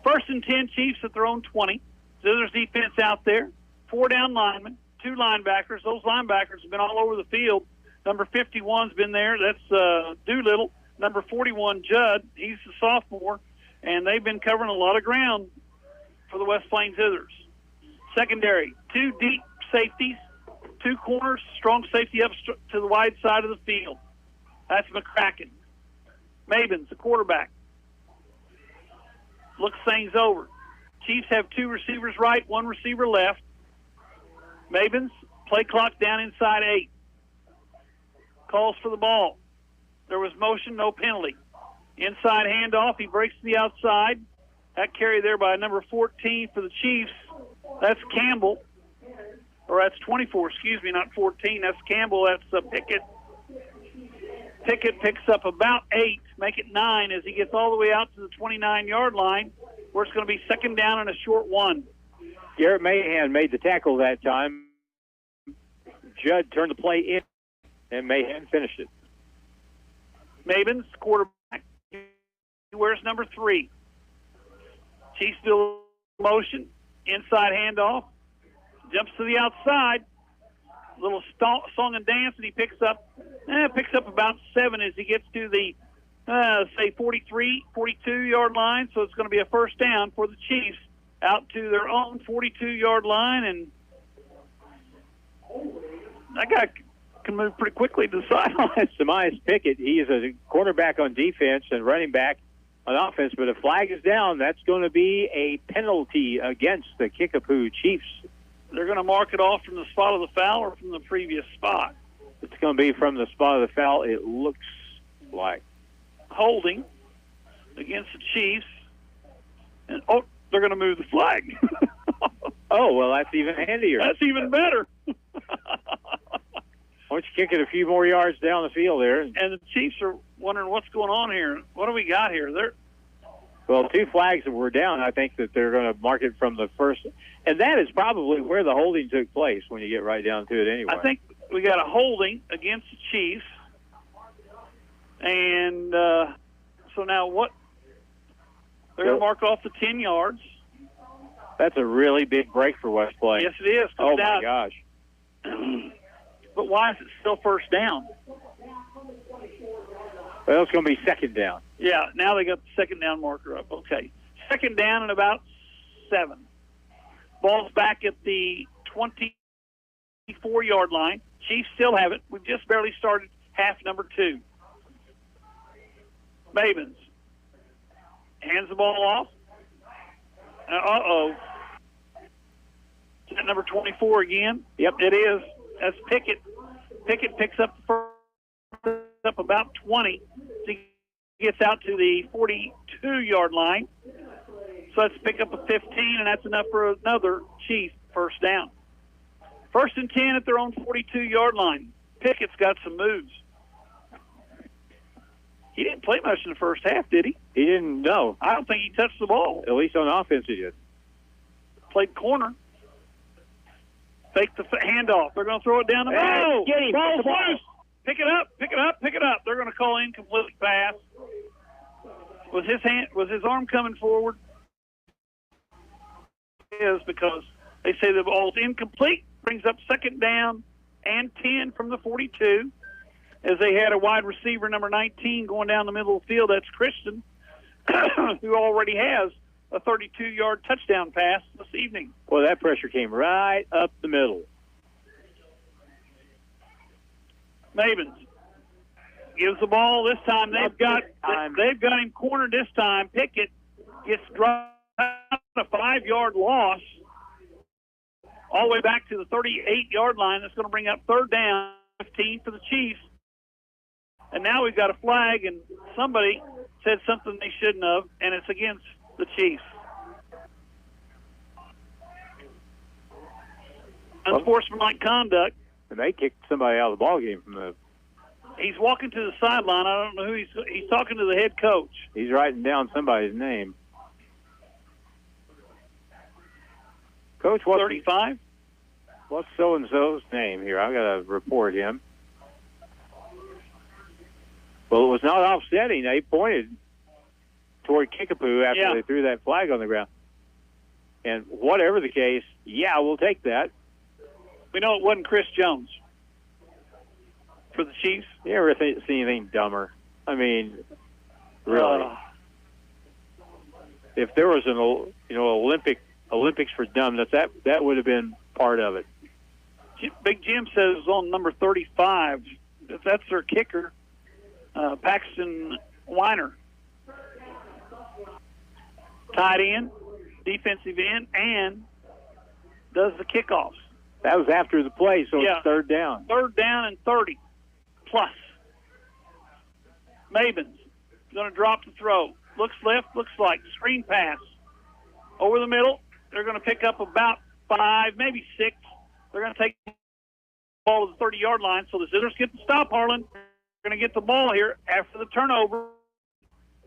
First and 10, Chiefs at their own 20. Zizzers defense out there. 4 down linemen, 2 linebackers. Those linebackers have been all over the field. Number 51's been there. That's Doolittle. Number 41, Judd. He's a sophomore. And they've been covering a lot of ground for the West Plains Zizzers. Secondary, 2 deep safeties, 2 corners, strong safety up to the wide side of the field. That's McCracken. Mabins, the quarterback, looks things over. Chiefs have 2 receivers right, 1 receiver left. Mabins, play clock down inside 8. Calls for the ball. There was motion, no penalty. Inside handoff, he breaks to the outside. That carry there by number 14 for the Chiefs. That's Campbell. Or that's 24, excuse me, not 14. That's Campbell. That's Pickett. Pickett picks up about 8, make it 9 as he gets all the way out to the 29-yard line, where it's going to be second down and a short 1. Garrett Mahan made the tackle that time. Judd turned the play in, and Mahan finished it. Mabins, quarterback. He wears number 3. Chiefs still motion. Inside handoff. Jumps to the outside. Little song and dance, and he picks up about 7 as he gets to the, say, 43, 42-yard line. So it's going to be a first down for the Chiefs out to their own 42-yard line. And that guy can move pretty quickly to the sideline. Samias Pickett, he is a quarterback on defense and running back on offense, but a flag is down. That's going to be a penalty against the Kickapoo Chiefs. They're going to mark it off from the spot of the foul or from the previous spot. It's going to be from the spot of the foul, it looks like. Holding against the Chiefs. And, they're going to move the flag. Oh, well, that's even handier. That's even better. Why don't you kick it a few more yards down the field there? And the Chiefs are wondering what's going on here. What do we got here? Well, 2 flags that were down. I think that they're going to mark it from the first. And that is probably where the holding took place when you get right down to it anyway. I think we got a holding against the Chiefs. And so now what? They're going to mark off the 10 yards. That's a really big break for West Plains. Yes, it is. Oh, my gosh. But why is it still first down? Well, it's going to be second down. Yeah, now they got the second down marker up. Okay. Second down and about 7. Ball's back at the 24-yard line. Chiefs still have it. We've just barely started half number 2. Mavens hands the ball off. Uh-oh. Is that number 24 again? Yep. It is. That's Pickett. Pickett picks up the first, up about 20. He gets out to the 42-yard line. So let's pick up a 15, and that's enough for another Chief first down. 1st and 10 at their own 42-yard line. Pickett's got some moves. He didn't play much in the first half, did he? He didn't, no. I don't think he touched the ball. At least on offense he did. Played corner. Fake the handoff. They're going to throw it down the middle. Hey, get him. Ball's loose. Pick it up. Pick it up. Pick it up. They're going to call incomplete pass. Was his arm coming forward? It is, because they say the ball's incomplete. Brings up 2nd down and 10 from the 42. As they had a wide receiver, number 19, going down the middle of the field. That's Christian, who already has a 32-yard touchdown pass this evening. Well, that pressure came right up the middle. Mavens gives the ball this time. They've got him cornered this time. Pickett gets dropped, a 5-yard loss all the way back to the 38-yard line. That's going to bring up 3rd down, 15 for the Chiefs. And now we've got a flag, and somebody said something they shouldn't have, and it's against the Chiefs. Unsportsmanlike conduct. And they kicked somebody out of the ball game from the. He's walking to the sideline. I don't know who he's talking to the head coach. He's writing down somebody's name. Coach, what? 35. What's so and so's name here? I got to report him. Well, it was not offsetting. They pointed toward Kickapoo after they threw that flag on the ground. And whatever the case, we'll take that. We know it wasn't Chris Jones for the Chiefs. You ever see anything dumber? I mean, really. If there was an Olympics for dumbness, that would have been part of it. Big Jim says on number 35, if that's their kicker, Paxton Weiner. Tight end, defensive end, and does the kickoffs. That was after the play, so it's 3rd down. 3rd down and 30 plus. Mavens going to drop the throw. Looks left, looks like screen pass. Over the middle, they're going to pick up about 5, maybe 6. They're going to take the ball to the 30-yard line, so the Zizzers get the stop, Harlan. They're going to get the ball here after the turnover,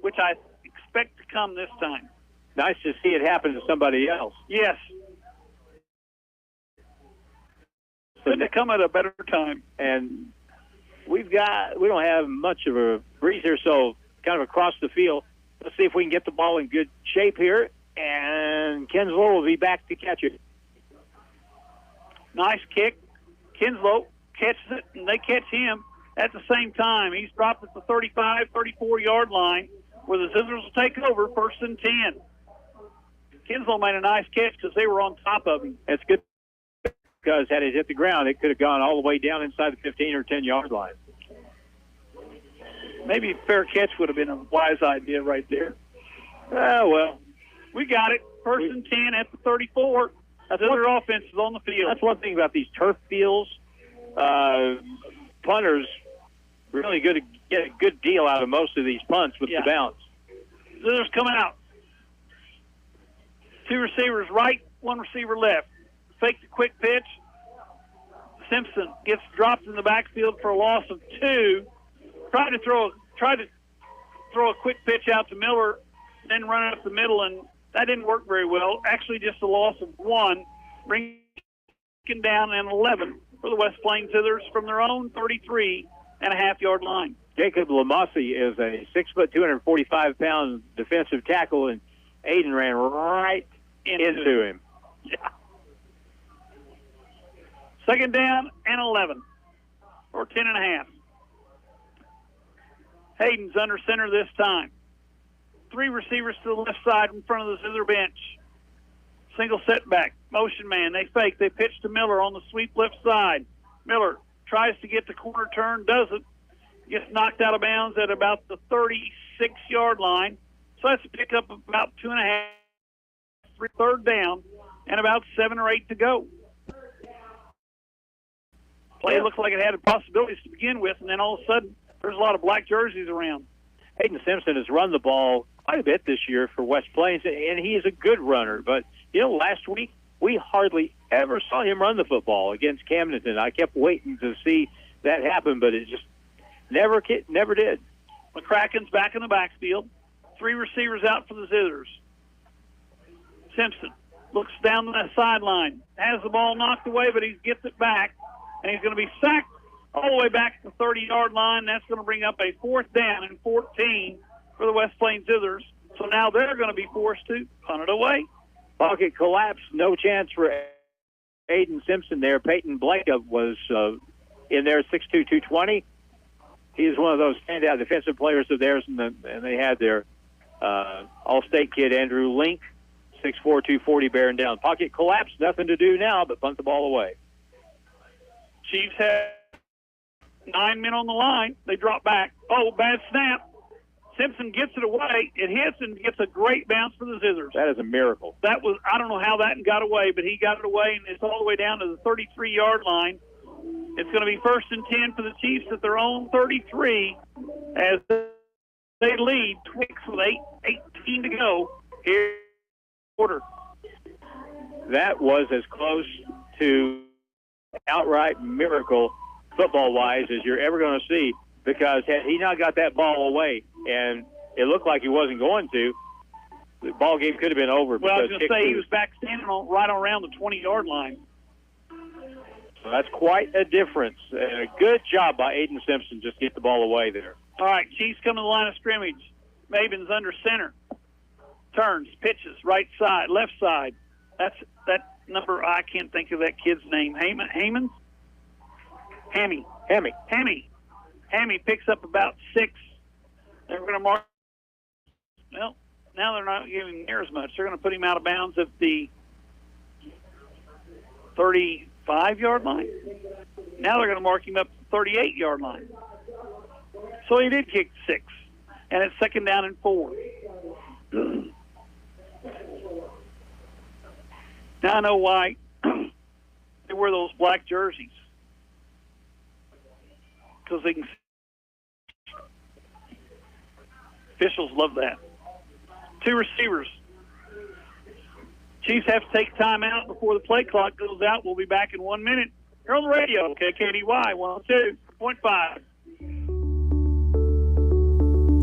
which I expect to come this time. Nice to see it happen to somebody else. Yes. Couldn't have come at a better time. And we don't have much of a breeze here, so kind of across the field. Let's see if we can get the ball in good shape here, and Kinslow will be back to catch it. Nice kick. Kinslow catches it, and they catch him at the same time. He's dropped at the 35, 34-yard line, where the Zizzers will take over 1st and 10. Kinslow made a nice catch because they were on top of him. That's good, because had it hit the ground, it could have gone all the way down inside the 15 or 10-yard line. Maybe a fair catch would have been a wise idea right there. Well, we got it. 1st and 10 at the 34. Zizzers offense is on the field. That's one thing about these turf fields. Punters really good to get a good deal out of most of these punts with the bounce. Zizzers come out. 2 receivers right, 1 receiver left. Fake the quick pitch. Simpson gets dropped in the backfield for a loss of 2. Tried to throw a quick pitch out to Miller, then run up the middle, and that didn't work very well. Actually, just a loss of 1, bringing down an 11 for the West Plains Zizzers from their own 33.5-yard line. Jacob Lamasi is a 6', 245-pound defensive tackle, and Aiden ran right into him. Yeah. 2nd down and 11, or 10.5. Hayden's under center this time. 3 receivers to the left side in front of the Zizzer bench. Single setback, motion man. They fake. They pitch to Miller on the sweep left side. Miller tries to get the corner turn, doesn't. Gets knocked out of bounds at about the 36-yard line. So that's a pickup of about 2.5, third down, and about 7 or 8 to go. Play looked like it had possibilities to begin with, and then all of a sudden there's a lot of black jerseys around. Hayden Simpson has run the ball quite a bit this year for West Plains, and he is a good runner. But, last week we hardly ever saw him run the football against Camdenton. I kept waiting to see that happen, but it just never did. McCracken's back in the backfield. 3 receivers out for the Zizzers. Simpson looks down the sideline, has the ball knocked away, but he gets it back, and he's going to be sacked all the way back to the 30-yard line. That's going to bring up a 4th down and 14 for the West Plains Zizzers. So now they're going to be forced to punt it away. Pocket collapse, no chance for Aiden Simpson there. Peyton Blanca was in there, 6'2", 220. He is one of those standout defensive players of theirs, and they had their All-State kid, Andrew Link, 6'4", 240, bearing down. Pocket collapse, nothing to do now but punt the ball away. Chiefs have 9 men on the line. They drop back. Oh, bad snap. Simpson gets it away. It hits and gets a great bounce for the Zizzers. That is a miracle. I don't know how that got away, but he got it away, and it's all the way down to the 33-yard line. It's going to be 1st and 10 for the Chiefs at their own 33 as they lead Twix with 8:18 to go here. Quarter. That was as close to outright miracle football-wise as you're ever going to see, because had he not got that ball away, and it looked like he wasn't going to, the ball game could have been over. Well, I was going to say he was back standing right around the 20-yard line. So that's quite a difference. A good job by Aiden Simpson, just get the ball away there. All right, Chiefs come to the line of scrimmage. Maven's under center. Turns, pitches, right side, left side. That's that number. I can't think of that kid's name. Hammy picks up about 6. They're going to mark. Well, now they're not giving near as much. They're going to put him out of bounds at the 35-yard line. Now they're going to mark him up to the 38-yard line. So he did kick 6, and it's 2nd down and 4. Now I know why they wear those black jerseys, because they can. Officials love that. 2 receivers. Chiefs have to take time out before the play clock goes out. We'll be back in 1 minute. You're on the radio, KKDY 102.5.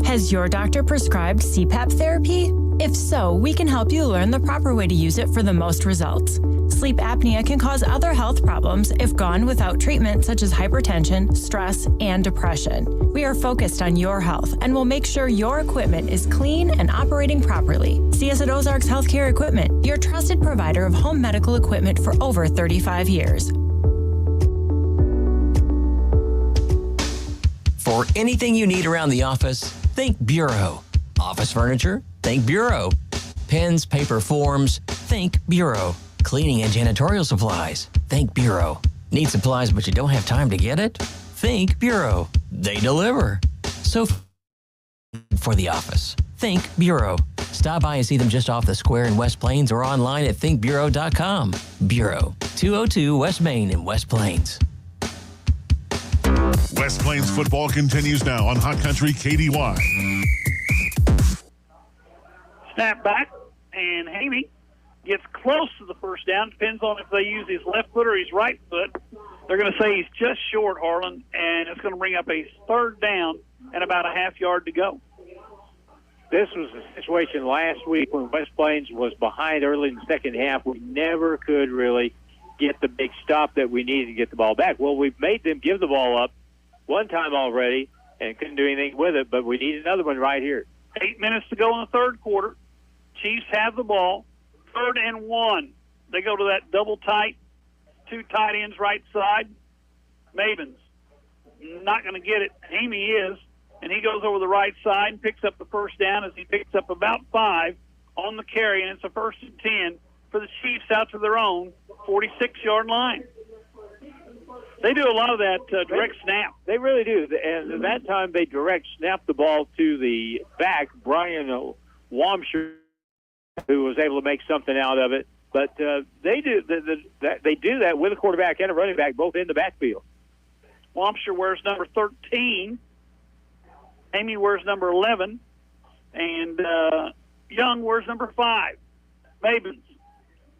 Has your doctor prescribed CPAP therapy? If so, we can help you learn the proper way to use it for the most results. Sleep apnea can cause other health problems if gone without treatment, such as hypertension, stress, and depression. We are focused on your health and will make sure your equipment is clean and operating properly. See us at Ozarks Healthcare Equipment, your trusted provider of home medical equipment for over 35 years. For anything you need around the office, think Bureau. Office furniture? Think Bureau. Pens, paper, forms? Think Bureau. Cleaning and janitorial supplies? Think Bureau. Need supplies but you don't have time to get it? Think Bureau. They deliver. So for the office, think Bureau. Stop by and see them just off the square in West Plains or online at thinkbureau.com. Bureau, 202 West Main in West Plains. West Plains football continues now on Hot Country KDY. Snap back, and Hamey gets close to the 1st down. Depends on if they use his left foot or his right foot. They're going to say he's just short, Harlan, and it's going to bring up a 3rd down and about a half yard to go. This was the situation last week when West Plains was behind early in the second half. We never could really get the big stop that we needed to get the ball back. Well, we've made them give the ball up one time already and couldn't do anything with it, but we need another one right here. 8 minutes to go in the 3rd quarter. Chiefs have the ball. 3rd and 1. They go to that double tight, 2 tight ends right side. Mavens not going to get it. Amy is, and he goes over the right side and picks up the 1st down as he picks up about 5 on the carry, and it's a 1st and 10 for the Chiefs out to their own 46-yard line. They do a lot of that direct snap. They really do. And at that time, they direct snap the ball to the back, Brian Wamsher, who was able to make something out of it. But they do that with a quarterback and a running back, both in the backfield. Wamsher wears number 13. Amy wears number 11. And Young wears number 5. Mabins,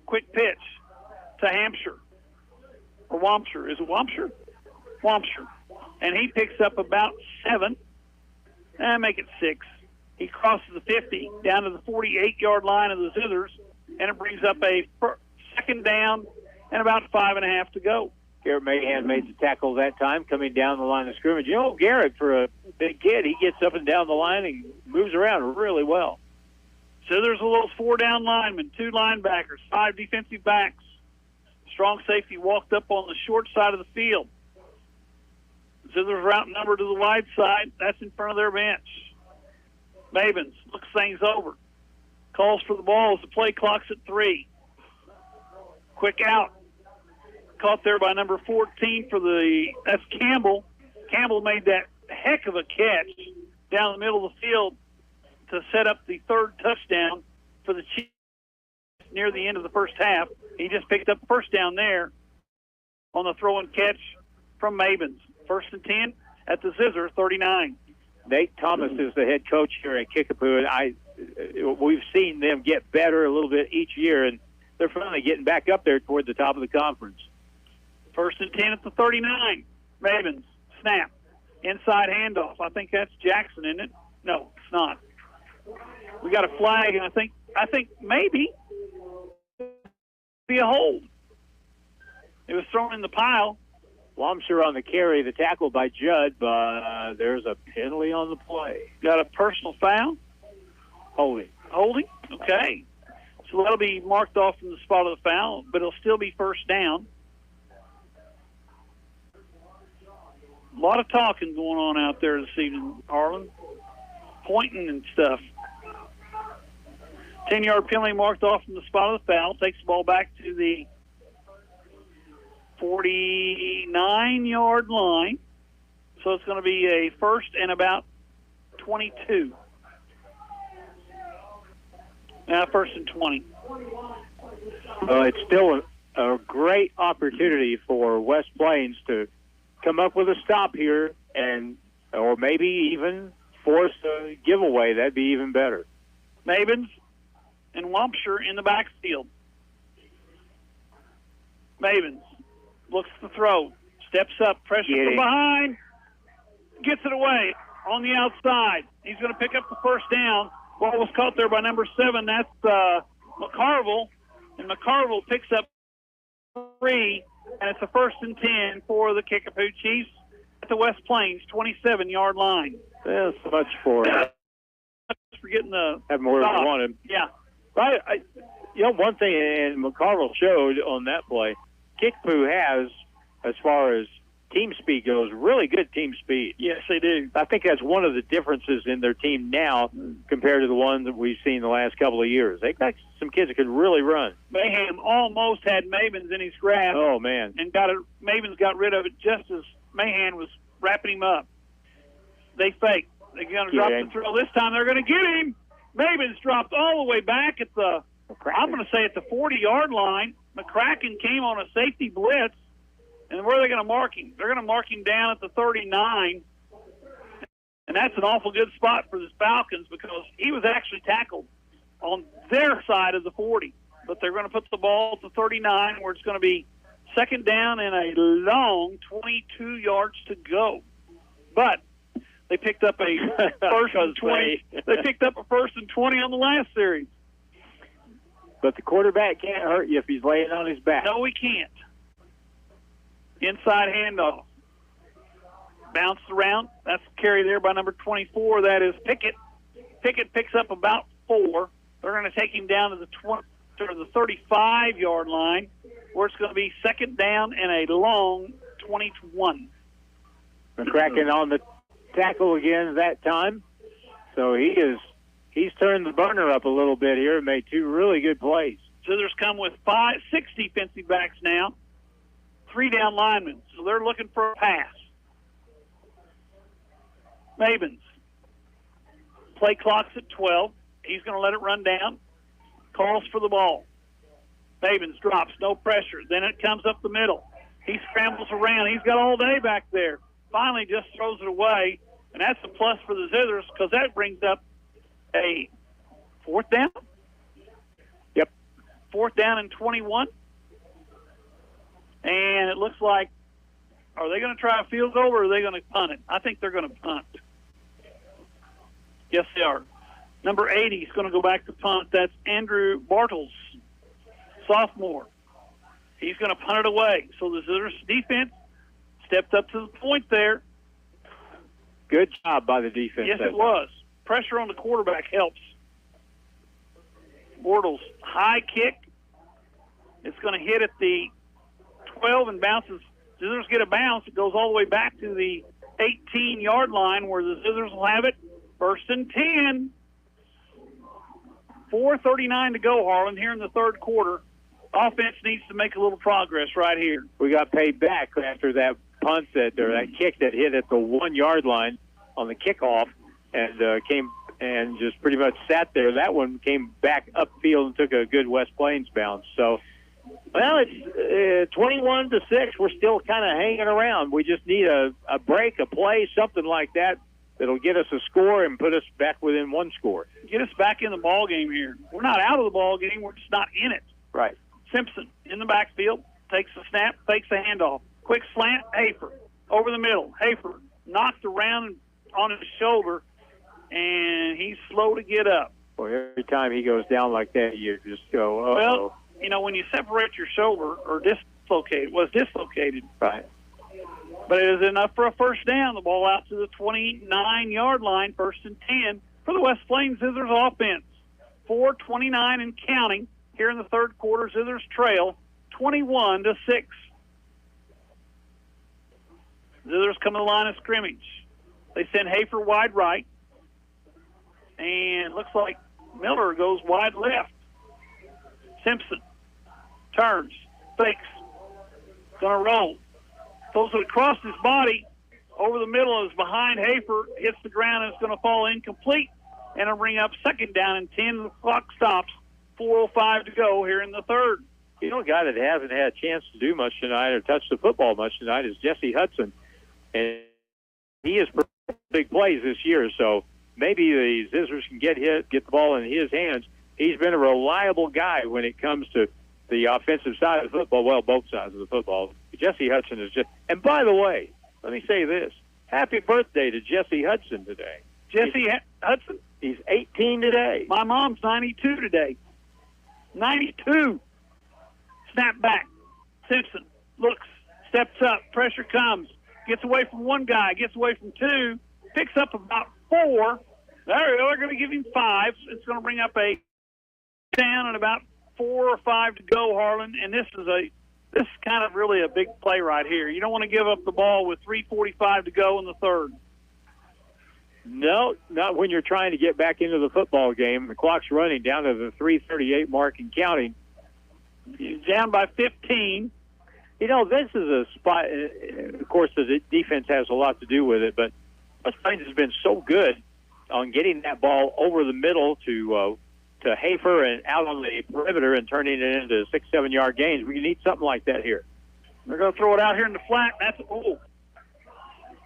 quick pitch to Hampshire. Or Wamsher. Is it Wamsher? Wamsher. And he picks up about 7. Make it 6. He crosses the 50 down to the 48-yard line of the Zizzers, and it brings up a second down and about 5.5 to go. Garrett Mahan made the tackle that time, coming down the line of scrimmage. You know, Garrett, for a big kid, he gets up and down the line and moves around really well. Zizzers with those 4 down linemen, 2 linebackers, 5 defensive backs. Strong safety walked up on the short side of the field. Zizzers route number to the wide side. That's in front of their bench. Mabins looks things over. Calls for the ball as the play clock's at 3. Quick out. Caught there by number 14 that's Campbell. Campbell made that heck of a catch down the middle of the field to set up the 3rd touchdown for the Chiefs near the end of the first half. He just picked up the first down there on the throw and catch from Mabins. 1st and 10 at the Zizzer 39. Nate Thomas is the head coach here at Kickapoo, and we've seen them get better a little bit each year, and they're finally getting back up there toward the top of the conference. 1st and 10 at the 39. Mabins, snap, inside handoff. I think that's Jackson, isn't it? No, it's not. We got a flag, and I think maybe be a hold. It was thrown in the pile. Wamsher on the carry, the tackle by Judd, but there's a penalty on the play. Got a personal foul? Holding. Okay. So that'll be marked off from the spot of the foul, but it'll still be 1st down. A lot of talking going on out there this evening, Harlan. Pointing and stuff. 10-yard penalty marked off from the spot of the foul. Takes the ball back to the 49-yard line. So it's going to be a 1st and about 22. Now 1st and 20. It's still a great opportunity for West Plains to come up with a stop here or maybe even force a giveaway. That'd be even better. Mabins and Wamsher in the backfield. Mabins looks to throw, steps up, pressure from behind, gets it away on the outside. He's going to pick up the 1st down. Ball was caught there by number 7. That's McCarville, and McCarville picks up 3, and it's a 1st and 10 for the Kickapoo Chiefs at the West Plains 27-yard line. That's much for getting the have more than wanted. Yeah. One thing, and McCarville showed on that play, Kickapoo has, as far as team speed goes, really good team speed. Yes, they do. I think that's one of the differences in their team now compared to the ones that we've seen the last couple of years. They've got some kids that can really run. Mayhem almost had Mabins in his grasp. Oh, man. And Mabins got rid of it just as Mahan was wrapping him up. They faked. They're going to drop the throw. This time they're going to get him. Mabins dropped all the way back at the 40-yard line. McCracken came on a safety blitz. And where are they going to mark him? They're going to mark him down at the 39. And that's an awful good spot for the Falcons because he was actually tackled on their side of the 40. But they're going to put the ball at the 39 where it's going to be 2nd down and a long 22 yards to go. But they picked up a 1st and 20. They picked up a 1st and 20 on the last series. But the quarterback can't hurt you if he's laying on his back. No, he can't. Inside handoff. Bounced around. That's carry there by number 24. That is Pickett. Pickett picks up about 4. They're going to take him down to the 35-yard line where it's going to be 2nd down and a long 21. McCracken on the tackle again that time. So he's turned the burner up a little bit here and made 2 really good plays. Zizzers come with 6 defensive backs now, 3 down linemen. So they're looking for a pass. Mabins. Play clock's at 12. He's going to let it run down. Calls for the ball. Mabins drops, no pressure. Then it comes up the middle. He scrambles around. He's got all day back there. Finally just throws it away, and that's a plus for the Zizzers because that brings up a 4th down. Yep. 4th down and 21. And it looks like, are they going to try a field goal or are they going to punt it? I think they're going to punt. Yes, they are. Number 80 is going to go back to punt. That's Andrew Bartles, sophomore. He's going to punt it away. So the Zizzers defense stepped up to the point there. Good job by the defense. Yes, it was. Pressure on the quarterback helps. Bortles, high kick. It's going to hit at the 12 and bounces. Zizzers get a bounce. It goes all the way back to the 18-yard line where the Zizzers will have it. 1st and 10. 4:39 to go, Harlan, here in the third quarter. Offense needs to make a little progress right here. We got paid back after that punt that kick that hit at the 1-yard line on the kickoff and came and just pretty much sat there. That one came back upfield and took a good West Plains bounce. So, well, it's 21-6. We're still kind of hanging around. We just need a break, a play, something like that that'll get us a score and put us back within 1 score. Get us back in the ball game here. We're not out of the ball game. We're just not in it. Right. Simpson in the backfield, takes the snap, fakes the handoff. Quick slant, Hafer. Over the middle. Hafer knocked around on his shoulder, and he's slow to get up. Boy, every time he goes down like that, you just go, uh-oh. Well, you know, when you separate your shoulder or dislocated. Right. But it is enough for a 1st down. The ball out to the 29-yard line, 1st and 10 for the West Plains Zizzers offense. 4:29 and counting. Here in the third quarter, Zizzers trail 21-6. Zizzers come to the line of scrimmage. They send Hafer wide right. And looks like Miller goes wide left. Simpson turns, fakes, going to roll. Throws it across his body. Over the middle is behind Hafer. Hits the ground and it's going to fall incomplete. And it'll bring up 2nd down and 10. The clock stops. 4:05 to go here in the third. You know, a guy that hasn't had a chance to do much tonight or touch the football much tonight is Jesse Hudson. And he has big plays this year, so maybe the Zizzers can get the ball in his hands. He's been a reliable guy when it comes to the offensive side of the football, well, both sides of the football. Jesse Hudson is just, and by the way, let me say this. Happy birthday to Jesse Hudson today. Jesse Hudson? He's 18 today. My mom's 92 today. 92. Snap back. Simpson looks, steps up, pressure comes, gets away from 1 guy, gets away from 2, picks up about 4. There we go. They're going to give him 5. It's going to bring up a down and about 4 or 5 to go, Harlan. And this is kind of really a big play right here. You don't want to give up the ball with 3:45 to go in the third. No, not when you're trying to get back into the football game. The clock's running down to the 3:38 mark and counting. He's down by 15. You know, this is a spot, of course, the defense has a lot to do with it, but West Plains has been so good on getting that ball over the middle to Hafer and out on the perimeter and turning it into 6-7 yard gains. We need something like that here. They're going to throw it out here in the flat.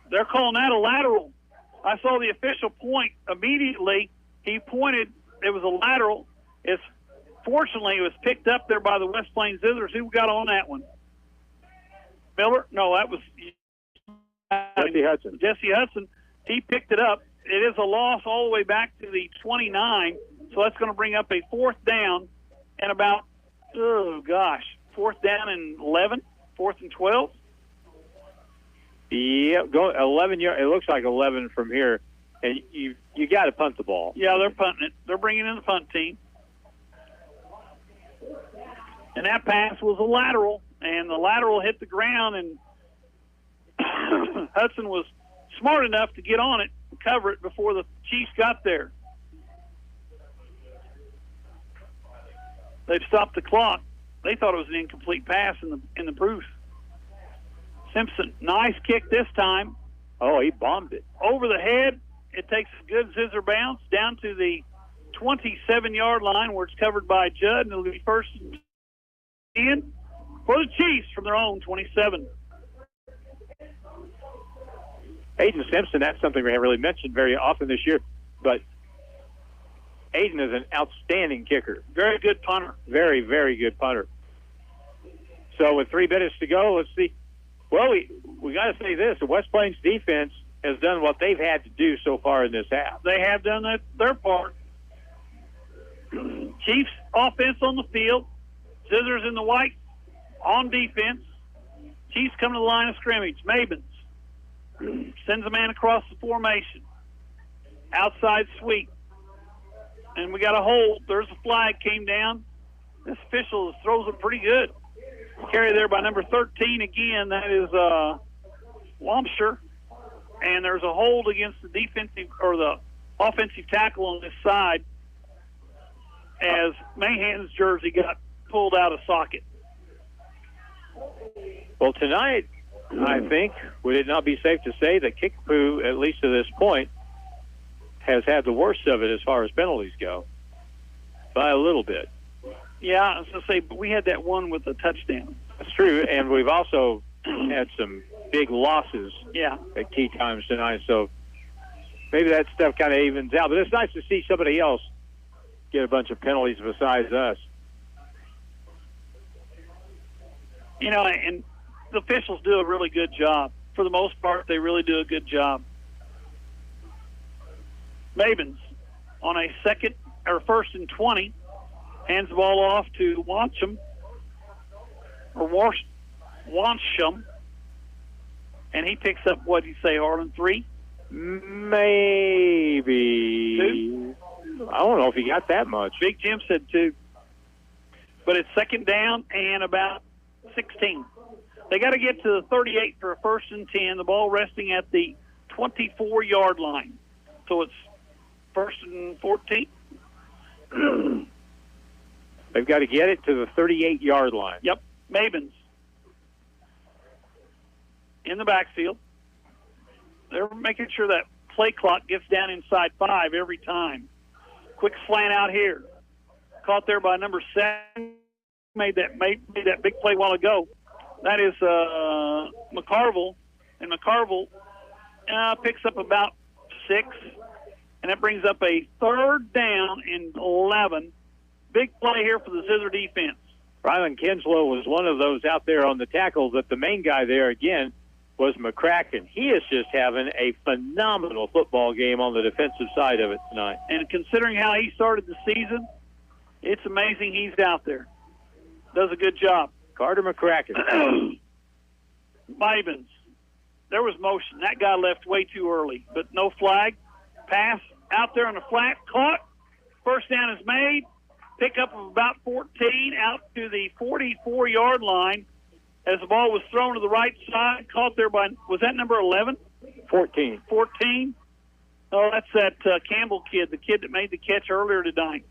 They're calling that a lateral. I saw the official point immediately. He pointed. It was a lateral. Fortunately, it was picked up there by the West Plains Zizzers. Who got on that one? Miller? No, that was Jesse Hudson. Jesse Hudson. He picked it up. It is a loss all the way back to the 29, so that's going to bring up a 4th down and about, 4th down and 11, 4th and 12. Yeah, go 11 yards. It looks like 11 from here, and you got to punt the ball. Yeah, they're punting it. They're bringing in the punt team. And that pass was a lateral, and the lateral hit the ground, and Hudson was smart enough to get on it and cover it before the Chiefs got there. They've stopped the clock. They thought it was an incomplete pass in the booth. Simpson, nice kick this time. Oh, he bombed it. Over the head. It takes a good Zizzer bounce down to the 27-yard line where it's covered by Judd, and it'll be first and 10 for the Chiefs from their own 27. Aiden Simpson, that's something we haven't really mentioned very often this year, but Aiden is an outstanding kicker. Very good punter. Very, very good punter. So with 3 minutes to go, let's see. Well, we got to say this. The West Plains defense has done what they've had to do so far in this half. They have done their part. Chiefs offense on the field. Zizzers in the white on defense. Chiefs come to the line of scrimmage. Mabins sends a man across the formation. Outside sweep. And we got a hold. There's a flag came down. This official throws it pretty good. Carry there by number 13 again. That is Wampshire. And there's a hold against the defensive or the offensive tackle on this side as Mahan's jersey got pulled out of socket. Well, tonight, I think, would it not be safe to say that Kickapoo, at least to this point, has had the worst of it as far as penalties go by a little bit. Yeah, I was going to say, but we had that one with a touchdown. That's true, and we've also had some big losses at key times tonight, so maybe that stuff kind of evens out. But it's nice to see somebody else get a bunch of penalties besides us. You know, and the officials do a really good job. For the most part, they really do a good job. Mabins on a first and 20, hands the ball off to Wansham, and he picks up, what do you say, Harlan, 3? Maybe 2. I don't know if he got that much. Big Jim said 2. But it's second down and about 16. They got to get to the 38 for a first and 10. The ball resting at the 24-yard line. So it's first and 14. They've got to get it to the 38-yard line. Yep. Mabins in the backfield. They're making sure that play clock gets down inside 5 every time. Quick slant out here. Caught there by number 7. Made that big play a while ago. That is McCarville. And McCarville picks up about 6. And that brings up a third down and 11. Big play here for the Zizzer defense. Rylan Kinslow was one of those out there on the tackle, but the main guy there, again, was McCracken. He is just having a phenomenal football game on the defensive side of it tonight. And considering how he started the season, it's amazing he's out there. Does a good job. Carter McCracken. Mabins. There was motion. That guy left way too early, but no flag. Pass out there on the flat. Caught. First down is made. Pickup of about 14 out to the 44-yard line as the ball was thrown to the right side. Caught there by, was that number 11? 14. 14? Oh, that's that Campbell kid, the kid that made the catch earlier tonight.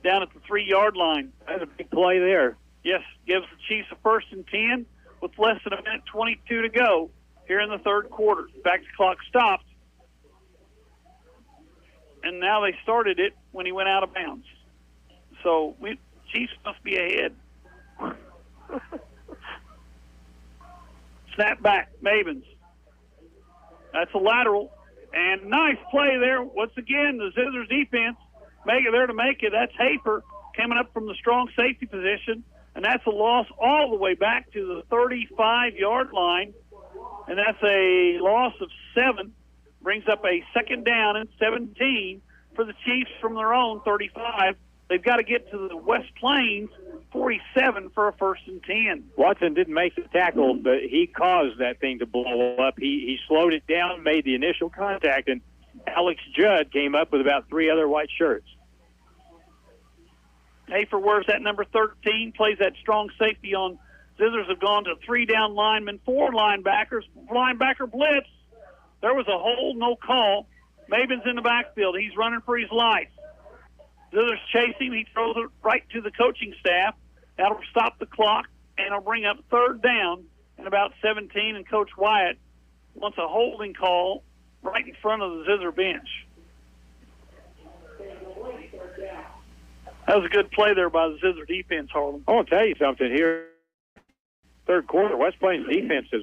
Down at the 3-yard line. That's a big play there. Yes, gives the Chiefs a first and 10 with less than a minute 22 to go here in the third quarter. In fact, the clock stopped. And now they started it when he went out of bounds. So Chiefs must be ahead. Snap back, Mabins. That's a lateral. And nice play there. Once again, the Zizzers defense make it there to make it. That's Hafer coming up from the strong safety position. And that's a loss all the way back to the 35-yard line. And that's a loss of 7. Brings up a second down and 17 for the Chiefs from their own 35. They've got to get to the West Plains 47 for a first and 10. Watson didn't make the tackle, but he caused that thing to blow up. He slowed it down, made the initial contact, and Alex Judd came up with about 3 other white shirts. Hafer wears that number 13, plays that strong safety on. Zizzers have gone to 3 down linemen, 4 linebackers, linebacker blitz. There was a hold, no call. Mabin's in the backfield. He's running for his life. Zizzers chase him. He throws it right to the coaching staff. That'll stop the clock, and it'll bring up third down and about 17, and Coach Wyatt wants a holding call right in front of the Zizzer bench. That was a good play there by the Zizzer defense, Harlan. I want to tell you something here. Third quarter, West Plains defense has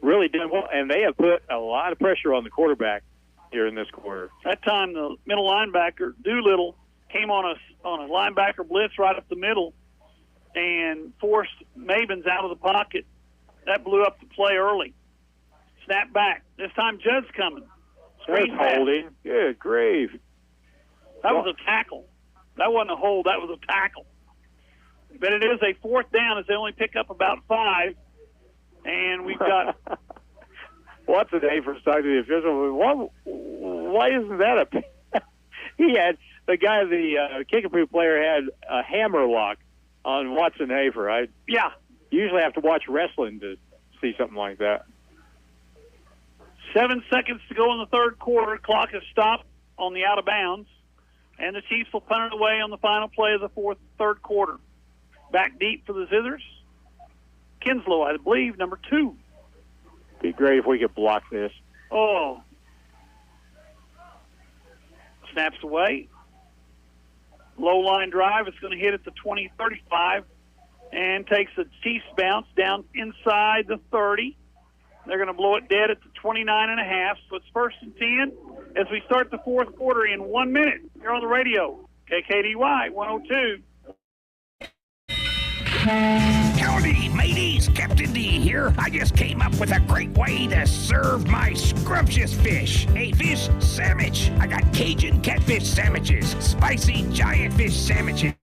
really done well, and they have put a lot of pressure on the quarterback here in this quarter. That time, the middle linebacker, Doolittle, came on a linebacker blitz right up the middle and forced Mabins out of the pocket. That blew up the play early. Snap back. This time, Judd's coming. That's holding. Good grief. That was a tackle. That wasn't a hold. That was a tackle. But it is a fourth down as they only pick up about 5. And we've got... What's the day for talking to the official? Why isn't that a... He had... The guy, the Kickapoo player, had a hammer lock on Watson Hafer. Yeah. Usually have to watch wrestling to see something like that. 7 seconds to go in the third quarter. Clock has stopped on the out of bounds, and the Chiefs will punt it away on the final play of the third quarter. Back deep for the Zizzers. Kinslow, I believe, number 2. Be great if we could block this. Oh. Snaps away. Low line drive. It's going to hit at the 20-35 and takes a Chiefs bounce down inside the 30. They're going to blow it dead at the 29.5. So it's 1st and 10 as we start the fourth quarter in 1 minute. Here on the radio, KKDY 102. Howdy, mateys. Captain D here. I just came up with a great way to serve my scrumptious fish. A fish sandwich. I got Cajun catfish sandwiches, spicy giant fish sandwiches,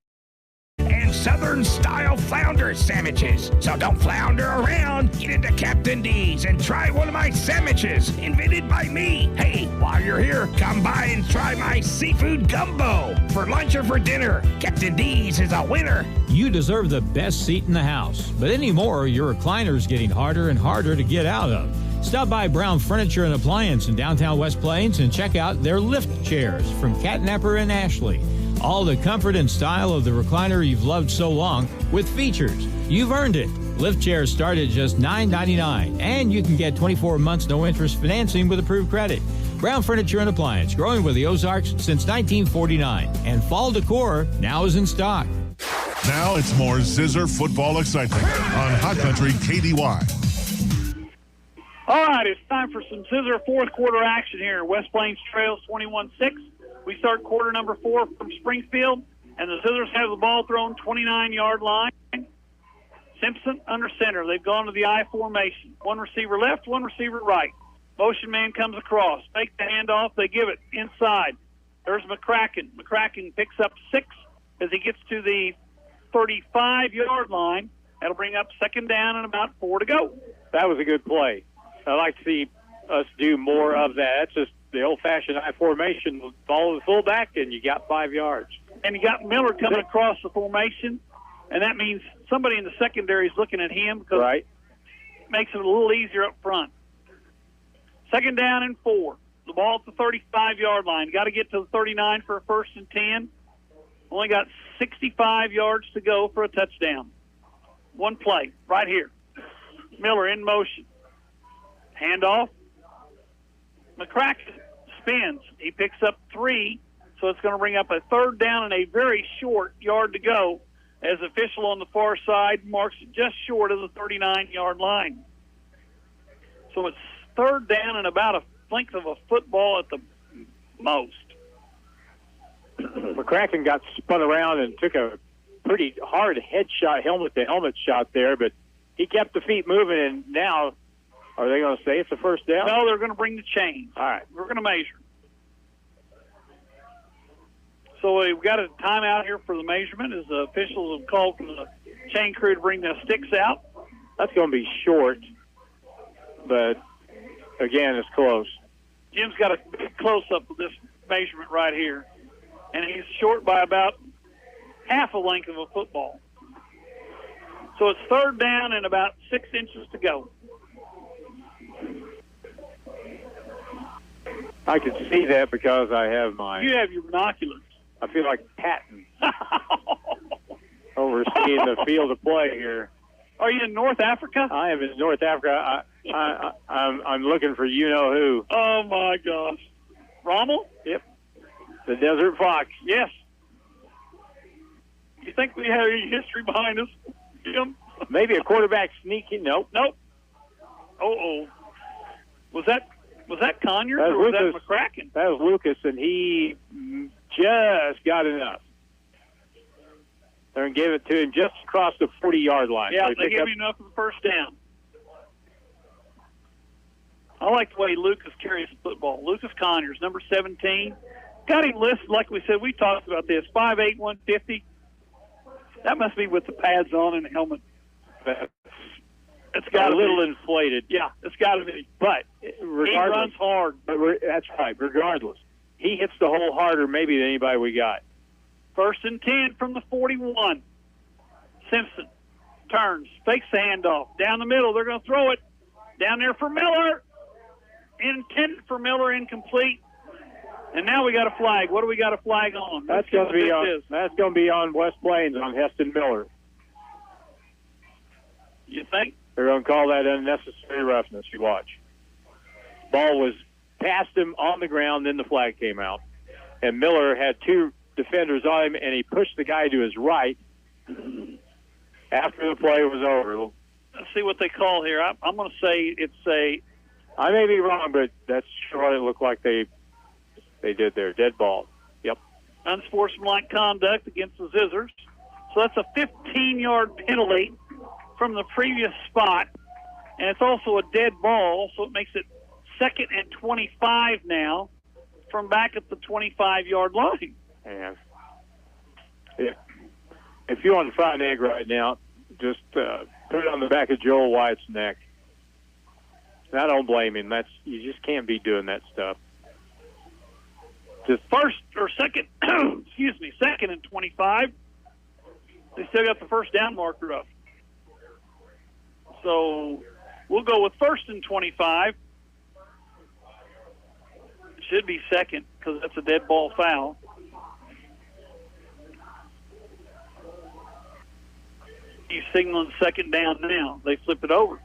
and Southern-style flounder sandwiches. So don't flounder around. Get into Captain D's and try one of my sandwiches, invented by me. Hey, while you're here, come by and try my seafood gumbo for lunch or for dinner. Captain D's is a winner. You deserve the best seat in the house, but anymore, your recliner's getting harder and harder to get out of. Stop by Brown Furniture and Appliance in downtown West Plains and check out their lift chairs from Catnapper and Ashley. All the comfort and style of the recliner you've loved so long with features. You've earned it. Lift chairs start at just $9.99, and you can get 24 months no-interest financing with approved credit. Brown Furniture and Appliance, growing with the Ozarks since 1949. And fall decor now is in stock. Now it's more Zizzer football excitement on Hot Country KDY. All right, it's time for some Zizzer fourth quarter action here. West Plains trails 21-6. We start quarter number 4 from Springfield, and the Zizzers have the ball thrown 29-yard line. Simpson under center. They've gone to the I formation. One receiver left, one receiver right. Motion man comes across. Take the handoff. They give it inside. There's McCracken. McCracken picks up 6 as he gets to the 35-yard line. That'll bring up 2nd down and about 4 to go. That was a good play. I'd like to see us do more of that. That's just the old-fashioned I formation. Follow the fullback, and you got 5 yards. And you got Miller coming across the formation, and that means somebody in the secondary is looking at him because it makes it a little easier up front. 2nd down and 4. The ball at the 35-yard line. Got to get to the 39 for a 1st and 10. Only got 65 yards to go for a touchdown. One play right here. Miller in motion. Handoff. McCracken spins. He picks up 3, so it's going to bring up a 3rd down and a very short yard to go as the official on the far side marks it just short of the 39-yard line. So it's 3rd down and about a length of a football at the most. McCracken got spun around and took a pretty hard headshot, helmet-to-helmet shot there, but he kept the feet moving, and now are they going to say it's a 1st down? No, they're going to bring the chains. All right. We're going to measure. So we've got a timeout here for the measurement as the officials have called for the chain crew to bring the sticks out. That's going to be short, but, again, it's close. Jim's got a big close-up of this measurement right here, and he's short by about half a length of a football. So it's 3rd down and about 6 inches to go. I can see that because I have my... You have your binoculars. I feel like Patton overseeing the field of play here. Are you in North Africa? I am in North Africa. I'm looking for you-know-who. Oh, my gosh. Rommel? Yep. The Desert Fox. Yes. You think we have any history behind us, Jim? Maybe a quarterback sneaking. Nope. Uh-oh. Was that Conyers that or was Lucas. that McCracken? That was Lucas, and he just got enough. They're going to give it to him just across the 40-yard line. Yeah, so they gave him enough for the first down. I like the way Lucas carries the football. Lucas Conyers, number 17. Got him listed, like we said, we talked about this, 5'8", 150. That must be with the pads on and the helmet. It's got a little inflated. Yeah, it's got to be. But regardless, he runs hard. But that's right. Regardless, he hits the hole harder maybe than anybody we got. 1st and 10 from the 41. Simpson turns, fakes the handoff. Down the middle, they're going to throw it. Down there for Miller. Intended for Miller, incomplete. And now we got a flag. What do we got a flag on? That's going to be on. That's going to be on West Plains on Heston Miller. You think? They're going to call that unnecessary roughness. You watch. Ball was past him on the ground, then the flag came out. And Miller had 2 defenders on him, and he pushed the guy to his right after the play was over. Let's see what they call here. I'm going to say it's a... I may be wrong, but that's what it looked like they did there. Dead ball. Yep. Unsportsmanlike conduct against the Zizzers. So that's a 15-yard penalty from the previous spot. And it's also a dead ball, so it makes it 2nd and 25 now from back at the 25-yard line. And if you want to find an egg right now, just put it on the back of Joel White's neck. And I don't blame him. You just can't be doing that stuff. Just second and 25. They still got the first down marker up. So we'll go with 1st and 25. Should be 2nd because that's a dead ball foul. He's signaling 2nd down now. They flip it over.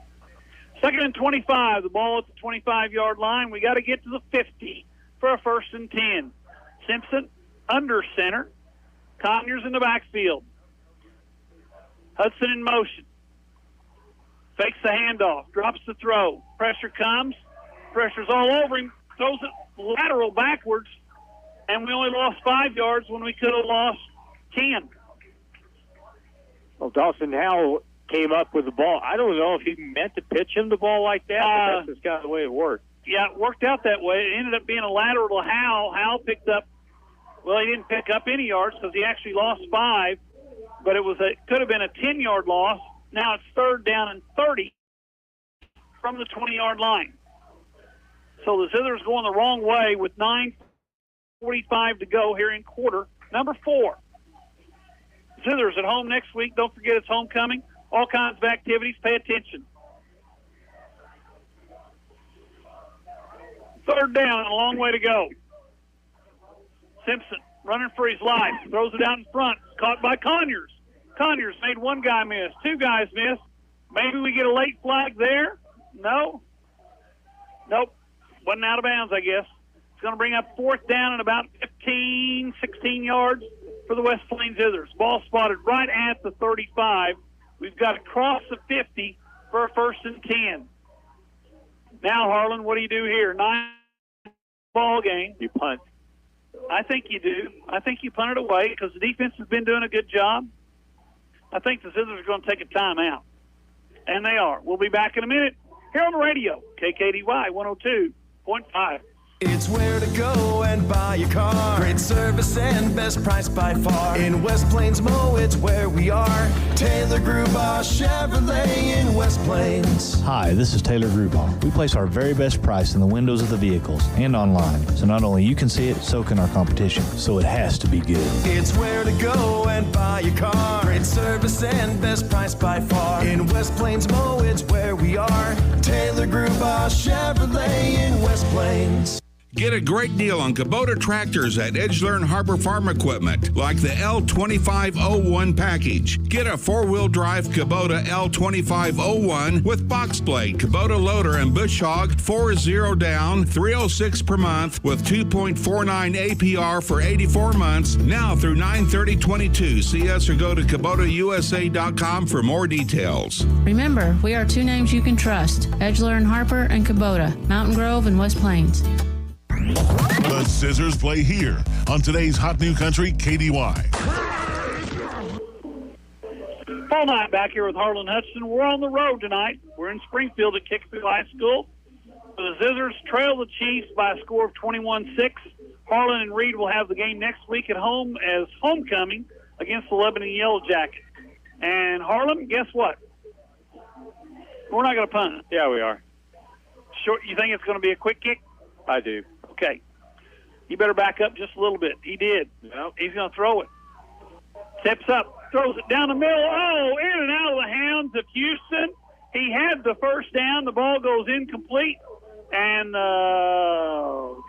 2nd and 25. The ball at the 25-yard line. We got to get to the 50 for a 1st and 10. Simpson under center. Conyers in the backfield. Hudson in motion. Fakes the handoff. Drops the throw. Pressure comes. Pressure's all over him. Throws it lateral backwards. And we only lost 5 yards when we could have lost 10. Well, Dawson Howell came up with the ball. I don't know if he meant to pitch him the ball like that, but that's just kind of the way it worked. Yeah, it worked out that way. It ended up being a lateral to Howell. Howell picked up, he didn't pick up any yards because he actually lost 5, but it could have been a 10-yard loss. Now it's 3rd down and 30 from the 20-yard line. So the Zizzers going the wrong way with 9:45 to go here in quarter number 4. Zizzers at home next week. Don't forget it's homecoming. All kinds of activities. Pay attention. 3rd down and a long way to go. Simpson running for his life. Throws it out in front. Caught by Conyers. Conyers made 1 guy miss. 2 guys miss. Maybe we get a late flag there. No. Nope. Wasn't out of bounds, I guess. It's going to bring up 4th down and about 15, 16 yards for the West Plains Zizzers. Ball spotted right at the 35. We've got to cross the 50 for a 1st and 10. Now, Harlan, what do you do here? 9-ball game. You punt. I think you do. I think you punt it away because the defense has been doing a good job. I think the Zizzers are going to take a timeout. And they are. We'll be back in a minute here on the radio, KKDY 102.5. It's where to go and buy your car. Great service and best price by far. In West Plains Mo, it's where we are. Taylor Grubaugh Chevrolet in West Plains. Hi, this is Taylor Grubaugh. We place our very best price in the windows of the vehicles and online. So not only you can see it, so can our competition. So it has to be good. It's where to go and buy your car. Great service and best price by far. In West Plains Mo, it's where we are. Taylor Grubaugh Chevrolet in West Plains. Get a great deal on Kubota tractors at Edgelern Harbor Farm Equipment, like the L2501 package. Get a four-wheel drive Kubota L2501 with box blade, Kubota loader, and bush hog, 4.0 down, $306 per month with 2.49 APR for 84 months, now through 9/30/22. See us or go to KubotaUSA.com for more details. Remember, we are two names you can trust, Edgeler and Harper and Kubota, Mountain Grove and West Plains. The Zizzers play here on today's Hot New Country KDY. Paul Knight back here with Harlan Hudson. We're on the road tonight. We're in Springfield at Kickapoo High School. The Zizzers trail the Chiefs by a score of 21-6. Harlan and Reed will have the game next week at home as homecoming against the Lebanon Yellow Jackets. And Harlan, guess what? We're not going to punt. Yeah, we are. Sure, you think it's going to be a quick kick? I do. Okay. You better back up just a little bit. He did. Nope. He's going to throw it. Steps up, throws it down the middle. Oh, in and out of the hands of Houston. He had the first down. The ball goes incomplete. And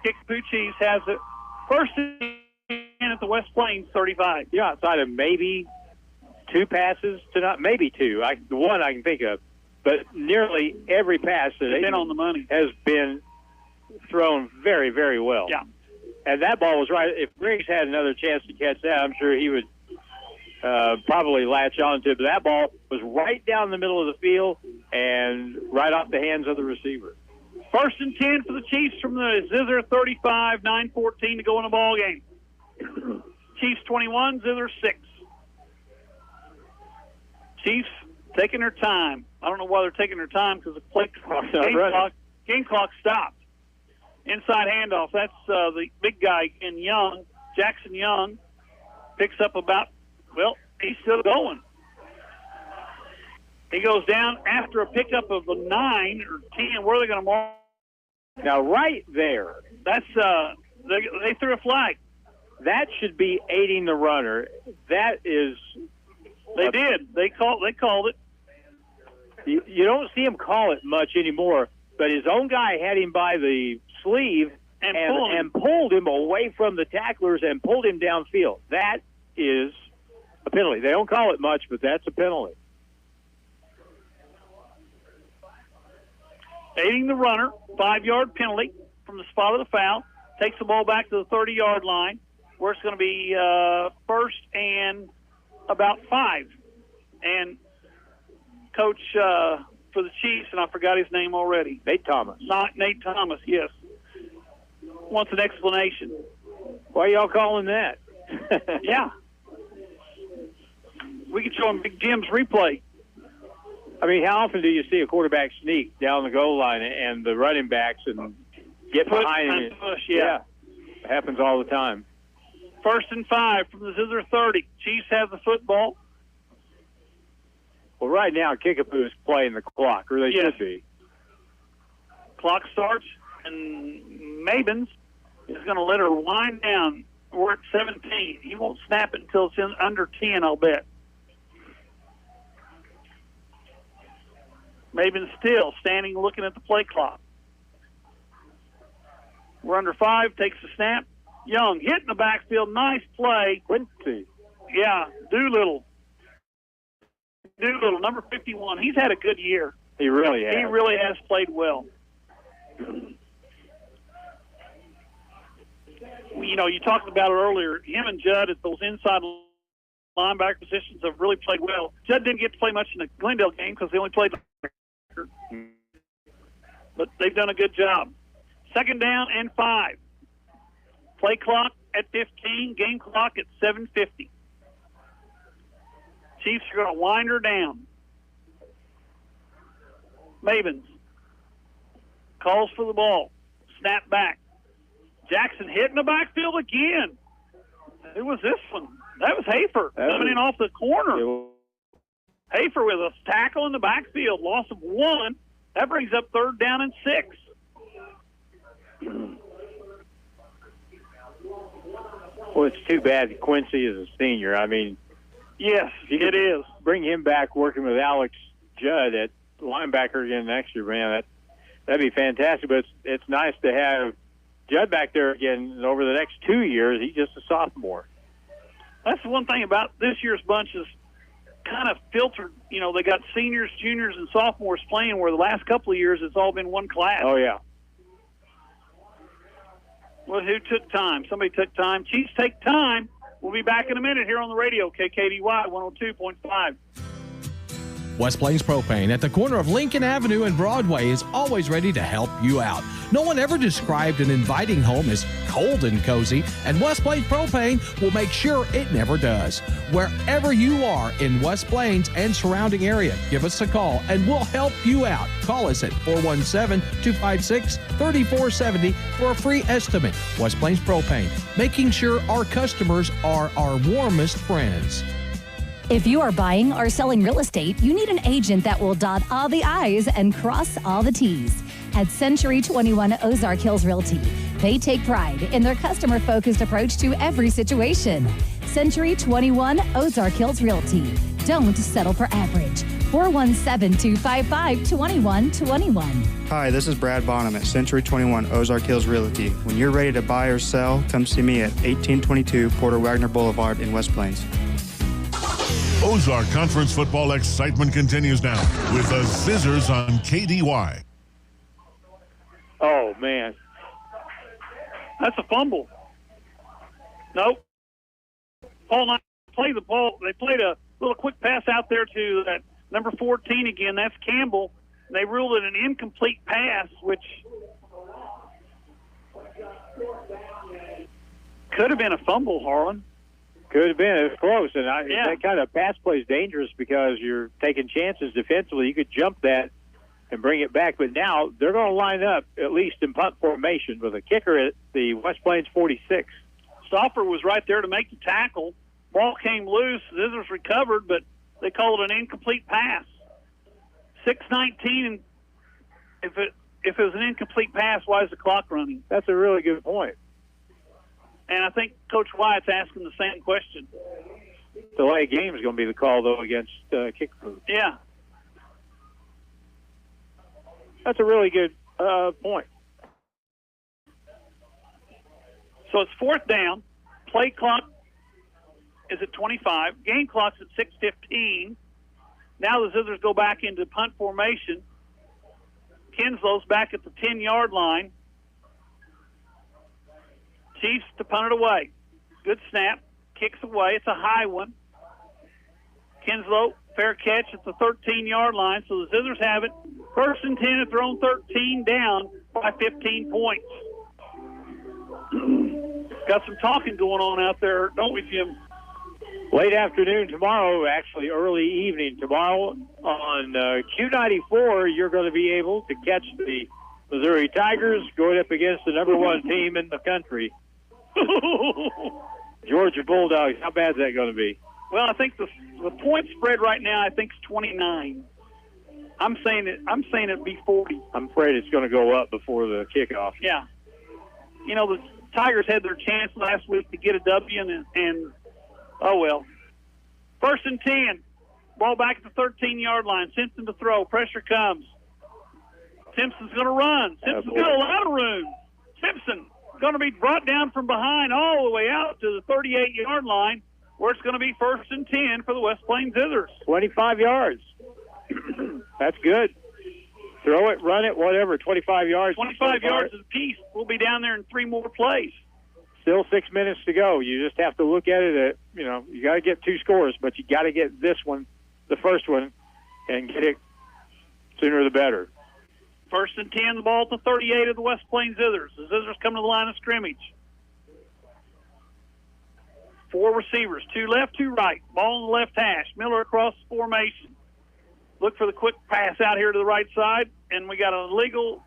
Kickapoo Chiefs has it first in at the West Plains 35. Yeah, outside of maybe two passes to not, maybe two. The one I can think of. But nearly every pass that been on the money has been thrown very, very well. Yeah. And that ball was right. If Briggs had another chance to catch that, I'm sure he would probably latch on to it. But that ball was right down the middle of the field and right off the hands of the receiver. First and 10 for the Chiefs from the Zizzer 35, 9:14 to go in the ball game. Chiefs 21, Zizzer 6. Chiefs taking their time. I don't know why they're taking their time because the game clock stopped. Inside handoff. That's the big guy in Young. Jackson Young picks up he's still going. He goes down after a pickup of a 9 or 10. Where are they going to mark? Now, right there. That's they threw a flag. That should be aiding the runner. That is. They did. They called it. You don't see him call it much anymore, but his own guy had him by the sleeve and pulled him away from the tacklers and pulled him downfield. That is a penalty. They don't call it much, but that's a penalty. Aiding the runner, 5-yard penalty from the spot of the foul. Takes the ball back to the 30-yard line, where it's going to be first and about 5. And Coach for the Chiefs, and I forgot his name already. Nate Thomas. Not Nate Thomas, yes. Wants an explanation. Why are y'all calling that? Yeah. We can show him Big Jim's replay. I mean, how often do you see a quarterback sneak down the goal line and the running backs and get behind him? Push, yeah. It happens all the time. First and 5 from the Zizzer 30. Chiefs have the football. Well, right now, Kickapoo is playing the clock, or they should be. Clock starts, and Mabins is going to let her wind down. We're at 17. He won't snap it until it's under 10, I'll bet. Mabins still standing looking at the play clock. We're under 5, takes the snap. Young hitting the backfield, nice play. Quincy. Yeah, Doolittle, number 51. He's had a good year. He really has. He really has played well. You know, you talked about it earlier. Him and Judd at those inside linebacker positions have really played well. Judd didn't get to play much in the Glendale game because they only played linebacker. But they've done a good job. Second down and 5. Play clock at 15, game clock at 7:50. Chiefs are going to wind her down. Mavens calls for the ball. Snap back. Jackson hitting the backfield again. Who was this one? That was Hafer coming in off the corner. Hafer with a tackle in the backfield. Loss of 1. That brings up third down and 6. Well, it's too bad Quincy is a senior. I mean, yes, it is. Bring him back working with Alex Judd at linebacker again next year, man. That'd be fantastic. But it's nice to have Judd back there again, and over the next 2 years, he's just a sophomore. That's the one thing about this year's bunch is kind of filtered. You know, they got seniors, juniors, and sophomores playing, where the last couple of years it's all been one class. Oh, yeah. Well, who took time? Somebody took time. Chiefs take time. We'll be back in a minute here on the radio, KKDY 102.5. West Plains Propane at the corner of Lincoln Avenue and Broadway is always ready to help you out. No one ever described an inviting home as cold and cozy, and West Plains Propane will make sure it never does. Wherever you are in West Plains and surrounding area, give us a call and we'll help you out. Call us at 417-256-3470 for a free estimate. West Plains Propane, making sure our customers are our warmest friends. If you are buying or selling real estate, you need an agent that will dot all the I's and cross all the T's. At Century 21 Ozark Hills Realty, they take pride in their customer-focused approach to every situation. Century 21 Ozark Hills Realty. Don't settle for average. 417-255-2121. Hi, this is Brad Bonham at Century 21 Ozark Hills Realty. When you're ready to buy or sell, come see me at 1822 Porter Wagner Boulevard in West Plains. Ozark Conference football excitement continues now with the Zizzers on KDY. Oh, man. That's a fumble. Nope. Paul Knight played the ball. They played a little quick pass out there to that number 14 again. That's Campbell. And they ruled it an incomplete pass, which could have been a fumble, Harlan. Could have been. It was close. And that kind of pass play is dangerous because you're taking chances defensively. You could jump that and bring it back. But now they're going to line up, at least in punt formation, with a kicker at the West Plains 46. Stoffer was right there to make the tackle. Ball came loose. Zizzers recovered, but they called it an incomplete pass. 6:19, and if it was an incomplete pass, why is the clock running? That's a really good point. And I think Coach Wyatt's asking the same question. Delay game is going to be the call, though, against Kickapoo. Yeah. That's a really good point. So it's fourth down. Play clock is at 25. Game clock's at 6:15. Now the Zizzers go back into punt formation. Kinslow's back at the 10-yard line. Chiefs to punt it away. Good snap. Kicks away. It's a high one. Kinslow, fair catch at the 13-yard line. So the Zizzers have it. 1st and 10 at their own 13, down by 15 points. Got some talking going on out there, don't we, Jim? Late afternoon tomorrow, actually early evening tomorrow on Q94, you're going to be able to catch the Missouri Tigers going up against the number one team in the country. Georgia Bulldogs. How bad is that going to be? Well, I think the point spread right now, I think, is 29. I'm saying it'd be 40. I'm afraid it's going to go up before the kickoff. Yeah. You know, the Tigers had their chance last week to get a W, and oh well. 1st and 10. Ball back at the 13-yard line. Simpson to throw. Pressure comes. Simpson's going to run. Simpson's got a lot of room. Simpson going to be brought down from behind all the way out to the 38-yard line, where it's going to be 1st and 10 for the West Plains Zizzers. 25 yards. That's good. Throw it, run it, whatever. 25 yards. 25 yards apiece. We'll be down there in 3 more plays. Still 6 minutes to go. You just have to look at it. You got to get 2 scores, but you got to get this one, the first one, and get it sooner the better. 1st and 10, the ball at the 38 of the West Plains Zizzers. The Zizzers come to the line of scrimmage. 4 receivers, 2 left, 2 right. Ball on the left hash. Miller across the formation. Look for the quick pass out here to the right side, and we got an illegal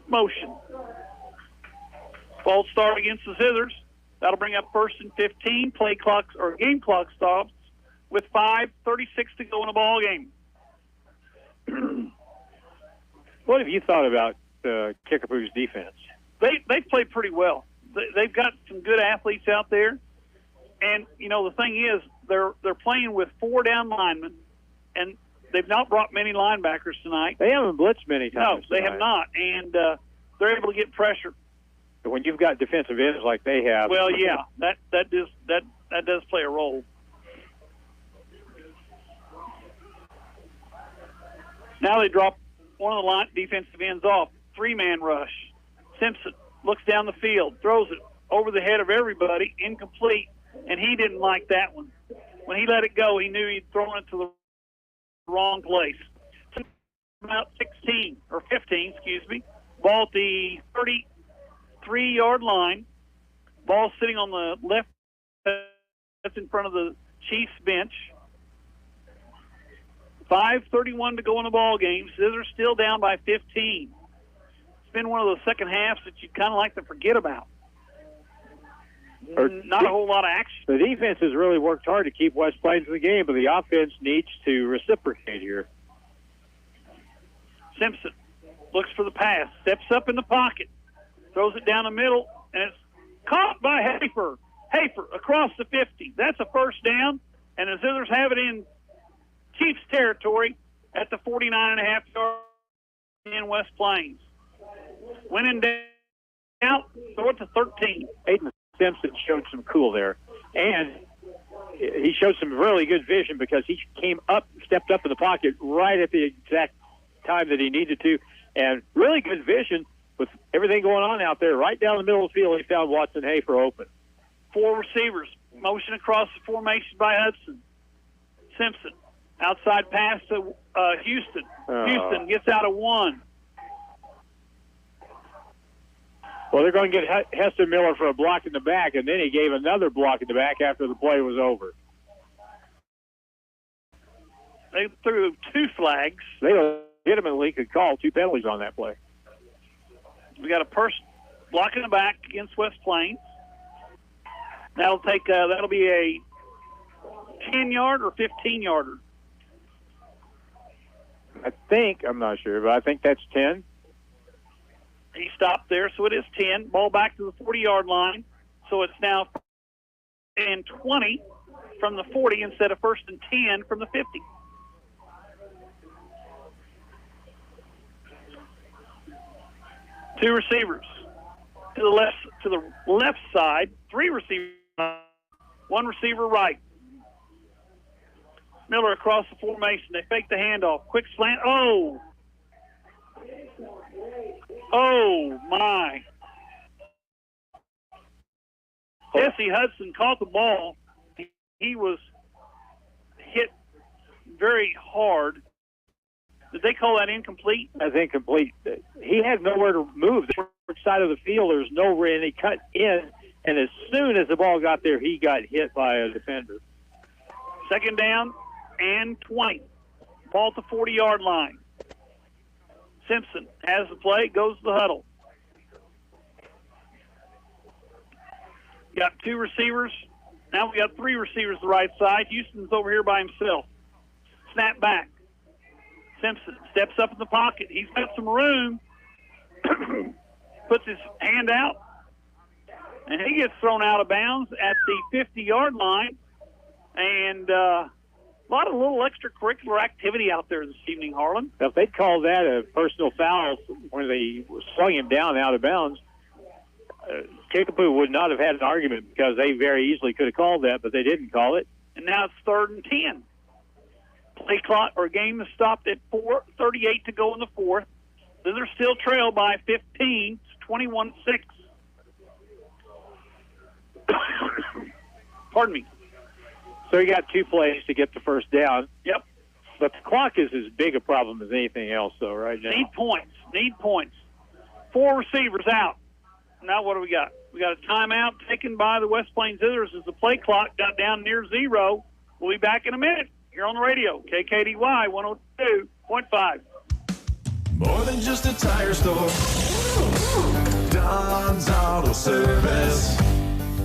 motion. False start against the Zizzers. That'll bring up 1st and 15. Play clock or game clock stops with 5:36 to go in the ball game. What have you thought about Kickapoo's defense? They played pretty well. They've got some good athletes out there, and the thing is they're playing with 4 down linemen, and they've not brought many linebackers tonight. They haven't blitzed many times. No, they have not, and they're able to get pressure. But when you've got defensive ends like they have, Well, yeah, that does play a role. Now they drop one of the line defensive ends off. 3-man rush. Simpson looks down the field, throws it over the head of everybody, incomplete, and he didn't like that one. When he let it go, he knew he'd thrown it to the wrong place. About 16 or 15, excuse me. Ball at the 33-yard line. Ball sitting on the left. That's in front of the Chiefs bench. 5:31 to go in the ball game. Zizzers still down by 15. It's been one of those second halves that you'd kind of like to forget about. Not a whole lot of action. The defense has really worked hard to keep West Plains in the game, but the offense needs to reciprocate here. Simpson looks for the pass, steps up in the pocket, throws it down the middle, and it's caught by Hafer. Hafer across the 50. That's a first down, and the Zizzers have it in Chiefs territory at the 49.5 yard in West Plains. When in doubt, throw it to 13. Aiden Simpson showed some cool there, and he showed some really good vision because he stepped up in the pocket right at the exact time that he needed to, and really good vision with everything going on out there. Right down the middle of the field, he found Watson Hafer open. 4 receivers, motion across the formation by Hudson. Simpson, outside pass to Houston. Houston gets out of 1. Well, they're going to get Heston Miller for a block in the back, and then he gave another block in the back after the play was over. They threw 2 flags. They legitimately could call 2 penalties on that play. We got a person blocking the back against West Plains. That'll be a 10-yard or 15-yarder. I'm not sure, but I think that's 10. He stopped there, so it is 10. Ball back to the 40-yard line, so it's now 20 from the 40 instead of 1st and 10 from the 50. Two receivers to the left side. 3 receivers, 1 receiver right. Miller across the formation. They fake the handoff. Quick slant. Oh, my. Jesse Hudson caught the ball. He was hit very hard. Did they call that incomplete? That's incomplete. He had nowhere to move. The side of the field, there's nowhere, and he cut in, and as soon as the ball got there, he got hit by a defender. 2nd down and 20. Ball at the 40-yard line. Simpson has the play, goes to the huddle. Got 2 receivers. Now we got 3 receivers to the right side. Houston's over here by himself. Snap back. Simpson steps up in the pocket. He's got some room. Puts his hand out. And he gets thrown out of bounds at the 50-yard line. And a lot of little extracurricular activity out there this evening, Harlan. If they'd called that a personal foul when they slung him down out of bounds, Kickapoo would not have had an argument because they very easily could have called that, but they didn't call it. And now it's 3rd and 10. Play clock or game is stopped at 4:38 to go in the 4th. They're still trailed by 15. It's 21-6. Pardon me. So he got 2 plays to get the first down. Yep. But the clock is as big a problem as anything else, though, right now. Need points. 4 receivers out. Now what do we got? We got a timeout taken by the West Plains Zizzers as the play clock got down near 0. We'll be back in a minute here on the radio, KKDY 102.5. More than just a tire store. Don's Auto Service.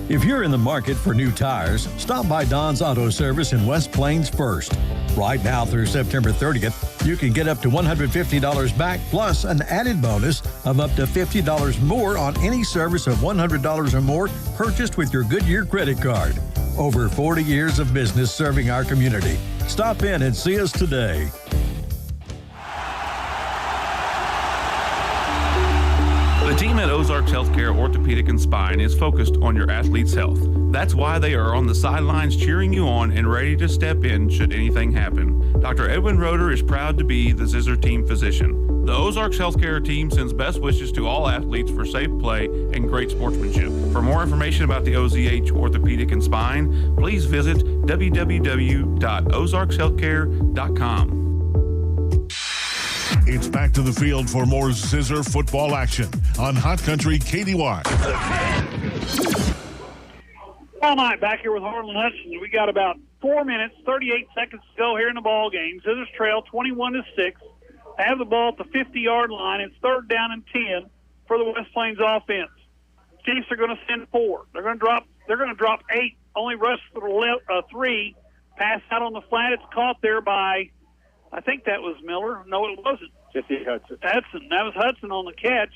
If you're in the market for new tires, stop by Don's Auto Service in West Plains first. Right now through September 30th, you can get up to $150 back plus an added bonus of up to $50 more on any service of $100 or more purchased with your Goodyear credit card. Over 40 years of business serving our community. Stop in and see us today. The team at Ozarks Healthcare Orthopedic and Spine is focused on your athlete's health. That's why they are on the sidelines cheering you on and ready to step in should anything happen. Dr. Edwin Roeder is proud to be the Zizzer team physician. The Ozarks Healthcare team sends best wishes to all athletes for safe play and great sportsmanship. For more information about the OZH Orthopedic and Spine, please visit www.ozarkshealthcare.com. It's back to the field for more Zizzer football action on Hot Country KDY. All night back here with Harlan Hudson. We got about 4 minutes, 38 seconds to go here in the ball game. Zizzers trail 21-6. Have the ball at the 50-yard line. It's 3rd down and 10 for the West Plains offense. Chiefs are going to send 4. They're going to drop 8. Only rush for the 3. Pass out on the flat. It's caught there by, I think that was Miller. No, it wasn't. Jesse Hudson. That was Hudson on the catch.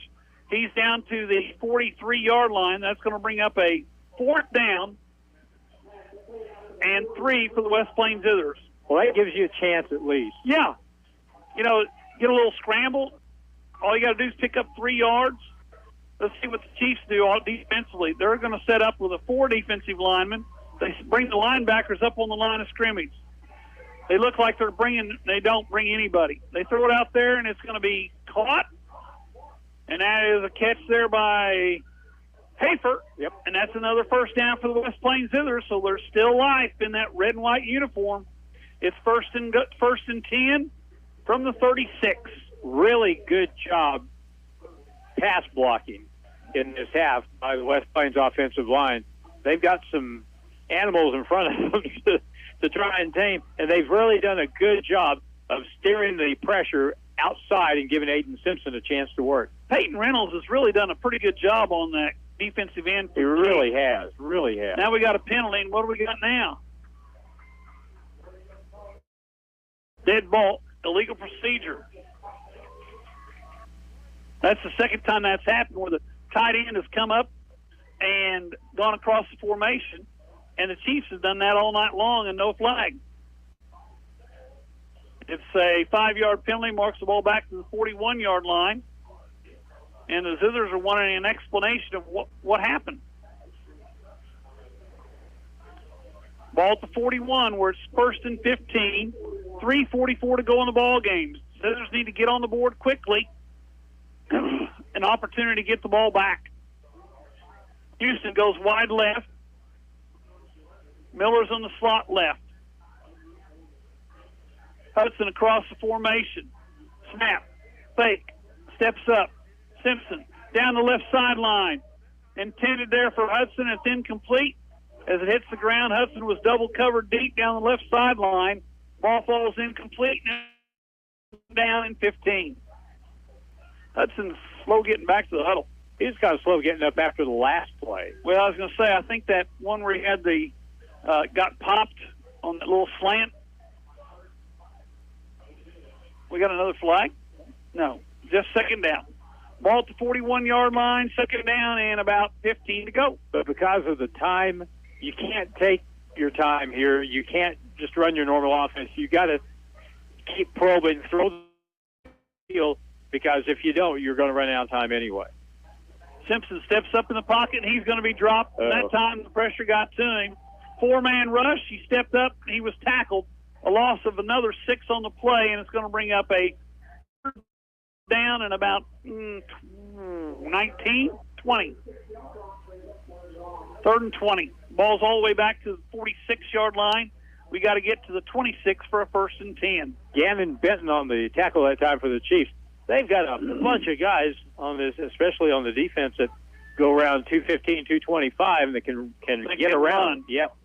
He's down to the 43-yard line. That's going to bring up a 4th down and 3 for the West Plains Zizzers. Well, that gives you a chance at least. Yeah. You know, get a little scramble. All you got to do is pick up 3 yards. Let's see what the Chiefs do defensively. They're going to set up with a 4 defensive linemen. They bring the linebackers up on the line of scrimmage. They look like they don't bring anybody. They throw it out there, and it's going to be caught. And that is a catch there by Hafer. Yep. And that's another 1st down for the West Plains Zizzers, so there's still life in that red and white uniform. It's first and 10 from the 36. Really good job pass blocking in this half by the West Plains offensive line. They've got some animals in front of them to try and tame, and they've really done a good job of steering the pressure outside and giving Aiden Simpson a chance to work. Peyton Reynolds has really done a pretty good job on that defensive end. He really has. Now we got a penalty, and what do we got now? Dead ball, illegal procedure. That's the second time that's happened where the tight end has come up and gone across the formation, and the Chiefs have done that all night long and no flag. It's a 5-yard penalty, marks the ball back to the 41-yard line, and the Zizzers are wanting an explanation of what happened. Ball at the 41 where it's 1st and 15, 3:44 to go in the ball game. Zizzers need to get on the board quickly. An opportunity to get the ball back. Houston goes wide left. Miller's on the slot left. Hudson across the formation. Snap. Fake. Steps up. Simpson down the left sideline. Intended there for Hudson. It's incomplete. As it hits the ground, Hudson was double covered deep down the left sideline. Ball falls incomplete. Down in 15. Hudson's slow getting back to the huddle. He's kind of slow getting up after the last play. Well, I was going to say, I think that one where he had got popped on that little slant. We got another flag? No, just 2nd down. Ball at the 41-yard line, 2nd down, and about 15 to go. But because of the time, you can't take your time here. You can't just run your normal offense. You got to keep probing, throw the field, because if you don't, you're going to run out of time anyway. Simpson steps up in the pocket, and he's going to be dropped. That time, the pressure got to him. 4-man rush. He stepped up. He was tackled. A loss of another 6 on the play, and it's going to bring up a 3rd down and about 19, 20. 3rd and 20. Ball's all the way back to the 46-yard line. We got to get to the 26 for a 1st and 10. Gannon Benton on the tackle that time for the Chiefs. They've got a bunch of guys on this, especially on the defense, that go around 215, 225, and that can get around. Run. Yep.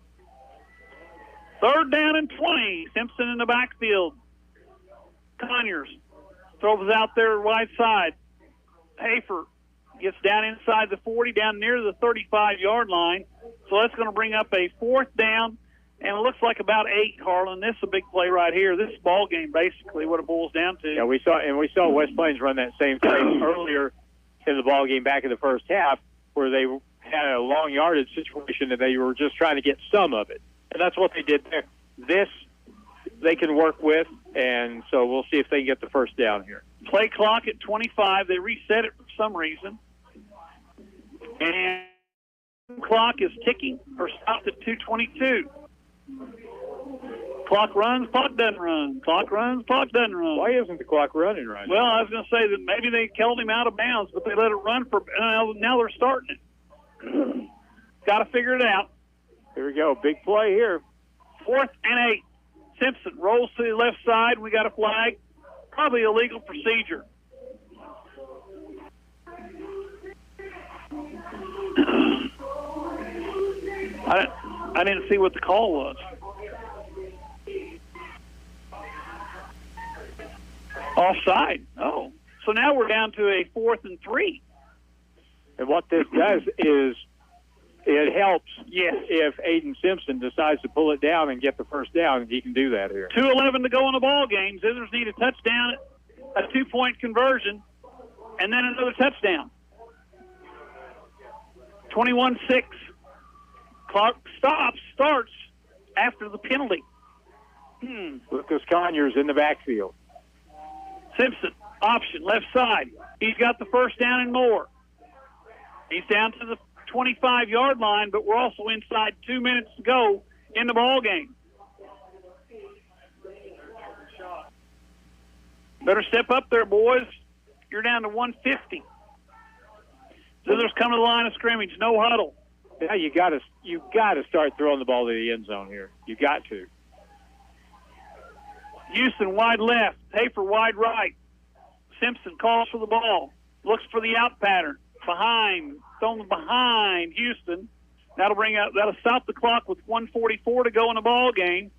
3rd down and 20. Simpson in the backfield. Conyers throws out there right side. Hafer gets down inside the 40, down near the 35-yard line. So that's going to bring up a 4th down, and it looks like about 8, Harlan. This is a big play right here. This ball game, basically, what it boils down to. Yeah, we saw West Plains run that same play earlier in the ball game back in the first half, where they had a long yardage situation and they were just trying to get some of it. And that's what they did there. This they can work with, and so we'll see if they can get the 1st down here. Play clock at 25. They reset it for some reason. And clock is ticking or stopped at 2:22. Clock runs, clock doesn't run. Clock runs, clock doesn't run. Why isn't the clock running right Well, now? I was going to say that maybe they held him out of bounds, but they let it run for now they're starting it. Got to figure it out. Here we go. Big play here. 4th and 8. Simpson rolls to the left side. We got a flag. Probably illegal procedure. I didn't see what the call was. Offside. Oh. So now we're down to a 4th and 3. And what this does is it helps Yes. if Aiden Simpson decides to pull it down and get the first down, and he can do that here. 2:11 to go in the ball game. Zizzers need a touchdown, a 2-point conversion, and then another touchdown. 21-6. Clock starts after the penalty. Lucas Conyers in the backfield. Simpson, option, left side. He's got the first down and more. He's down to the 25-yard line, but we're also inside 2 minutes to go in the ball game. Better step up there, boys. You're down to 150. Zizzers come to the line of scrimmage, no huddle. Yeah, you got to start throwing the ball to the end zone here. You got to. Houston wide left, Hafer wide right. Simpson calls for the ball, looks for the out pattern. Thrown behind Houston. That'll stop the clock with 1:44 to go in the ball game,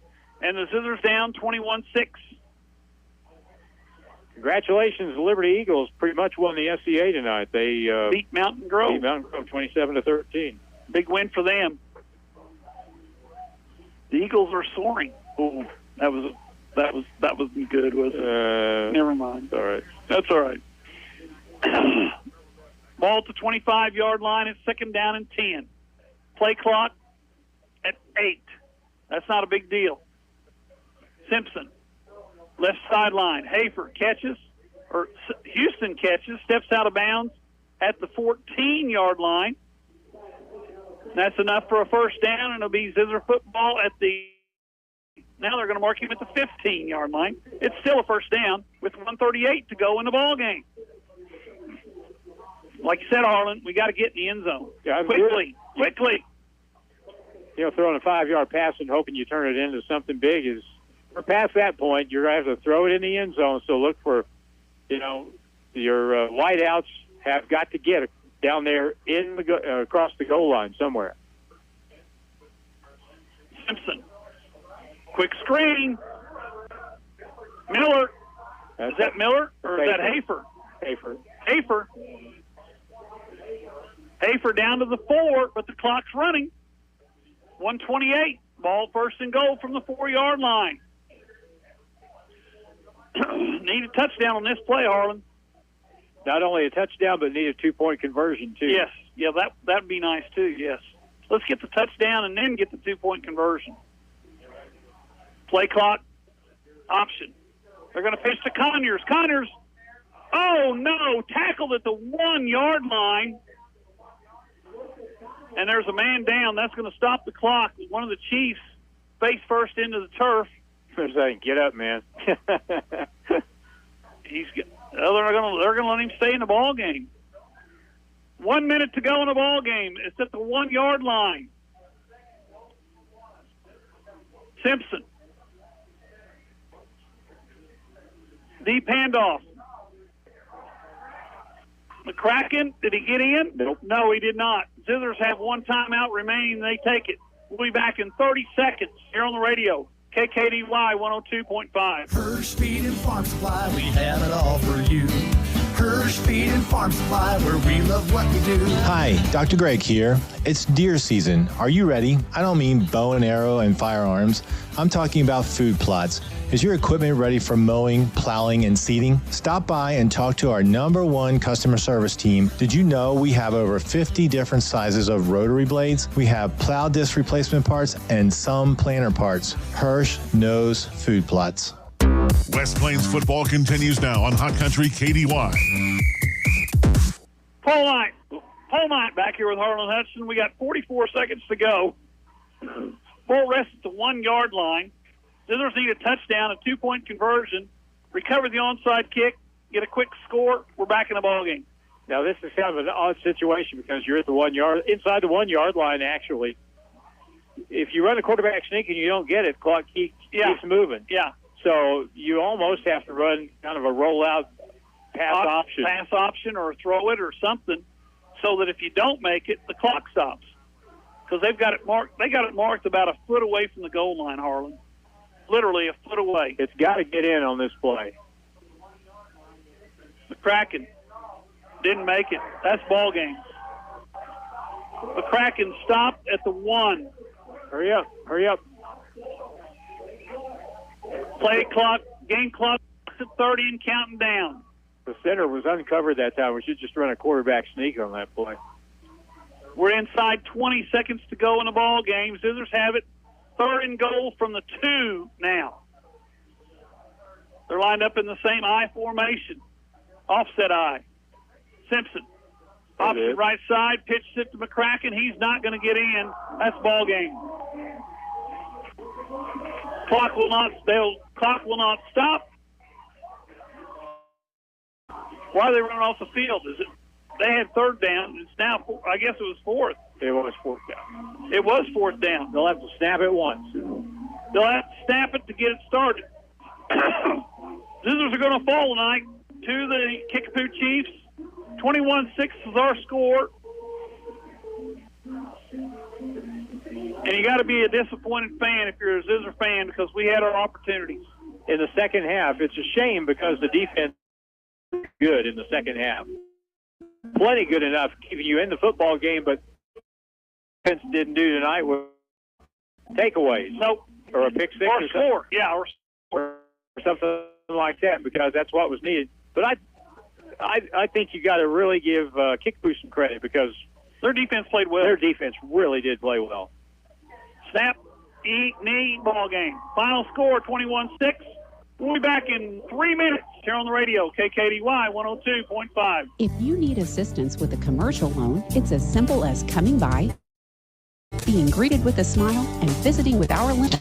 and the Zizzers down 21-6. Congratulations, Liberty Eagles pretty much won the SCA tonight. They beat Mountain Grove. 27-13. Big win for them. The Eagles are soaring. Oh, that wasn't good, was it? Never mind. All right. That's all right. Ball to 25-yard line. It's 2nd down and 10. Play clock at 8. That's not a big deal. Simpson, left sideline. Hafer Houston catches, steps out of bounds at the 14-yard line. That's enough for a first down, and it'll be Zizzer football at the. Now they're going to mark him at the 15-yard line. It's still a first down with 1:38 to go in the ball game. Like you said, Harlan, we got to get in the end zone quickly. Throwing a 5-yard pass and hoping you turn it into something big is. We're past that point. You're going to have to throw it in the end zone. So look for, your wideouts have got to get down there across the goal line somewhere. Simpson. Quick screen. Miller. Is that Miller or is that Hafer? Hafer down to the 4, but the clock's running. 1:28. Ball 1st and goal from the 4-yard line. Need a touchdown on this play, Harlan. Not only a touchdown, but need a 2-point conversion, too. Yes. Yeah, that'd be nice, too, yes. Let's get the touchdown and then get the 2-point conversion. Play clock, option. They're going to pitch to Conyers. Conyers, oh, no, tackled at the 1-yard line. And there's a man down. That's going to stop the clock. One of the Chiefs face first into the turf. They're saying, get up, man. They're going to let him stay in the ball game. 1 minute to go in the ball game. It's at the 1-yard line. Simpson. Deep handoff. McCracken, did he get in? Nope. No, he did not. Zizzers have one timeout remaining. They take it. We'll be back in 30 seconds here on the radio. KKDY 102.5. Hirsch Feed and Farm Supply, we have it all for you. Hirsch Feed and Farm Supply, where we love what we do. Hi, Dr. Greg here. It's deer season. Are you ready? I don't mean bow and arrow and firearms. I'm talking about food plots. Is your equipment ready for mowing, plowing, and seeding? Stop by and talk to our #1 customer service team. Did you know we have over 50 different sizes of rotary blades? We have plow disc replacement parts and some planter parts. Hirsch knows food plots. West Plains football continues now on Hot Country KDY. Paul Knight. Paul Knight back here with Harlan Hudson. We got 44 seconds to go. Full rest at the 1 yard line. Zizzers need a touchdown, a 2-point conversion, recover the onside kick, get a quick score. We're back in the ball game. Now, this is kind of an odd situation because you're at the 1 yard, inside the 1 yard line, actually. If you run a quarterback sneak and you don't get it, clock keeps moving. Yeah. So you almost have to run kind of a rollout pass option or throw it or something so that if you don't make it, the clock stops. Because they've got it marked. They got it marked about a foot away from the goal line, Harlan. Literally a foot away. It's got to get in on this play. McCracken didn't make it. That's ball game. McCracken stopped at the 1. Hurry up. Play clock, game clock at 30 and counting down. The center was uncovered that time. We should just run a quarterback sneak on that play. We're inside 20 seconds to go in the ball game. Zizzers have it. 3rd and goal from the 2 now. They're lined up in the same I formation. Offset I. Simpson. Option right side. Pitches it to McCracken. He's not going to get in. That's ball game. Clock will not stop. Why are they running off the field? They had 3rd down. It's now, I guess it was 4th. It was 4th down. It was 4th down. They'll have to snap it once. They'll have to snap it to get it started. Zizzers are going to fall tonight to the Kickapoo Chiefs. 21-6 is our score. And you got to be a disappointed fan if you're a Zizzer fan because we had our opportunities. In the second half, it's a shame because the defense is good in the second half. Plenty good enough keeping you in the football game, but defense didn't do tonight with takeaways. Nope. Or a pick six or score. Yeah, or something like that because that's what was needed. But I think you got to really give Kickapoo some credit because their defense played well. Their defense really did play well. Snap, knee, ball game. Final score, 21-6. We'll be back in 3 minutes here on the radio, KKDY 102.5. If you need assistance with a commercial loan, it's as simple as coming by, being greeted with a smile, and visiting with our lender.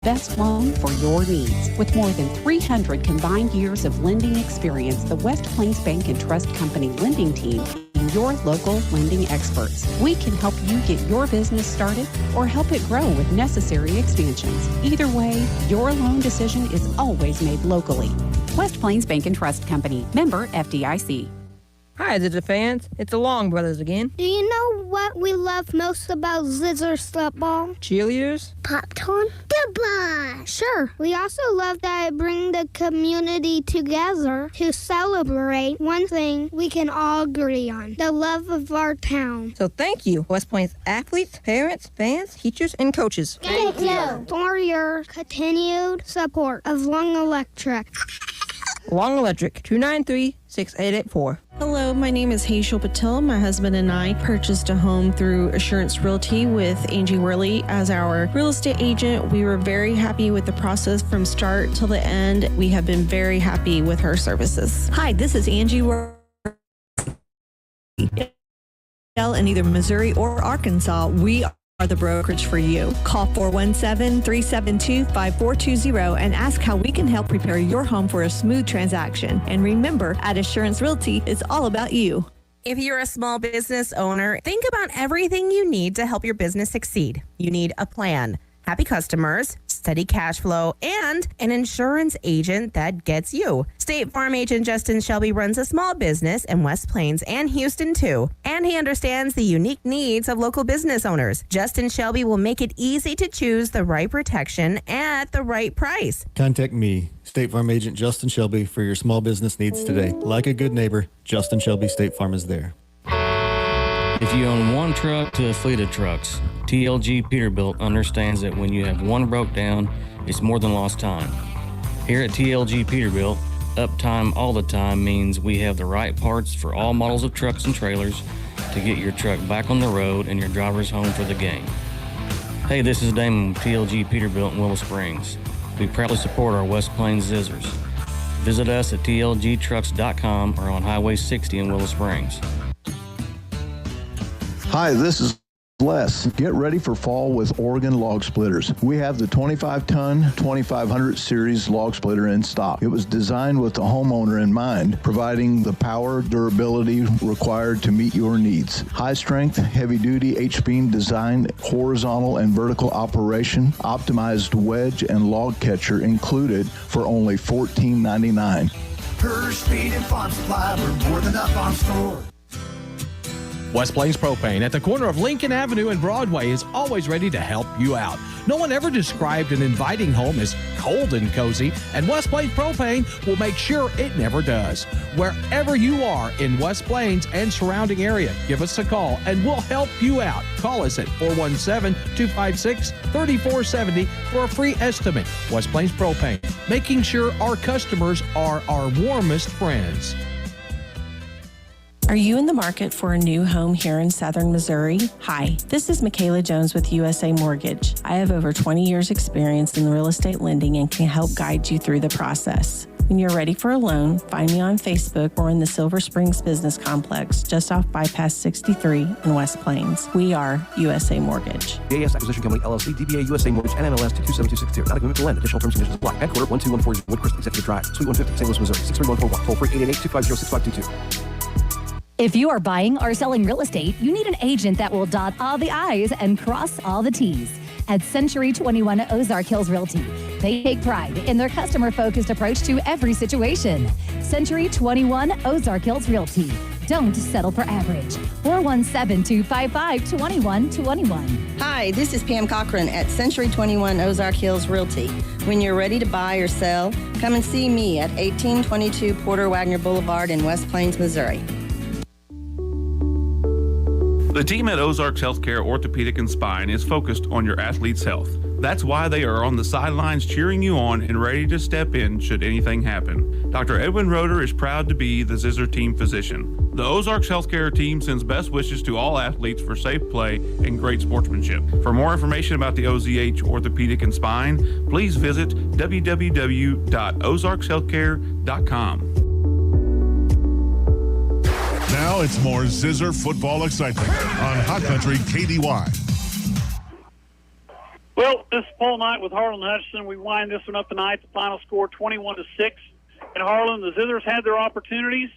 Best loan for your needs. With more than 300 combined years of lending experience, the West Plains Bank and Trust Company lending team is your local lending experts. We can help you get your business started or help it grow with necessary expansions. Either way, your loan decision is always made locally. West Plains Bank and Trust Company, member FDIC. Hi, Zizzer fans. It's the Long Brothers again. Do you know what we love most about Zizzers football? Cheerleaders? Popcorn? Goodbye! Sure. We also love that it brings the community together to celebrate one thing we can all agree on, the love of our town. So thank you, West Plains athletes, parents, fans, teachers, and coaches. Thank you for your continued support of Long Electric. Long Electric, 293-6884. Hello, my name is Hazel Patel. My husband and I purchased a home through Assurance Realty with Angie Worley as our real estate agent. We were very happy with the process from start till the end. We have been very happy with her services. Hi, this is Angie Worley. In either Missouri or Arkansas, we are the brokerage for you. Call 417-372-5420 and ask how we can help prepare your home for a smooth transaction. And remember, at Assurance Realty, it's all about you. If you're a small business owner, think about everything you need to help your business succeed. You need a plan, happy customers, steady cash flow, and an insurance agent that gets you. State Farm agent Justin Shelby runs a small business in West Plains and Houston too, and he understands the unique needs of local business owners. Justin Shelby will make it easy to choose the right protection at the right price. Contact me, State Farm agent Justin Shelby, for your small business needs today. Like a good neighbor, Justin Shelby State Farm is there. If you own one truck to a fleet of trucks, TLG Peterbilt understands that when you have one broke down, it's more than lost time. Here at TLG Peterbilt, uptime all the time means we have the right parts for all models of trucks and trailers to get your truck back on the road and your drivers home for the game. Hey, this is Damon with TLG Peterbilt in Willow Springs. We proudly support our West Plains Zizzers. Visit us at tlgtrucks.com or on Highway 60 in Willow Springs. Hi, this is Les. Get ready for fall with Oregon log splitters. We have the 25-ton 2500 series log splitter in stock. It was designed with the homeowner in mind, providing the power, durability required to meet your needs. High strength, heavy duty H-beam design, horizontal and vertical operation, optimized wedge and log catcher included for only $14.99. Per Speed and Farm Supply, we're more than up on store. West Plains Propane at the corner of Lincoln Avenue and Broadway is always ready to help you out. No one ever described an inviting home as cold and cozy, and West Plains Propane will make sure it never does. Wherever you are in West Plains and surrounding area, give us a call and we'll help you out. Call us at 417-256-3470 for a free estimate. West Plains Propane, making sure our customers are our warmest friends. Are you in the market for a new home here in Southern Missouri? Hi, this is Michaela Jones with USA Mortgage. I have over 20 years experience in real estate lending and can help guide you through the process. When you're ready for a loan, find me on Facebook or in the Silver Springs Business Complex, just off Bypass 63 in West Plains. We are USA Mortgage. JAS Acquisition Company, LLC, DBA USA Mortgage, NMLS 227262. Not a commitment to lend. Additional terms and conditions apply. Headquartered 12140 Woodcrest Executive Drive, Suite 150, St. Louis, Missouri. 63141. Toll free 888-250-6522. If you are buying or selling real estate, you need an agent that will dot all the I's and cross all the T's. At Century 21 Ozark Hills Realty, they take pride in their customer-focused approach to every situation. Century 21 Ozark Hills Realty. Don't settle for average. 417-255-2121. Hi, this is Pam Cochran at Century 21 Ozark Hills Realty. When you're ready to buy or sell, come and see me at 1822 Porter Wagner Boulevard in West Plains, Missouri. The team at Ozarks Healthcare Orthopedic and Spine is focused on your athlete's health. That's why they are on the sidelines cheering you on and ready to step in should anything happen. Dr. Edwin Roeder is proud to be the Zizzer team physician. The Ozarks Healthcare team sends best wishes to all athletes for safe play and great sportsmanship. For more information about the OZH Orthopedic and Spine, please visit www.ozarkshealthcare.com. Now it's more Zizzer football excitement on Hot Country KDY. Well, this is Paul Knight with Harlan Hutchinson. We wind this one up tonight. The final score 21-6. In Harlan, the Zizzers had their opportunities,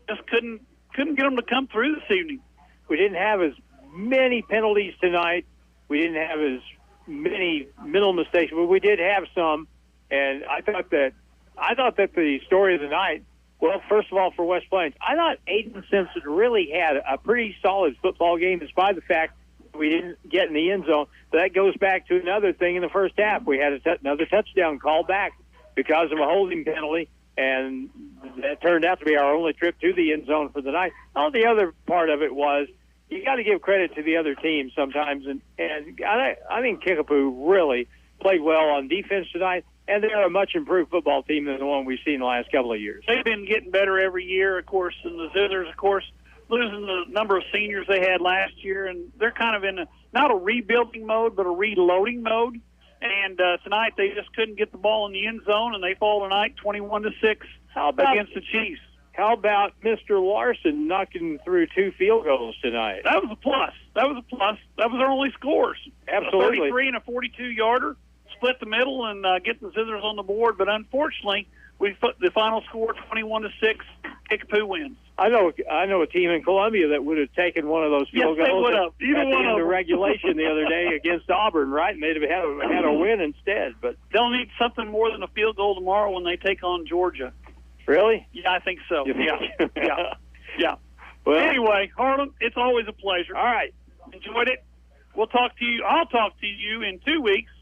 just couldn't get them to come through this evening. We didn't have as many penalties tonight. We didn't have as many mental mistakes, but we did have some. And I thought that the story of the night. Well, first of all, for West Plains, I thought Aiden Simpson really had a pretty solid football game, despite the fact we didn't get in the end zone. But that goes back to another thing in the first half. We had another touchdown called back because of a holding penalty, and that turned out to be our only trip to the end zone for the night. All the other part of it was you got to give credit to the other team sometimes, and I think Kickapoo really played well on defense tonight. And they're a much improved football team than the one we've seen the last couple of years. They've been getting better every year, of course, and the Zizzers, of course, losing the number of seniors they had last year, and they're kind of in not a rebuilding mode, but a reloading mode. And tonight they just couldn't get the ball in the end zone, and they fall tonight 21-6 against the Chiefs. How about Mr. Larson knocking through 2 field goals tonight? That was a plus. That was our only scores. Absolutely. A 33 and a 42-yarder. Split the middle and get the Zizzers on the board, but unfortunately, we put the final score 21-6. Kickapoo wins. I know a team in Columbia that would have taken one of those field goals. Yes, they would have. Either one of them. Regulation the other day against Auburn, right? And they'd have had a win instead. But they'll need something more than a field goal tomorrow when they take on Georgia. Really? Yeah, I think so. Yeah. Well, anyway, Harlan, it's always a pleasure. All right, enjoyed it. We'll talk to you. I'll talk to you in 2 weeks.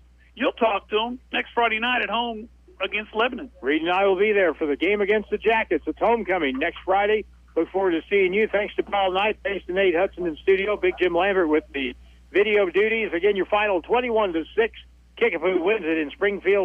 You'll talk to them next Friday night at home against Lebanon. Reed and I will be there for the game against the Jackets. It's homecoming next Friday. Look forward to seeing you. Thanks to Paul Knight. Thanks to Nate Hudson in studio. Big Jim Lambert with the video duties. Again, your final 21-6. Kickapoo wins it in Springfield.